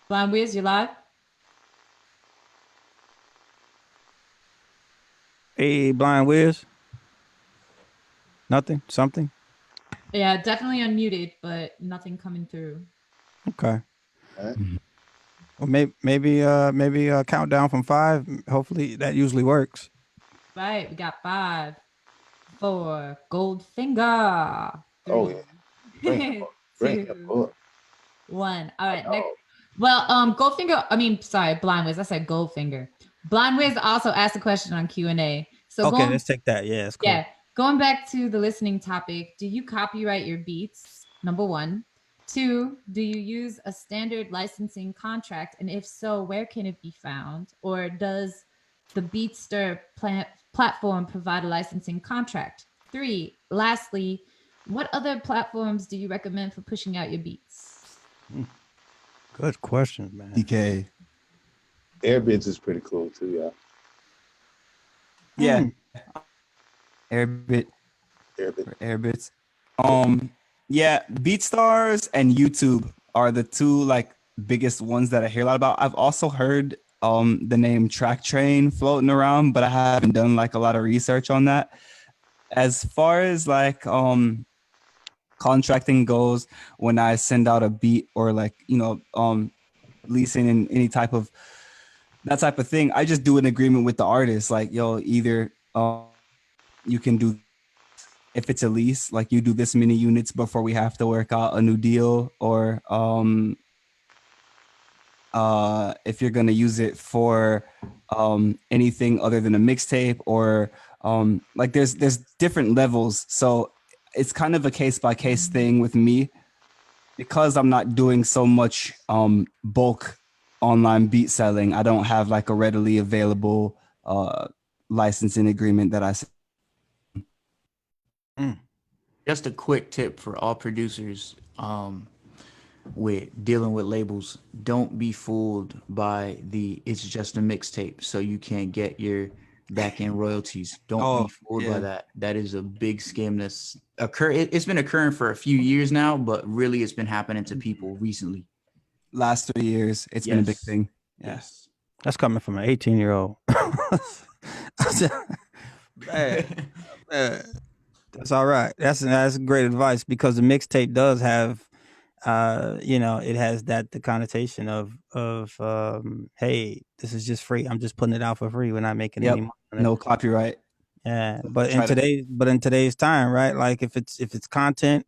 Speaker 5: Blind Wiz, you live?
Speaker 1: Hey, Blind Wiz. Nothing? Something?
Speaker 5: Yeah, definitely unmuted, but nothing coming through.
Speaker 1: Okay. Well, maybe a countdown from 5. Hopefully that usually works.
Speaker 5: Right, we got 5, 4, Goldfinger. 3,
Speaker 7: Oh yeah. Bring
Speaker 5: 2, 1. All right, next. Well, Goldfinger. Blind Wiz. I said Goldfinger. Blind Wiz also asked a question on Q&A. So
Speaker 1: okay, let's take that. Yeah, it's cool.
Speaker 5: Yeah, going back to the listening topic. Do you copyright your beats? Number 1. 2. Do you use a standard licensing contract? And if so, where can it be found? Or does the Beatster platform provide a licensing contract? 3. Lastly, what other platforms do you recommend for pushing out your beats?
Speaker 1: Good questions, man.
Speaker 2: DK.
Speaker 7: Airbits is pretty cool too, yeah.
Speaker 2: Yeah. Airbit. Airbits. Yeah, BeatStars and YouTube are the two like biggest ones that I hear a lot about. I've also heard the name Track Train floating around, but I haven't done like a lot of research on that. As far as like contracting goes, when I send out a beat or like, leasing in any type of that type of thing, I just do an agreement with the artist. Like, yo, either you can do, if it's a lease, like you do this many units before we have to work out a new deal, or if you're gonna use it for anything other than a mixtape, or like there's different levels. So it's kind of a case by case thing with me, because I'm not doing so much bulk online beat selling. I don't have like a readily available licensing agreement that I.
Speaker 3: Just a quick tip for all producers with dealing with labels: don't be fooled by the "it's just a mixtape so you can't get your back end royalties." Don't be fooled by that. That is a big scam that's it's been occurring for a few years now, but really it's been happening to people recently.
Speaker 2: Last 3 years, it's been a big thing. Yeah.
Speaker 3: Yes.
Speaker 1: That's coming from an 18-year-old. Man, that's all right. That's great advice, because the mixtape does have, it has the connotation of hey, this is just free. I'm just putting it out for free. We're not making any money on it.
Speaker 2: No copyright.
Speaker 1: Yeah, but in today's time, right? Like if it's content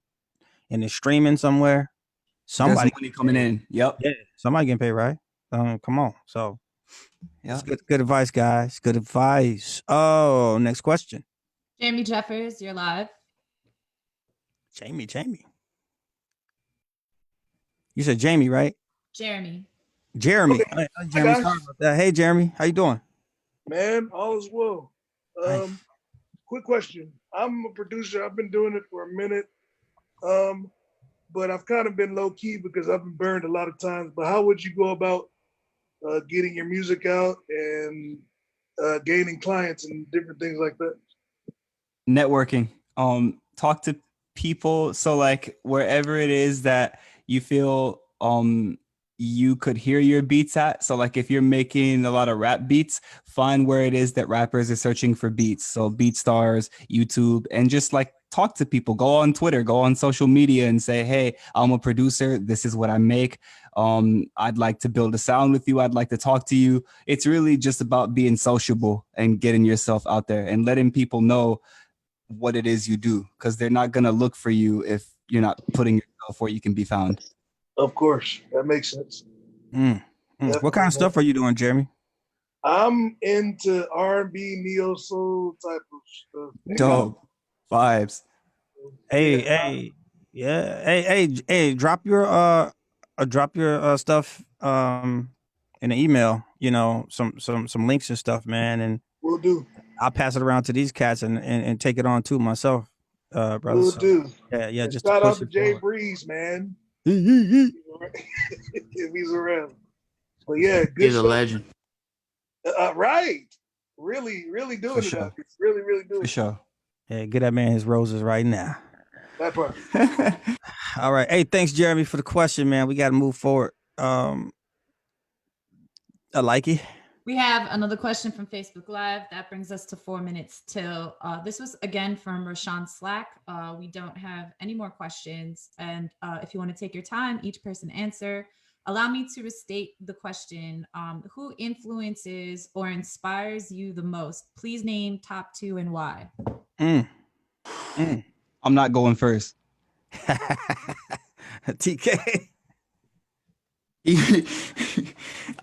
Speaker 1: and it's streaming somewhere, somebody
Speaker 2: there's money coming in. Yep.
Speaker 1: Yeah, somebody getting paid, right? Come on. So that's
Speaker 2: yeah,
Speaker 1: good advice, guys. Good advice. Oh, next question.
Speaker 5: Jamie Jeffers, you're live.
Speaker 1: Jamie. You said Jamie, right?
Speaker 5: Jeremy.
Speaker 1: Jeremy.
Speaker 15: Okay.
Speaker 1: Hey, Jeremy,
Speaker 15: Hi,
Speaker 1: sorry
Speaker 15: guys.
Speaker 1: about that. Hey, Jeremy, how you doing?
Speaker 15: Man, all is well.
Speaker 1: Nice.
Speaker 15: Quick question. I'm a producer. I've been doing it for a minute. But I've kind of been low key because I've been burned a lot of times. But how would you go about getting your music out and gaining clients and different things like that?
Speaker 2: Networking. Talk to people. So like wherever it is that you feel you could hear your beats at. So like if you're making a lot of rap beats, find where it is that rappers are searching for beats. So BeatStars, YouTube, and just like talk to people. Go on Twitter, go on social media and say, hey, I'm a producer. This is what I make. I'd like to build a sound with you. I'd like to talk to you. It's really just about being sociable and getting yourself out there and letting people know what it is you do, because they're not going to look for you if you're not putting yourself where you can be found.
Speaker 15: Of course, that makes sense.
Speaker 1: What kind of stuff are you doing, Jeremy?
Speaker 15: I'm into R&B, neo soul type of stuff.
Speaker 2: Dope vibes.
Speaker 1: Hey, yeah. Hey, drop your stuff in an email, some links and stuff, man, and
Speaker 15: Will do.
Speaker 1: I'll pass it around to these cats and take it on too myself, brother.
Speaker 15: Will
Speaker 1: So,
Speaker 15: do.
Speaker 1: yeah,
Speaker 15: And
Speaker 1: just
Speaker 15: shout
Speaker 1: to
Speaker 15: out
Speaker 1: push
Speaker 15: to
Speaker 1: it
Speaker 15: Jay
Speaker 1: forward.
Speaker 15: Breeze, man. If he's around. But yeah, good
Speaker 3: He's a
Speaker 15: stuff.
Speaker 3: legend.
Speaker 15: Right. Really doing
Speaker 2: For
Speaker 15: it
Speaker 2: sure.
Speaker 15: out there. Really doing
Speaker 2: For
Speaker 15: it.
Speaker 2: sure.
Speaker 1: Yeah, get that man his roses right now.
Speaker 15: That part.
Speaker 1: All right. Hey, thanks, Jeremy, for the question, man. We got to move forward. I like it.
Speaker 5: We have another question from Facebook Live. That brings us to 4 minutes till. This was again from Rashawn Slack. We don't have any more questions. And if you want to take your time, each person answer. Allow me to restate the question. Who influences or inspires you the most? Please name top 2 and why.
Speaker 2: I'm not going first.
Speaker 1: TK.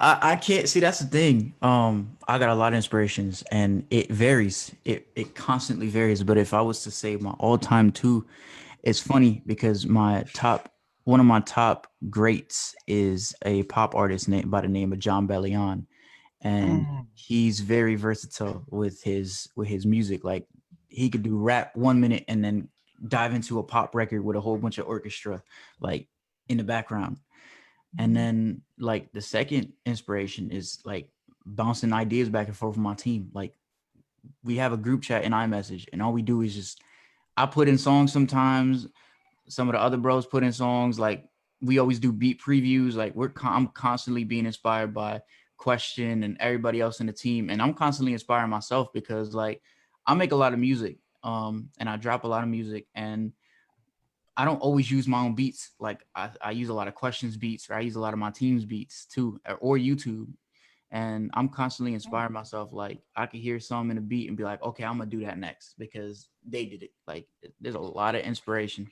Speaker 3: I can't see. That's the thing. I got a lot of inspirations, and it varies. It constantly varies. But if I was to say my all-time 2, it's funny because one of my top greats is a pop artist named by the name of John Bellion, and he's very versatile with his music. Like he could do rap 1 minute and then dive into a pop record with a whole bunch of orchestra like in the background. And then like the second inspiration is like bouncing ideas back and forth with my team. Like we have a group chat in iMessage, and all we do is just I put in songs sometimes. Some of the other bros put in songs. Like we always do beat previews. Like I'm constantly being inspired by Question and everybody else in the team, and I'm constantly inspiring myself because like I make a lot of music, and I drop a lot of music, and I don't always use my own beats. Like I use a lot of Questions beats, or I use a lot of my team's beats too, or YouTube. And I'm constantly inspiring myself. Like I could hear some in a beat and be like, okay, I'm gonna do that next because they did it. Like there's a lot of inspiration.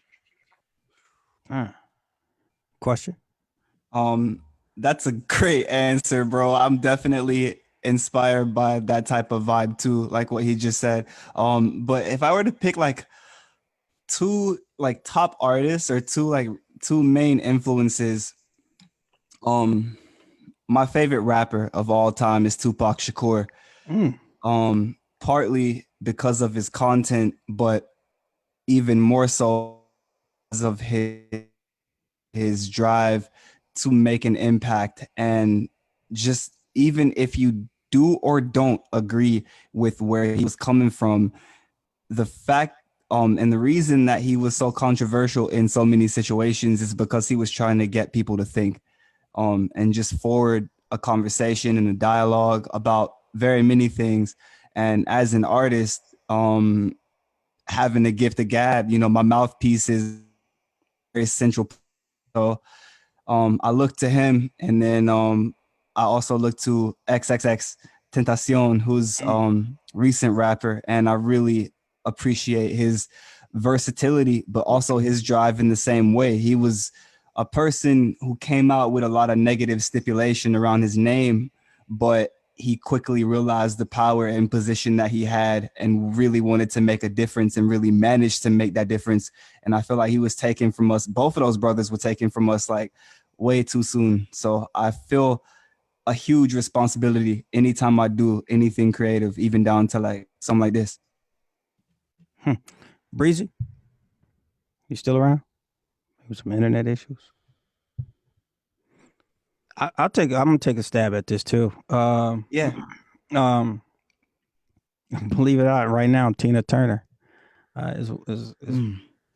Speaker 1: Question.
Speaker 2: That's a great answer, bro. I'm definitely inspired by that type of vibe too, like what he just said. But if I were to pick like two like top artists or two main influences, my favorite rapper of all time is Tupac Shakur. Partly because of his content, but even more so because of his drive to make an impact. And just even if you do or don't agree with where he was coming from, the fact and the reason that he was so controversial in so many situations is because he was trying to get people to think and just forward a conversation and a dialogue about very many things. And as an artist, having the gift of gab, you know, my mouthpiece is very central. So I look to him, and then I also look to XXX Tentacion, who's recent rapper, and I really appreciate his versatility, but also his drive in the same way. He was a person who came out with a lot of negative stipulation around his name, but he quickly realized the power and position that he had and really wanted to make a difference and really managed to make that difference. And I feel like he was taken from us. Both of those brothers were taken from us like way too soon. So I feel a huge responsibility anytime I do anything creative, even down to like something like this.
Speaker 1: Breezy, you still around? With some internet issues. I'm gonna take a stab at this too.
Speaker 2: Yeah.
Speaker 1: Believe it or not, right now Tina Turner is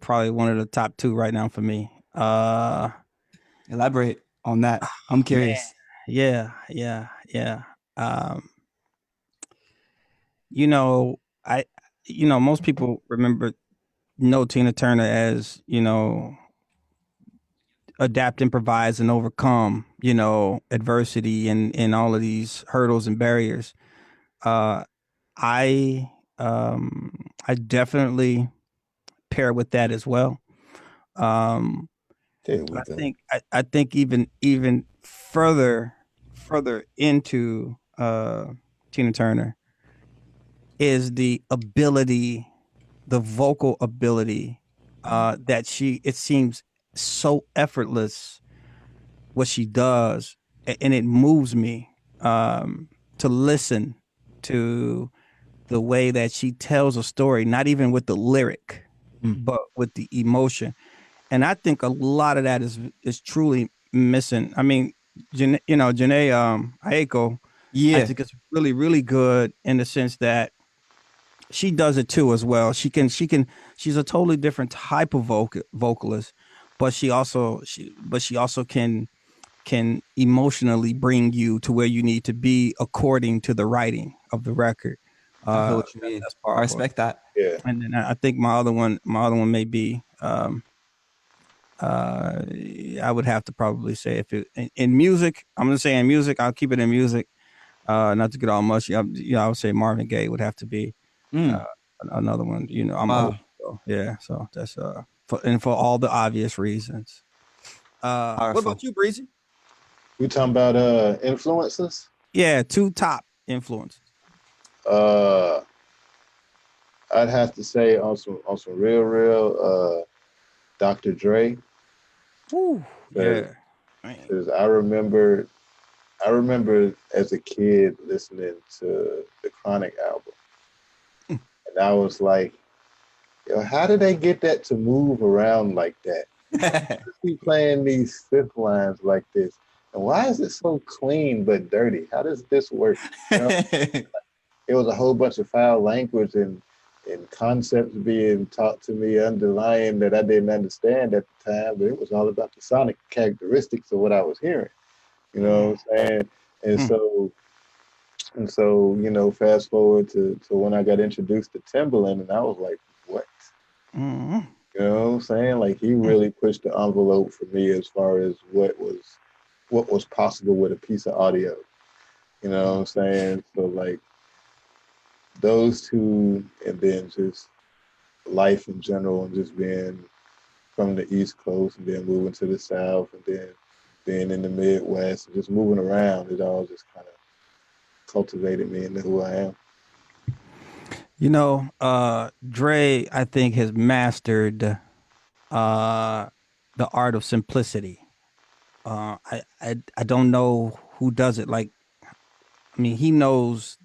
Speaker 1: probably one of the top two right now for me.
Speaker 2: Elaborate on that. I'm curious.
Speaker 1: Yeah. You know, most people know Tina Turner as, adapt, improvise, and overcome, adversity and all of these hurdles and barriers. I I definitely pair with that as well.
Speaker 7: We
Speaker 1: I
Speaker 7: go.
Speaker 1: think I think even further into Tina Turner is the ability, the vocal ability that it seems so effortless what she does, and it moves me to listen to the way that she tells a story, not even with the lyric, but with the emotion. And I think a lot of that is truly missing. I mean, Janae Aiko, I
Speaker 2: Yeah.
Speaker 1: think it's really, really good in the sense that she does it too as well. She's a totally different type of vocalist, but she also can emotionally bring you to where you need to be according to the writing of the record.
Speaker 2: I feel what you mean.
Speaker 1: That's
Speaker 2: I
Speaker 1: powerful.
Speaker 2: respect that.
Speaker 7: Yeah.
Speaker 1: And then I think my other one may be I would have to probably say if in music, I'm gonna say in music, I'll keep it in music. Not to get all mushy. I would say Marvin Gaye would have to be another one. I'm old, so yeah. So that's for all the obvious reasons. What about you, Breezy?
Speaker 7: We talking about influences?
Speaker 1: Yeah, two top influences.
Speaker 7: I'd have to say on some real Dr. Dre.
Speaker 1: Ooh, yeah.
Speaker 7: Because I remember as a kid listening to the Chronic album, and I was like, "Yo, how did they get that to move around like that? He playing these fifth lines like this." And why is it so clean but dirty? How does this work? You know, it was a whole bunch of foul language and concepts being taught to me underlying that I didn't understand at the time, but it was all about the sonic characteristics of what I was hearing. You know what I'm saying? And so, you know, fast forward to when I got introduced to Timbaland, and I was like, what?
Speaker 1: Mm-hmm.
Speaker 7: You know what I'm saying? Like, he really pushed the envelope for me as far as what was possible with a piece of audio. You know what I'm saying? So like those two, and then just life in general, and just being from the East Coast and then moving to the South and then being in the Midwest and just moving around, it all just kind of cultivated me into who I am.
Speaker 1: You know, Dre, I think, has mastered the art of simplicity. I don't know who does it. Like, I mean, he knows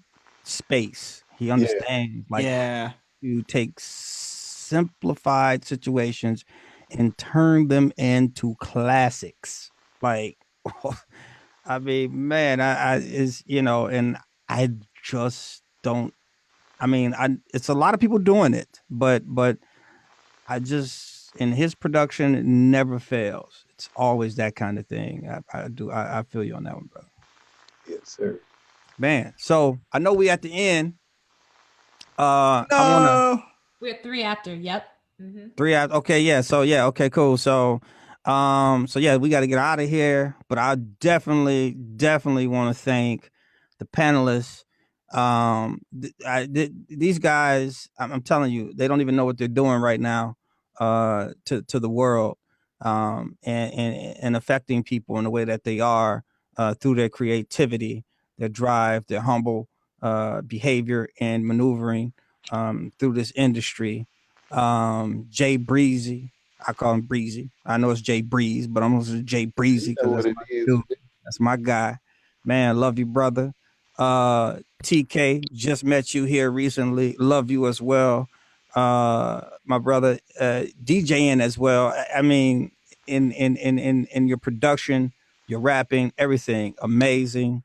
Speaker 1: space. He understands like
Speaker 2: Yeah.
Speaker 1: to take simplified situations and turn them into classics. Like, I mean, man, I is you know, and I just don't. I mean, it's a lot of people doing it, but I just in his production it never fails. It's always that kind of thing. I feel you on that one, brother.
Speaker 7: Yes, sir.
Speaker 1: Man, so I know we at the end. I wanna
Speaker 5: We're 3 after. Yep.
Speaker 1: 3 hours. Okay, yeah. So yeah, okay, cool. So yeah, we got to get out of here. But I definitely want to thank the panelists. These guys, I'm telling you, they don't even know what they're doing right now. To the world, and affecting people in the way that they are, through their creativity, their drive, their humble behavior and maneuvering, through this industry. Jay Breezy. I call him Breezy. I know it's Jay Breeze, but I'm gonna say Jay Breezy because that's my dude. That's my guy. Man, love you, brother. TK, just met you here recently. Love you as well. My brother, DJing as well. I mean, in your production, your rapping, everything amazing.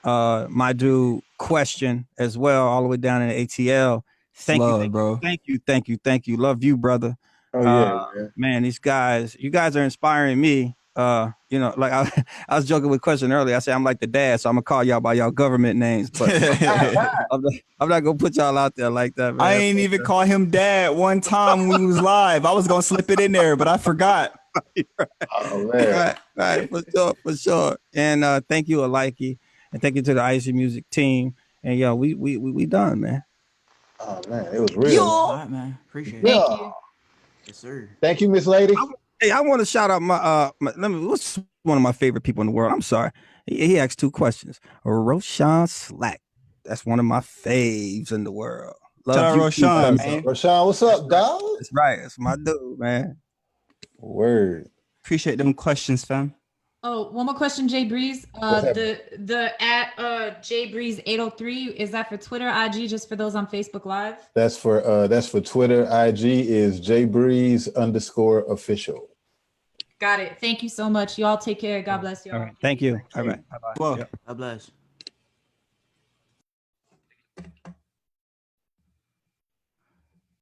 Speaker 1: My dude, Question as well, all the way down in ATL. Thank you,
Speaker 2: bro.
Speaker 1: thank you. Love you, brother.
Speaker 7: Oh yeah,
Speaker 1: Man, these guys, you guys are inspiring me. You know, like I was joking with Question earlier. I said I'm like the dad, so I'm gonna call y'all by y'all government names, but I'm not gonna put y'all out there like that, man.
Speaker 2: I ain't even call him dad one time when we was live. I was gonna slip it in there, but I forgot.
Speaker 7: Oh man.
Speaker 1: Right, for sure. And thank you, Aliki, and thank you to the ISM Music team. And yo, we done, man.
Speaker 7: Oh man, it was real.
Speaker 3: All right, man. Appreciate it.
Speaker 1: Thank you.
Speaker 3: Yes, sir.
Speaker 7: Thank you, Miss Lady.
Speaker 1: Hey, I want to shout out what's one of my favorite people in the world. I'm sorry. He asked 2 questions. Roshan Slack. That's one of my faves in the world. Love
Speaker 2: Shout out
Speaker 1: you, too,
Speaker 2: Roshan,
Speaker 1: brother.
Speaker 2: man.
Speaker 7: Roshan, what's up, dog?
Speaker 1: That's right. That's my dude, man.
Speaker 7: Word.
Speaker 2: Appreciate them questions, fam.
Speaker 5: Oh, one more question, Jay Breeze.
Speaker 7: What's
Speaker 5: The at Jay Breeze 803, is that for Twitter, IG, just for those on Facebook Live?
Speaker 7: That's for Twitter. IG is jbreeze_official.
Speaker 5: Got it. Thank you so much. You all take care. God bless you all.
Speaker 1: All right. Thank you. All right. Bye-bye.
Speaker 2: Well,
Speaker 1: Yep.
Speaker 3: God bless.